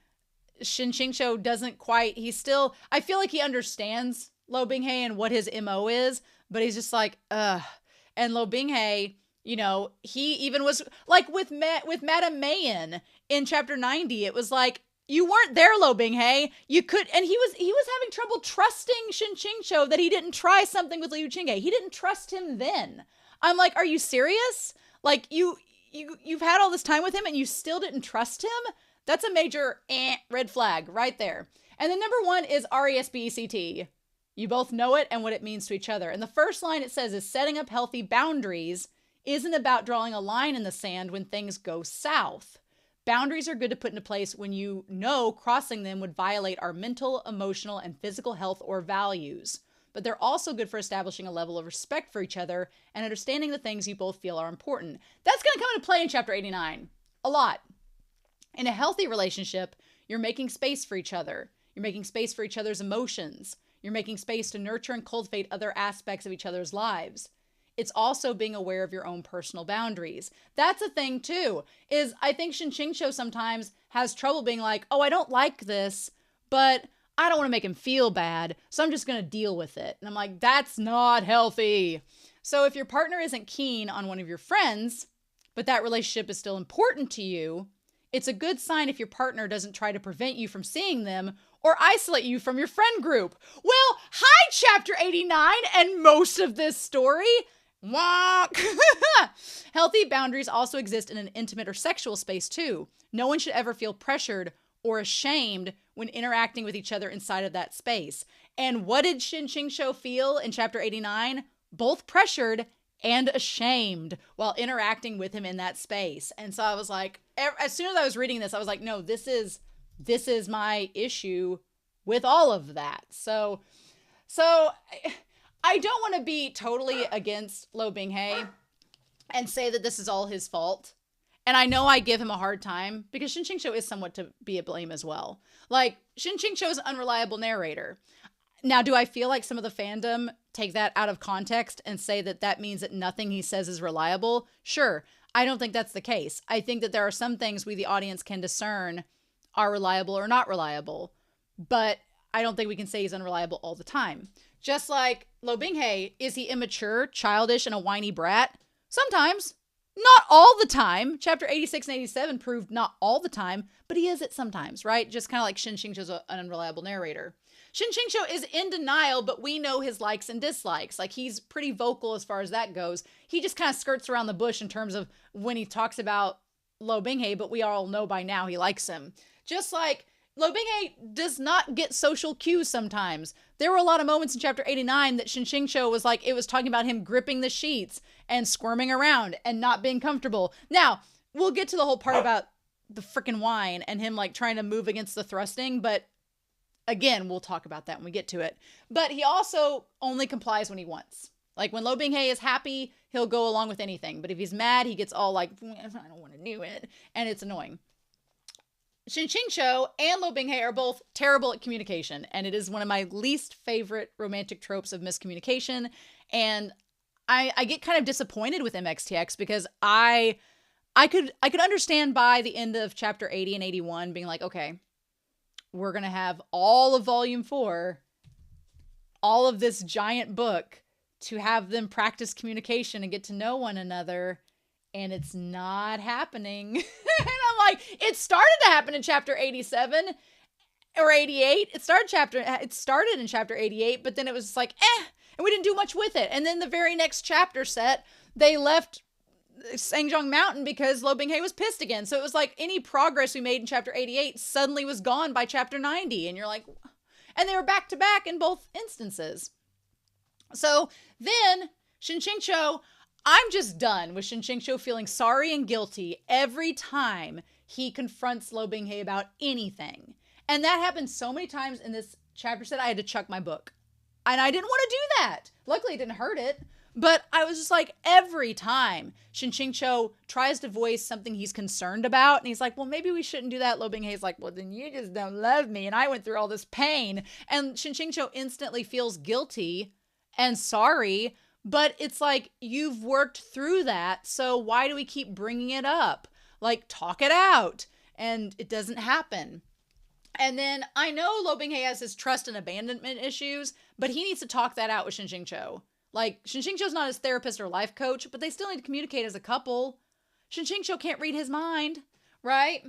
Shen QingQiu doesn't quite, I feel like he understands Luo Binghe and what his MO is, but he's just like, ugh. And Luo Binghe, he even was like with Madame Mayan in chapter 90, it was like, you weren't there, Luo Binghe. You could, and he was having trouble trusting Shen QingQiu that he didn't try something with Liu Qinghe. He didn't trust him then. I'm like, are you serious? Like you've had all this time with him and you still didn't trust him? That's a major red flag right there. And then number 1 is RESPECT. You both know it and what it means to each other. And the first line it says is setting up healthy boundaries isn't about drawing a line in the sand when things go south. Boundaries are good to put into place when you know crossing them would violate our mental, emotional, and physical health or values. But they're also good for establishing a level of respect for each other and understanding the things you both feel are important. That's going to come into play in chapter 89. A lot. In a healthy relationship, you're making space for each other. You're making space for each other's emotions. You're making space to nurture and cultivate other aspects of each other's lives. It's also being aware of your own personal boundaries. That's a thing too, is I think Shen QingQiu sometimes has trouble being like, oh, I don't like this, but I don't want to make him feel bad, so I'm just going to deal with it. And I'm like, that's not healthy. So if your partner isn't keen on one of your friends, but that relationship is still important to you, it's a good sign if your partner doesn't try to prevent you from seeing them or isolate you from your friend group. Well, hi, chapter 89 and most of this story. Wonk. Healthy boundaries also exist in an intimate or sexual space too. No one should ever feel pressured or ashamed when interacting with each other inside of that space. And what did Shen QingQiu feel in chapter 89? Both pressured and ashamed while interacting with him in that space. And so I was like, as soon as I was reading this, I was like, no, this is my issue with all of that. So I don't want to be totally against Luo Binghe and say that this is all his fault. And I know I give him a hard time because Shen QingQiu is somewhat to be a blame as well. Like, Shen QingQiu is an unreliable narrator. Now, do I feel like some of the fandom take that out of context and say that that means that nothing he says is reliable? Sure. I don't think that's the case. I think that there are some things we, the audience, can discern are reliable or not reliable. But I don't think we can say he's unreliable all the time. Just like Luo Binghe, is he immature, childish, and a whiny brat? Sometimes. Not all the time. Chapter 86 and 87 proved not all the time, but he is it sometimes, right? Just kind of like Shen QingQiu's an unreliable narrator. Shen QingQiu is in denial, but we know his likes and dislikes. Like, he's pretty vocal as far as that goes. He just kind of skirts around the bush in terms of when he talks about Luo Binghe, but we all know by now he likes him. Just like Luo Binghe does not get social cues sometimes. There were a lot of moments in chapter 89 that Shen QingQiu was like, it was talking about him gripping the sheets and squirming around and not being comfortable. Now, we'll get to the whole part about the freaking wine and him like trying to move against the thrusting, but again, we'll talk about that when we get to it. But he also only complies when he wants. Like, when Luo Binghe is happy, he'll go along with anything. But if he's mad, he gets all like, I don't want to do it. And it's annoying. Shen QingQiu and Luo Binghe are both terrible at communication. And it is one of my least favorite romantic tropes of miscommunication. And I get kind of disappointed with MXTX because I could understand by the end of chapter 80 and 81 being like, okay, we're going to have all of volume 4, all of this giant book to have them practice communication and get to know one another. And it's not happening. And I'm like, it started to happen in chapter 87 or 88. It started in chapter 88, but then it was just like, and we didn't do much with it. And then the very next chapter set, they left Sangzhong Mountain because Luo Binghe was pissed again. So it was like any progress we made in chapter 88 suddenly was gone by chapter 90. And you're like, and they were back to back in both instances. So then Shen QingQiu, I'm just done with Shen QingQiu feeling sorry and guilty every time he confronts Luo Binghe about anything. And that happened so many times in this chapter set, I had to chuck my book. And I didn't want to do that. Luckily, it didn't hurt it. But I was just like, every time Shen QingQiu tries to voice something he's concerned about, and he's like, well, maybe we shouldn't do that. Luo Binghe's like, well, then you just don't love me, and I went through all this pain. And Shen QingQiu instantly feels guilty and sorry, but it's like, you've worked through that, so why do we keep bringing it up? Like, talk it out. And it doesn't happen. And then I know Luo Binghe has his trust and abandonment issues, but he needs to talk that out with Shen QingQiu. Like, Shen QingQiu's not his therapist or life coach, but they still need to communicate as a couple. Shen QingQiu can't read his mind, right?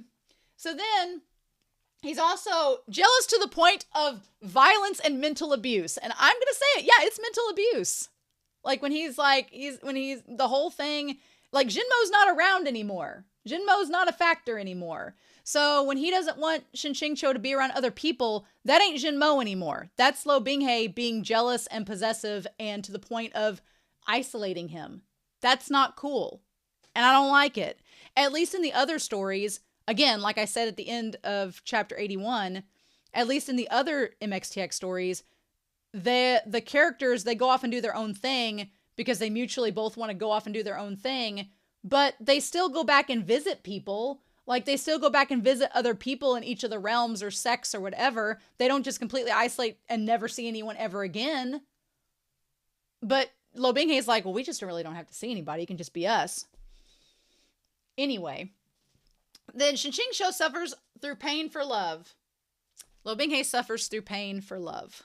So then he's also jealous to the point of violence and mental abuse. And I'm going to say it. Yeah, it's mental abuse. Like, when he's the whole thing, like, Jinmo's not around anymore. Jinmo's not a factor anymore. So when he doesn't want Shen QingQiu to be around other people, that ain't Jinmo anymore. That's Luo Binghe being jealous and possessive and to the point of isolating him. That's not cool. And I don't like it. At least in the other stories, again, like I said at the end of chapter 81, at least in the other MXTX stories, the characters, they go off and do their own thing because they mutually both want to go off and do their own thing, but they still go back and visit people. Like, they still go back and visit other people in each of the realms or sects or whatever. They don't just completely isolate and never see anyone ever again. But Luo Binghe's like, well, we just really don't have to see anybody. It can just be us. Anyway, then Shen QingQiu suffers through pain for love. Luo Binghe suffers through pain for love.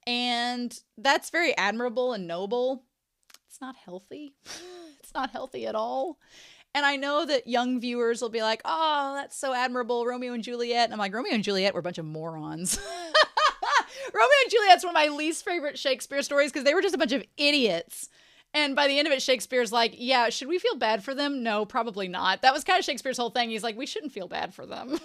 And that's very admirable and noble. It's not healthy. It's not healthy at all. And I know that young viewers will be like, oh, that's so admirable, Romeo and Juliet. And I'm like, Romeo and Juliet were a bunch of morons. Romeo and Juliet's one of my least favorite Shakespeare stories because they were just a bunch of idiots. And by the end of it, Shakespeare's like, yeah, should we feel bad for them? No, probably not. That was kind of Shakespeare's whole thing. He's like, we shouldn't feel bad for them.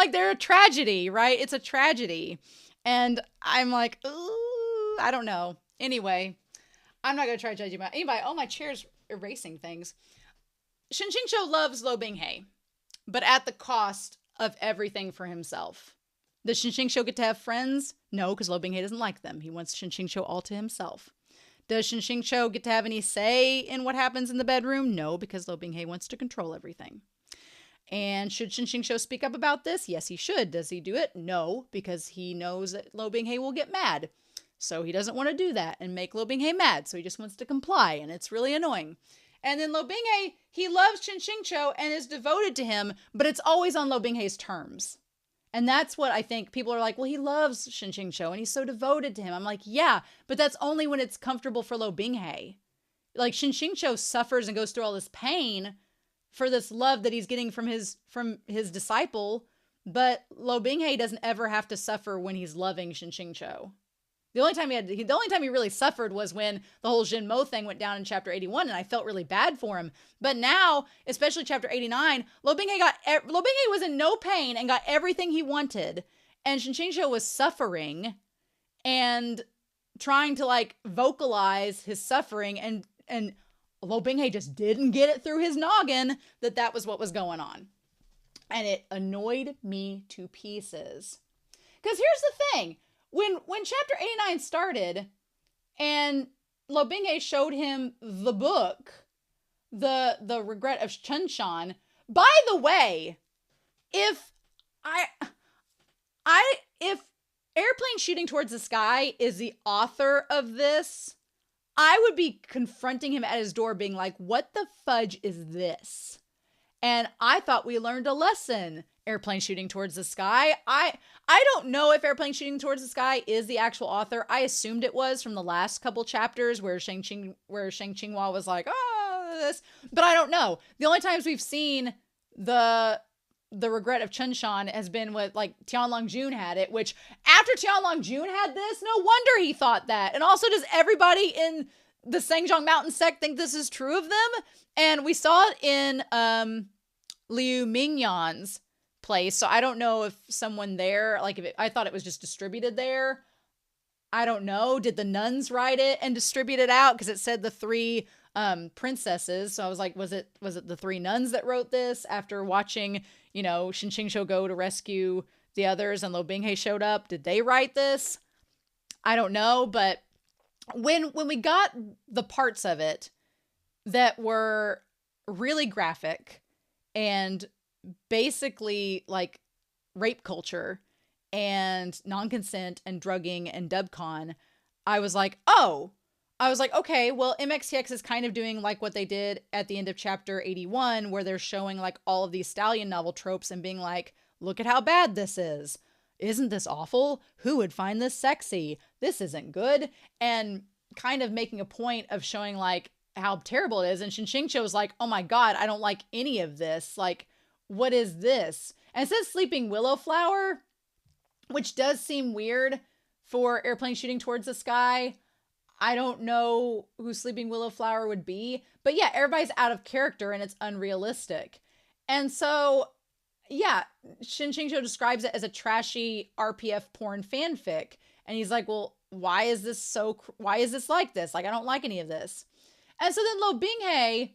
Like they're a tragedy, right? It's a tragedy. And I'm like, ooh, I don't know. Anyway, I'm not going to try to judge you about anybody. Oh, my chair's erasing things. Shen QingQiu loves Luo Binghe, but at the cost of everything for himself. Does Shen QingQiu get to have friends? No, because Luo Binghe doesn't like them. He wants Shen QingQiu all to himself. Does Shen QingQiu get to have any say in what happens in the bedroom? No, because Luo Binghe wants to control everything. And should Shen QingQiu speak up about this? Yes, he should. Does he do it? No, because he knows that Luo Binghe will get mad. So he doesn't want to do that and make Luo Binghe mad. So he just wants to comply, and it's really annoying. And then Luo Binghe, he loves Shen QingQiu and is devoted to him, but it's always on Luo Binghe's terms. And that's what I think people are like, well, he loves Shen QingQiu and he's so devoted to him. I'm like, yeah, but that's only when it's comfortable for Luo Binghe. Like Shen QingQiu suffers and goes through all this pain for this love that he's getting from his disciple, but Luo Binghe doesn't ever have to suffer when he's loving Shen QingQiu. The only time he really suffered was when the whole Zhenmo thing went down in chapter 81, and I felt really bad for him. But now, especially chapter 89, Luo Binghe was in no pain and got everything he wanted, and Shen QingQiu was suffering and trying to like vocalize his suffering, and Luo Binghe just didn't get it through his noggin that was what was going on, and it annoyed me to pieces. Because here's the thing. When chapter 89 started and Luo Binghe showed him the book, the Regret of Chenshan, by the way, if Airplane Shooting Towards the Sky is the author of this, I would be confronting him at his door being like, what the fudge is this? And I thought we learned a lesson. Airplane Shooting Towards the Sky. I don't know if Airplane Shooting Towards the Sky is the actual author. I assumed it was from the last couple chapters where Sheng Qinghua was like, oh, this, but I don't know. The only times we've seen the Regret of Chenshan has been with like Tianlong Jun had it, which after Tianlong Jun had this, no wonder he thought that. And also, does everybody in the Sengzhong Mountain sect think this is true of them? And we saw it in Liu Mingyan's place. So I don't know if someone there, like I thought it was just distributed there. I don't know. Did the nuns write it and distribute it out? Because it said the three princesses. So I was like, was it the three nuns that wrote this after watching, Shen QingQiu go to rescue the others and Luo Binghe showed up? Did they write this? I don't know. But when we got the parts of it that were really graphic and basically like rape culture and non-consent and drugging and dubcon, I was like, okay, well, MXTX is kind of doing like what they did at the end of chapter 81, where they're showing like all of these stallion novel tropes and being like, look at how bad this is. Isn't this awful? Who would find this sexy? This isn't good. And kind of making a point of showing like how terrible it is. And Shen QingQiu was like, oh my God, I don't like any of this. Like, what is this? And it says Sleeping Willow Flower, which does seem weird for Airplane Shooting Towards the Sky. I don't know who Sleeping Willow Flower would be, but yeah, everybody's out of character and it's unrealistic. And so, yeah, Shen QingQiu describes it as a trashy RPF porn fanfic. And he's like, well, why is this like this? Like, I don't like any of this. And so then Luo Binghe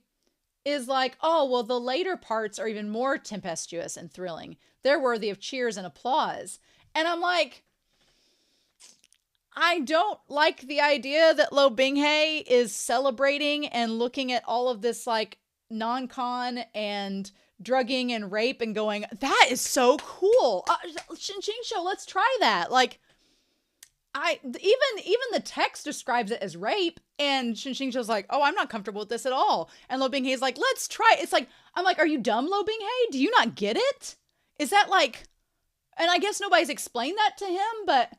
is like, oh, well, the later parts are even more tempestuous and thrilling. They're worthy of cheers and applause. And I'm like, I don't like the idea that Luo Binghe is celebrating and looking at all of this like non-con and drugging and rape and going, that is so cool. Shen QingQiu, let's try that. Like, even the text describes it as rape, and Shen QingQiu's like, oh, I'm not comfortable with this at all. And Luo Binghe's like, let's try it. It's like, I'm like, are you dumb, Luo Binghe? Do you not get it? Is that like, and I guess nobody's explained that to him, but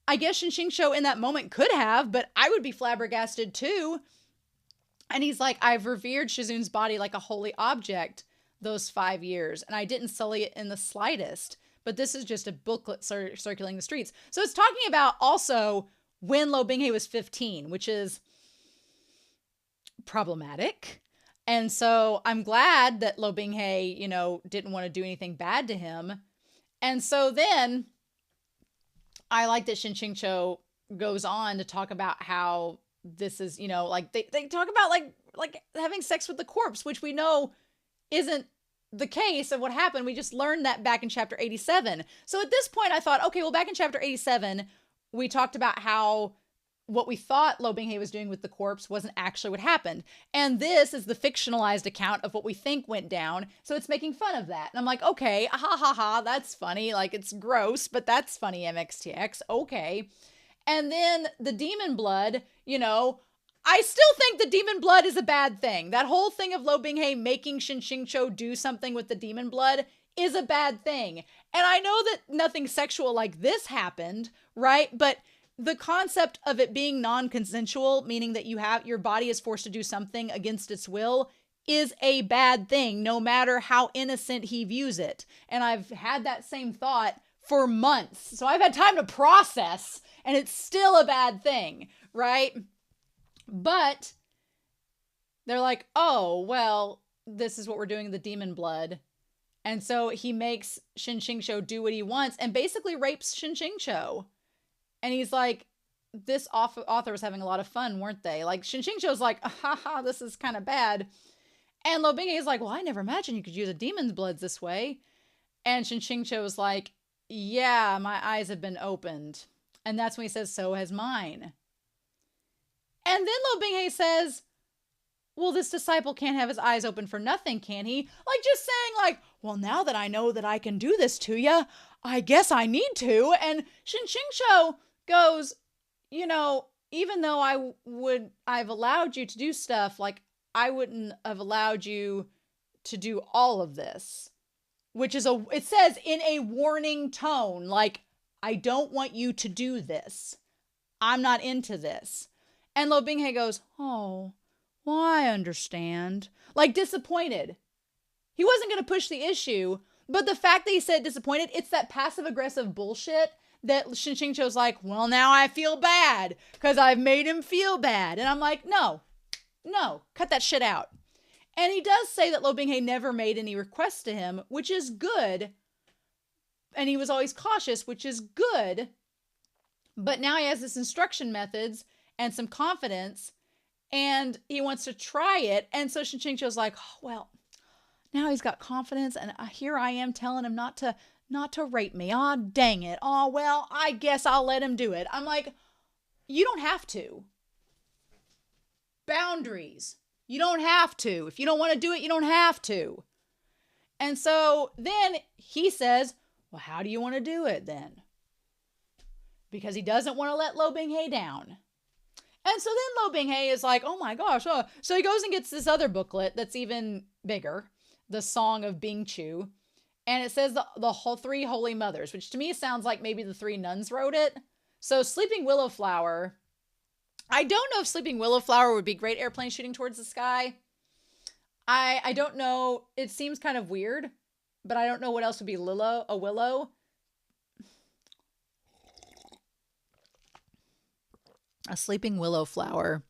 I guess Shen QingQiu in that moment could have, but I would be flabbergasted too. And he's like, I've revered Shizun's body like a holy object those 5 years, and I didn't sully it in the slightest. But this is just a booklet circulating the streets. So it's talking about also when Luo Binghe was 15, which is problematic. And so I'm glad that Luo Binghe, didn't want to do anything bad to him. And so then I like that Shen QingQiu goes on to talk about how this is, you know, like they talk about like having sex with the corpse, which we know isn't the case of what happened. We just learned that back in chapter 87. So at this point I thought, okay, well, back in chapter 87, we talked about how what we thought Luo Binghe was doing with the corpse wasn't actually what happened. And this is the fictionalized account of what we think went down. So it's making fun of that. And I'm like, okay, ha ha ha, that's funny. Like, it's gross, but that's funny, MXTX. Okay. And then the demon blood, you know, I still think the demon blood is a bad thing. That whole thing of Luo Binghe making Shen QingQiu do something with the demon blood is a bad thing. And I know that nothing sexual like this happened, right? But the concept of it being non-consensual, meaning that your body is forced to do something against its will, is a bad thing, no matter how innocent he views it. And I've had that same thought for months. So I've had time to process, and it's still a bad thing, right? But they're like, oh, well, this is what we're doing with the demon blood. And so he makes Shen QingQiu do what he wants and basically rapes Shen QingQiu. And he's like, this author was having a lot of fun, weren't they? Like, Shen QingQiu's like, haha, this is kind of bad. And Luo Binghe is like, well, I never imagined you could use a demon's blood this way. And Shen QingQiu was like, yeah, my eyes have been opened. And that's when he says, so has mine. And then Luo Binghe says, well, this disciple can't have his eyes open for nothing, can he? Like, just saying, like, well, now that I know that I can do this to you, I guess I need to. And Shen QingQiu goes, you know, even though I've allowed you to do stuff, like, I wouldn't have allowed you to do all of this, which is it says in a warning tone, like, I don't want you to do this. I'm not into this. And Luo Binghe goes, oh, well, I understand. Like, disappointed. He wasn't going to push the issue, but the fact that he said disappointed, it's that passive aggressive bullshit that Shen QingQiu's like, well, now I feel bad because I've made him feel bad. And I'm like, no, cut that shit out. And he does say that Luo Binghe never made any requests to him, which is good. And he was always cautious, which is good. But now he has this instruction methods and some confidence, and he wants to try it. And so Shen QingQiu's like, oh, well, now he's got confidence, and here I am telling him not to rape me. Aw, dang it. Oh, well, I guess I'll let him do it. I'm like, you don't have to. Boundaries. You don't have to. If you don't want to do it, you don't have to. And so then he says, well, how do you want to do it then? Because he doesn't want to let Luo Binghe down. And so then Luo Binghe is like, oh my gosh. Oh. So he goes and gets this other booklet that's even bigger, the Song of Bingqiu. And it says the whole three holy mothers, which to me sounds like maybe the three nuns wrote it. So Sleeping Willow Flower. I don't know if Sleeping Willow Flower would be great airplane shooting towards the sky. I don't know. It seems kind of weird, but I don't know what else would be a willow. A Sleeping Willow Flower.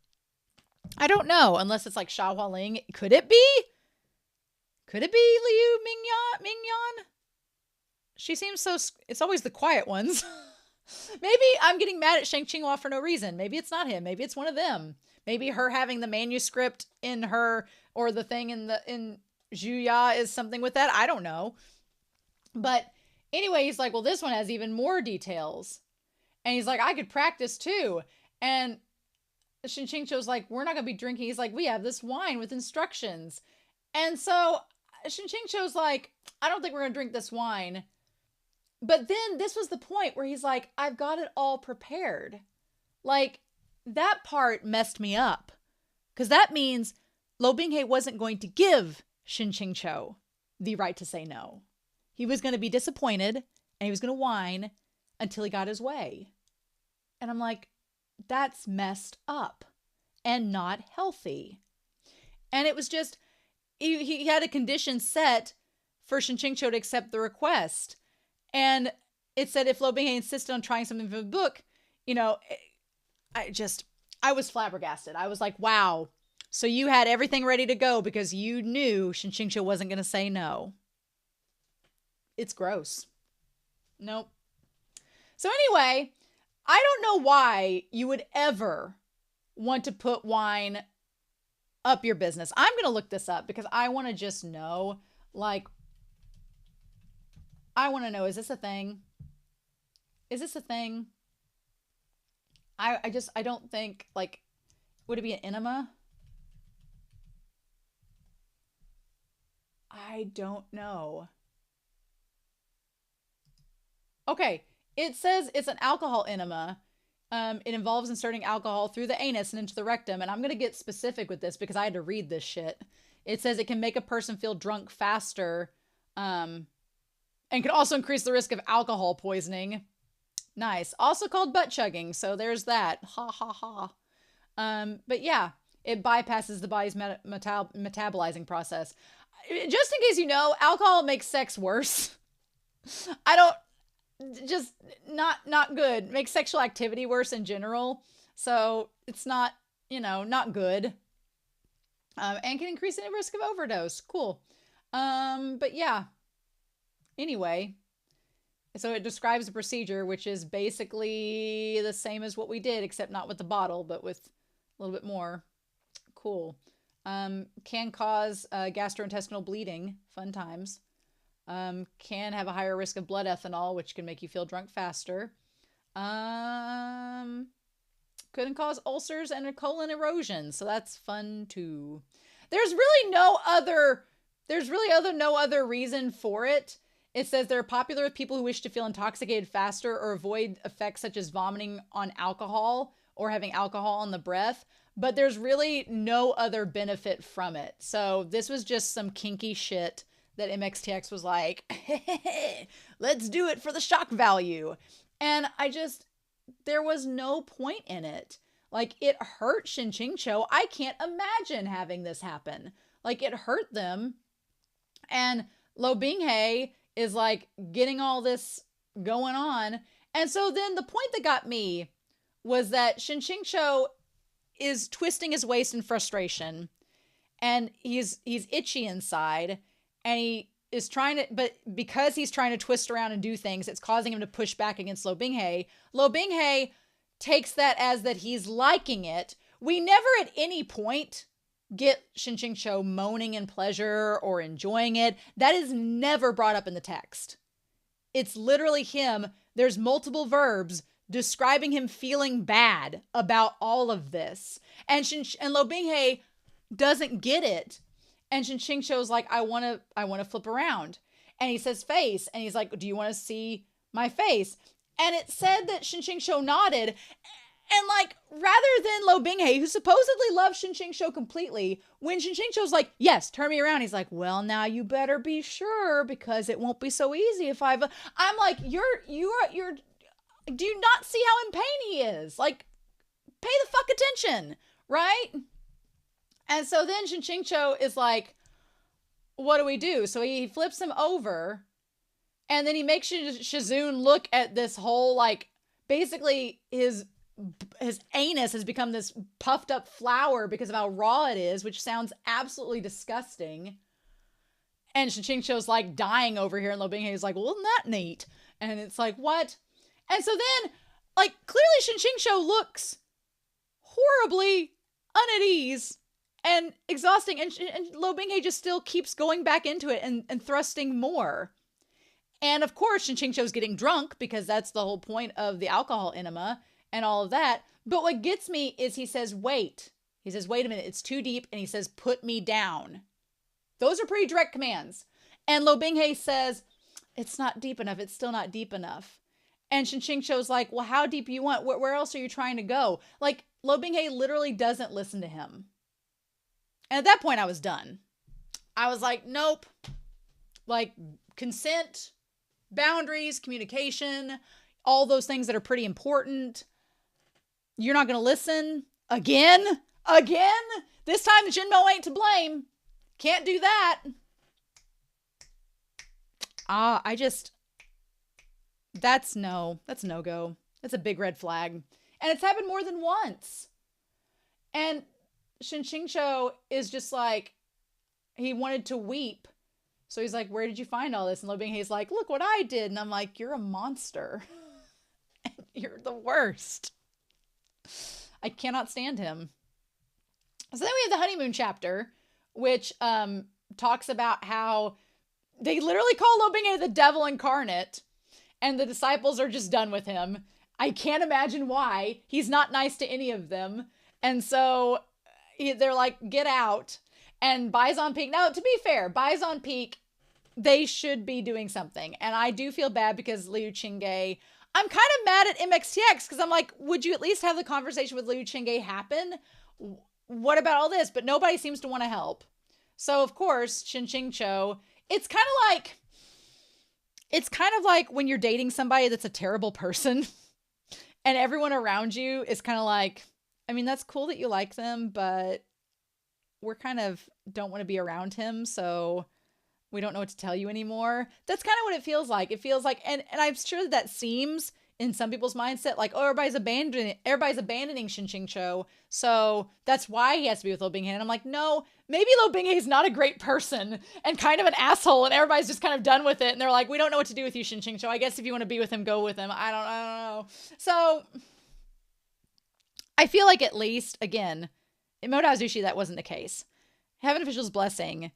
I don't know, unless it's like Xia Hualing. Could it be? Could it be Liu Mingyan? She seems so... It's always the quiet ones. Maybe I'm getting mad at Sheng Qinghua for no reason. Maybe it's not him. Maybe it's one of them. Maybe her having the manuscript in her, or the thing in Zhuya is something with that. I don't know. But anyway, he's like, well, this one has even more details. And he's like, I could practice too. And Shen QingQiu's like, we're not going to be drinking. He's like, we have this wine with instructions. And so Shen QingQiu's like, I don't think we're going to drink this wine. But then this was the point where he's like, I've got it all prepared. Like, that part messed me up. Because that means Luo Binghe wasn't going to give Shen QingQiu the right to say no. He was going to be disappointed, and he was going to whine until he got his way. And I'm like, that's messed up and not healthy. And it was just, he had a condition set for Shen QingQiu to accept the request. And it said if Luo Binghe insisted on trying something from the book, you know, I was flabbergasted. I was like, wow. So you had everything ready to go because you knew Shen QingQiu wasn't going to say no. It's gross. Nope. So anyway, I don't know why you would ever want to put wine up your business. I'm going to look this up because I want to just know, like, I want to know, is this a thing? Is this a thing? I don't think, like, would it be an enema? I don't know. Okay, it says it's an alcohol enema. It involves inserting alcohol through the anus and into the rectum. And I'm going to get specific with this because I had to read this shit. It says it can make a person feel drunk faster, and can also increase the risk of alcohol poisoning. Nice. Also called butt chugging. So there's that. Ha ha ha. But yeah, it bypasses the body's metabolizing process. Just in case you know, alcohol makes sex worse. I don't, just not good. Makes sexual activity worse in general. So it's not, not good. And can increase the risk of overdose. Cool. But yeah. Anyway, so it describes the procedure, which is basically the same as what we did, except not with the bottle, but with a little bit more. Cool. Can cause gastrointestinal bleeding. Fun times. Can have a higher risk of blood ethanol, which can make you feel drunk faster. Couldn't cause ulcers and a colon erosion, so that's fun too. There's really no other reason for it. It says they're popular with people who wish to feel intoxicated faster or avoid effects such as vomiting on alcohol or having alcohol on the breath, but there's really no other benefit from it. So this was just some kinky shit that MXTX was like, let's do it for the shock value. And there was no point in it. Like, it hurt Shen QingQiu. I can't imagine having this happen. Like, it hurt them. And Luo Binghe is like getting all this going on. And so then the point that got me was that Shen QingQiu is twisting his waist in frustration. And he's itchy inside. And he is trying to, but because he's trying to twist around and do things, it's causing him to push back against Luo Binghe. Luo Binghe takes that as that he's liking it. We never at any point get Shen QingQiu moaning in pleasure or enjoying it. That is never brought up in the text. It's literally him. There's multiple verbs describing him feeling bad about all of this. And Luo Binghe doesn't get it. And Shen QingQiu's like, I want to flip around. And he says face. And he's like, do you want to see my face? And it said that Shen QingQiu nodded. And like, rather than Luo Binghe, who supposedly loves Shen QingQiu completely, when Shen QingQiu's like, yes, turn me around. He's like, well, now you better be sure because it won't be so easy if I'm like, do you not see how in pain he is? Like, pay the fuck attention, right? And so then Shen QingQiu is like, what do we do? So he flips him over and then he makes Shizun look at this whole, like, basically his anus has become this puffed up flower because of how raw it is, which sounds absolutely disgusting. And Shen QingQiu's like dying over here and Luo Binghe is like, well, isn't that neat? And it's like, what? And so then, like, clearly Shen QingQiu looks horribly unease and exhausting, and Luo Binghe just still keeps going back into it and thrusting more. And of course, Shen QingQiu's getting drunk because that's the whole point of the alcohol enema and all of that. But what gets me is he says, wait. He says, wait a minute, it's too deep. And he says, put me down. Those are pretty direct commands. And Luo Binghe says, it's not deep enough. It's still not deep enough. And Shen QingQiu's like, well, how deep you want? Where else are you trying to go? Like, Luo Binghe literally doesn't listen to him. And at that point, I was done. I was like, nope. Like, consent, boundaries, communication, all those things that are pretty important. You're not going to listen? Again? This time, Jinmo ain't to blame. Can't do that. That's no-go. That's a big red flag. And it's happened more than once. And Shen QingQiu is just like, he wanted to weep So he's like, where did you find all this? And Luo Binghe's like, look what I did. And I'm like, you're a monster. You're the worst. I cannot stand him. So then we have the honeymoon chapter, which talks about how they literally call Luo Binghe the devil incarnate, and the disciples are just done with him. I can't imagine why. He's not nice to any of them. And so they're like, get out. And Bison Peak, now to be fair, Bison Peak, they should be doing something. And I do feel bad because Liu Qingge, I'm kind of mad at MXTX because I'm like, would you at least have the conversation with Liu Qingge happen? What about all this? But nobody seems to want to help. So of course, Shen QingQiu, it's kind of like when you're dating somebody that's a terrible person and everyone around you is kind of like, I mean, that's cool that you like them, but we're kind of don't want to be around him. So we don't know what to tell you anymore. That's kind of what it feels like. It feels like, and I'm sure that seems in some people's mindset like, oh, everybody's abandoning Shen QingQiu. So that's why he has to be with Luo Binghe. And I'm like, no, maybe Luo Binghe is not a great person and kind of an asshole. And everybody's just kind of done with it. And they're like, we don't know what to do with you, Shen QingQiu. I guess if you want to be with him, go with him. I don't know. So I feel like at least, again, in Modao Zushi, that wasn't the case. Heaven Official's Blessing,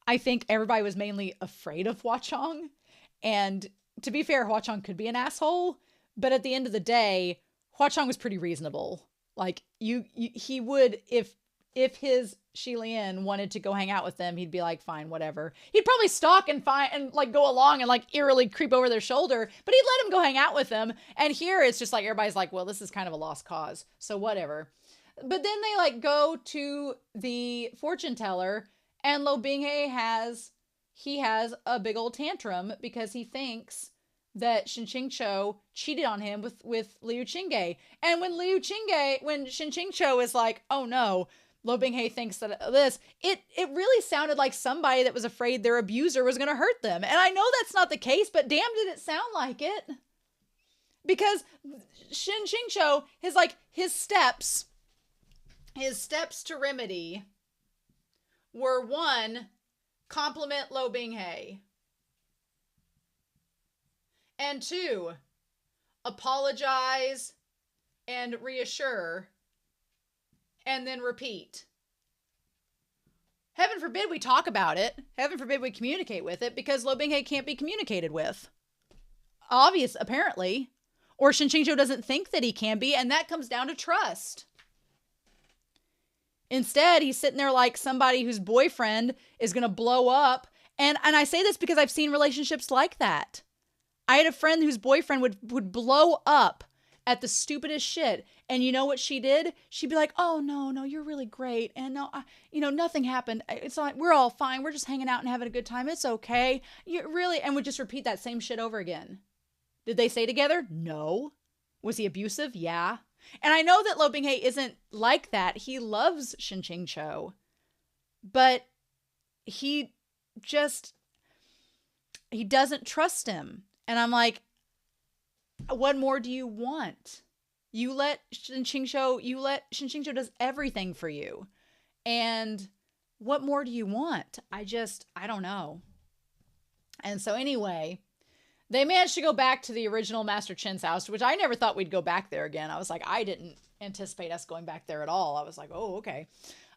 I think everybody was mainly afraid of Hua Chong. And to be fair, Hua Chong could be an asshole. But at the end of the day, Hua Chong was pretty reasonable. Like, he would, if his Shi Lian wanted to go hang out with them, he'd be like, fine, whatever. He'd probably stalk and like go along and like eerily creep over their shoulder, but he'd let him go hang out with them. And here it's just like, everybody's like, well, this is kind of a lost cause. So whatever. But then they like go to the fortune teller, and Luo Binghe has a big old tantrum because he thinks that Shen QingQiu cheated on him with Liu Qingge. And when Shen QingQiu is like, oh no, Luo Binghe thinks that this, it really sounded like somebody that was afraid their abuser was going to hurt them. And I know that's not the case, but damn, did it sound like it. Because Shen QingQiu, his steps to remedy were 1, compliment Luo Binghe. And 2, apologize and reassure, and then repeat. Heaven forbid we talk about it. Heaven forbid we communicate with it, because Luo Binghe can't be communicated with. Apparently. Or Shen QingQiu doesn't think that he can be, and that comes down to trust. Instead, he's sitting there like somebody whose boyfriend is going to blow up. And I say this because I've seen relationships like that. I had a friend whose boyfriend would blow up at the stupidest shit. And you know what she did? She'd be like, oh, no, you're really great. And no, nothing happened. It's like, we're all fine. We're just hanging out and having a good time. It's okay. You really, and would just repeat that same shit over again. Did they stay together? No. Was he abusive? Yeah. And I know that Luo Binghe isn't like that. He loves Shen QingQiu. But he doesn't trust him. And I'm like, what more do you want? You let Shen QingQiu does everything for you. And what more do you want? I don't know. And so anyway, they managed to go back to the original Master Chen's house, which I never thought we'd go back there again. I was like, I didn't anticipate us going back there at all. I was like, oh, okay.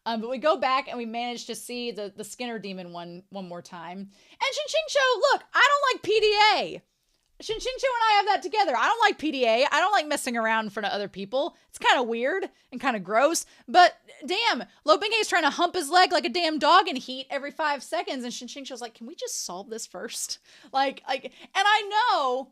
But we go back and we managed to see the Skinner demon one more time. And Shen QingQiu, look, I don't like PDA. Shen QingQiu and I have that together. I don't like PDA. I don't like messing around in front of other people. It's kind of weird and kind of gross. But damn, Luo Binghe is trying to hump his leg like a damn dog in heat every 5 seconds. And Shen QingQiu's like, can we just solve this first? And I know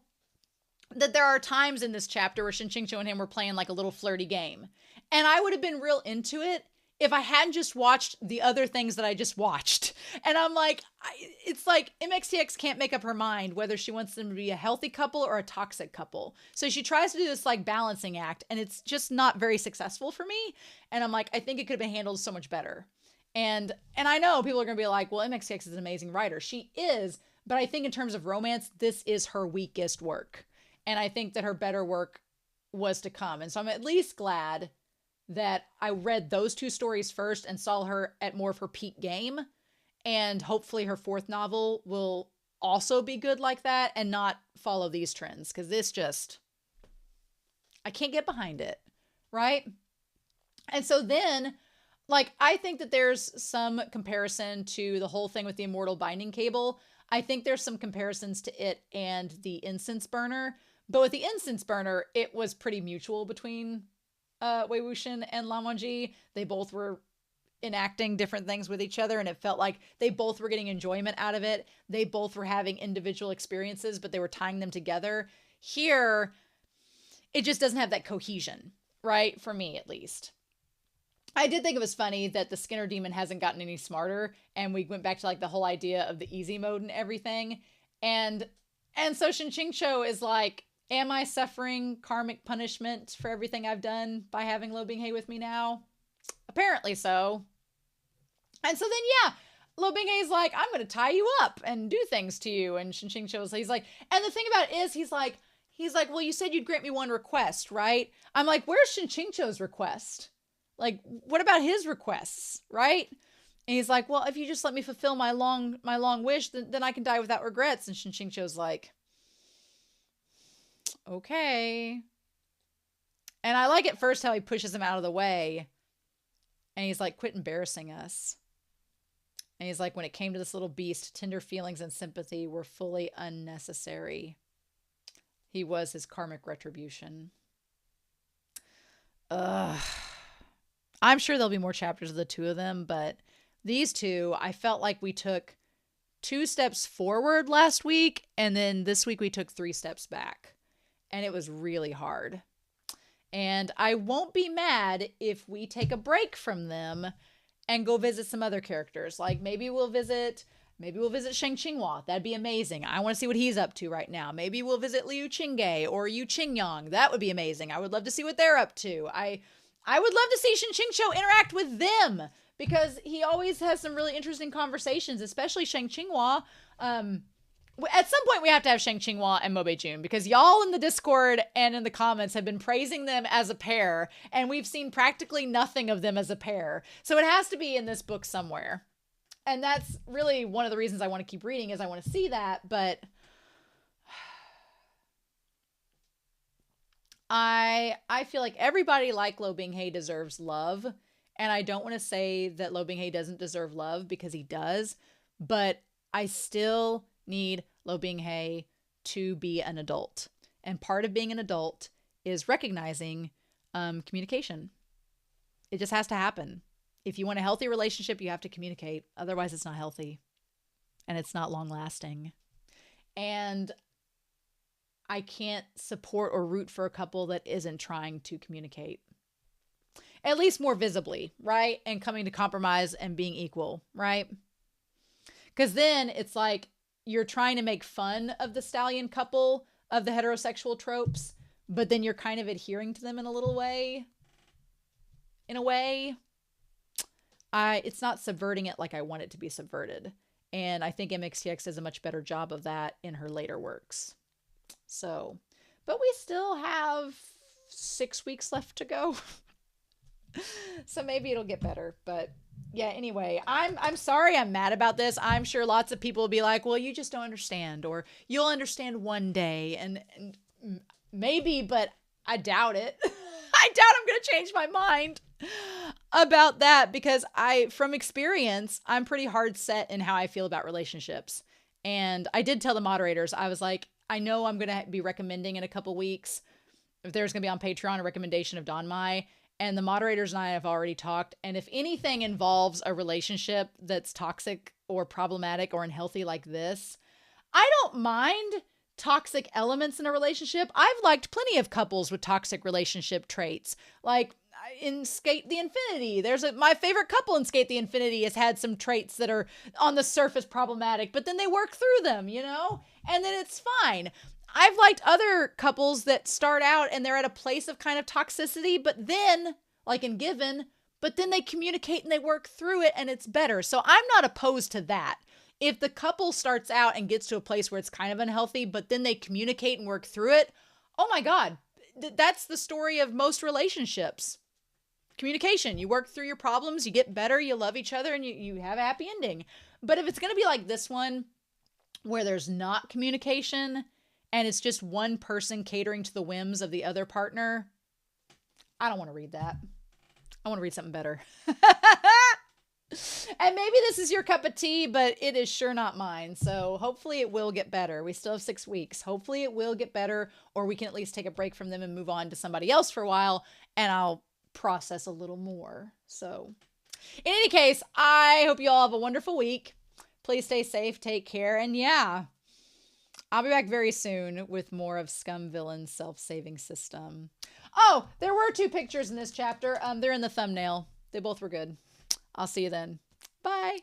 that there are times in this chapter where Shen QingQiu and him were playing like a little flirty game. And I would have been real into it if I hadn't just watched the other things that I just watched. And I'm like, it's like MXTX can't make up her mind whether she wants them to be a healthy couple or a toxic couple. So she tries to do this like balancing act, and it's just not very successful for me. And I'm like, I think it could have been handled so much better. And I know people are going to be like, well, MXTX is an amazing writer. She is, but I think in terms of romance, this is her weakest work. And I think that her better work was to come. And so I'm at least glad that I read those 2 stories first and saw her at more of her peak game. And hopefully her fourth novel will also be good like that and not follow these trends. Because this just, I can't get behind it. Right? And so then, like, I think that there's some comparison to the whole thing with the Immortal Binding Cable. I think there's some comparisons to it and the Incense Burner. But with the Incense Burner, it was pretty mutual between Wei Wuxian and Lan Wangji. They both were enacting different things with each other, and it felt like they both were getting enjoyment out of it. They both were having individual experiences, but they were tying them together. Here, it just doesn't have that cohesion, right? For me, at least. I did think it was funny that the Skinner demon hasn't gotten any smarter, and we went back to like the whole idea of the easy mode and everything. And so Shen QingQiu is like, am I suffering karmic punishment for everything I've done by having Luo Binghe with me now? Apparently so. And so then, yeah, Luo Binghe is like, I'm going to tie you up and do things to you. And Shen QingQiu is, he's like, and the thing about it is, he's like, well, you said you'd grant me one request, right? I'm like, where's Shen QingQiu's request? Like, what about his requests, right? And he's like, well, if you just let me fulfill my long wish, then I can die without regrets. And Shen QingQiu's like, okay. And I like at first how he pushes him out of the way. And he's like, quit embarrassing us. And he's like, when it came to this little beast, tender feelings and sympathy were fully unnecessary. He was his karmic retribution. Ugh. I'm sure there'll be more chapters of the two of them, but these two, I felt like we took 2 steps forward last week, and then this week we took 3 steps back. And it was really hard. And I won't be mad if we take a break from them and go visit some other characters. Like maybe we'll visit Shang Qinghua. That'd be amazing. I want to see what he's up to right now. Maybe we'll visit Liu Qingge or Yu Qingyang. That would be amazing. I would love to see what they're up to. I would love to see Shen QingQiu interact with them because he always has some really interesting conversations, especially Shang Qinghua. At some point, we have to have Shang Qinghua and Mo Beijun because y'all in the Discord and in the comments have been praising them as a pair, and we've seen practically nothing of them as a pair. So it has to be in this book somewhere. And that's really one of the reasons I want to keep reading is I want to see that, but I feel like everybody like Luo Binghe deserves love, and I don't want to say that Luo Binghe doesn't deserve love because he does, but I still need Luo Binghe to be an adult. And part of being an adult is recognizing communication. It just has to happen. If you want a healthy relationship, you have to communicate. Otherwise, it's not healthy. And it's not long lasting. And I can't support or root for a couple that isn't trying to communicate. At least more visibly, right? And coming to compromise and being equal, right? Because then it's like, you're trying to make fun of the stallion couple of the heterosexual tropes, but then you're kind of adhering to them in a little way. In a way, it's not subverting it like I want it to be subverted. And I think MXTX does a much better job of that in her later works. So, but we still have 6 weeks left to go. So maybe it'll get better, but yeah, anyway, I'm sorry I'm mad about this. I'm sure lots of people will be like, well, you just don't understand, or you'll understand one day, and maybe, but I doubt it. I doubt I'm going to change my mind about that because from experience, I'm pretty hard set in how I feel about relationships. And I did tell the moderators, I was like, I know I'm going to be recommending in a couple weeks, if there's going to be on Patreon, a recommendation of Don Mai. And the moderators and I have already talked. And if anything involves a relationship that's toxic or problematic or unhealthy like this, I don't mind toxic elements in a relationship. I've liked plenty of couples with toxic relationship traits. Like in Skate the Infinity, my favorite couple in Skate the Infinity has had some traits that are on the surface problematic, but then they work through them, and then it's fine. I've liked other couples that start out and they're at a place of kind of toxicity, but then, like in Given, but then they communicate and they work through it and it's better. So I'm not opposed to that. If the couple starts out and gets to a place where it's kind of unhealthy, but then they communicate and work through it, oh my God, that's the story of most relationships. Communication. You work through your problems, you get better, you love each other, and you have a happy ending. But if it's going to be like this one, where there's not communication and it's just one person catering to the whims of the other partner, I don't want to read that. I want to read something better. And maybe this is your cup of tea, but it is sure not mine. So hopefully it will get better. We still have 6 weeks. Hopefully it will get better, or we can at least take a break from them and move on to somebody else for a while, and I'll process a little more. So in any case, I hope you all have a wonderful week. Please stay safe, take care, and yeah, I'll be back very soon with more of Scum Villain's self-saving system. Oh, there were 2 pictures in this chapter. They're in the thumbnail. They both were good. I'll see you then. Bye.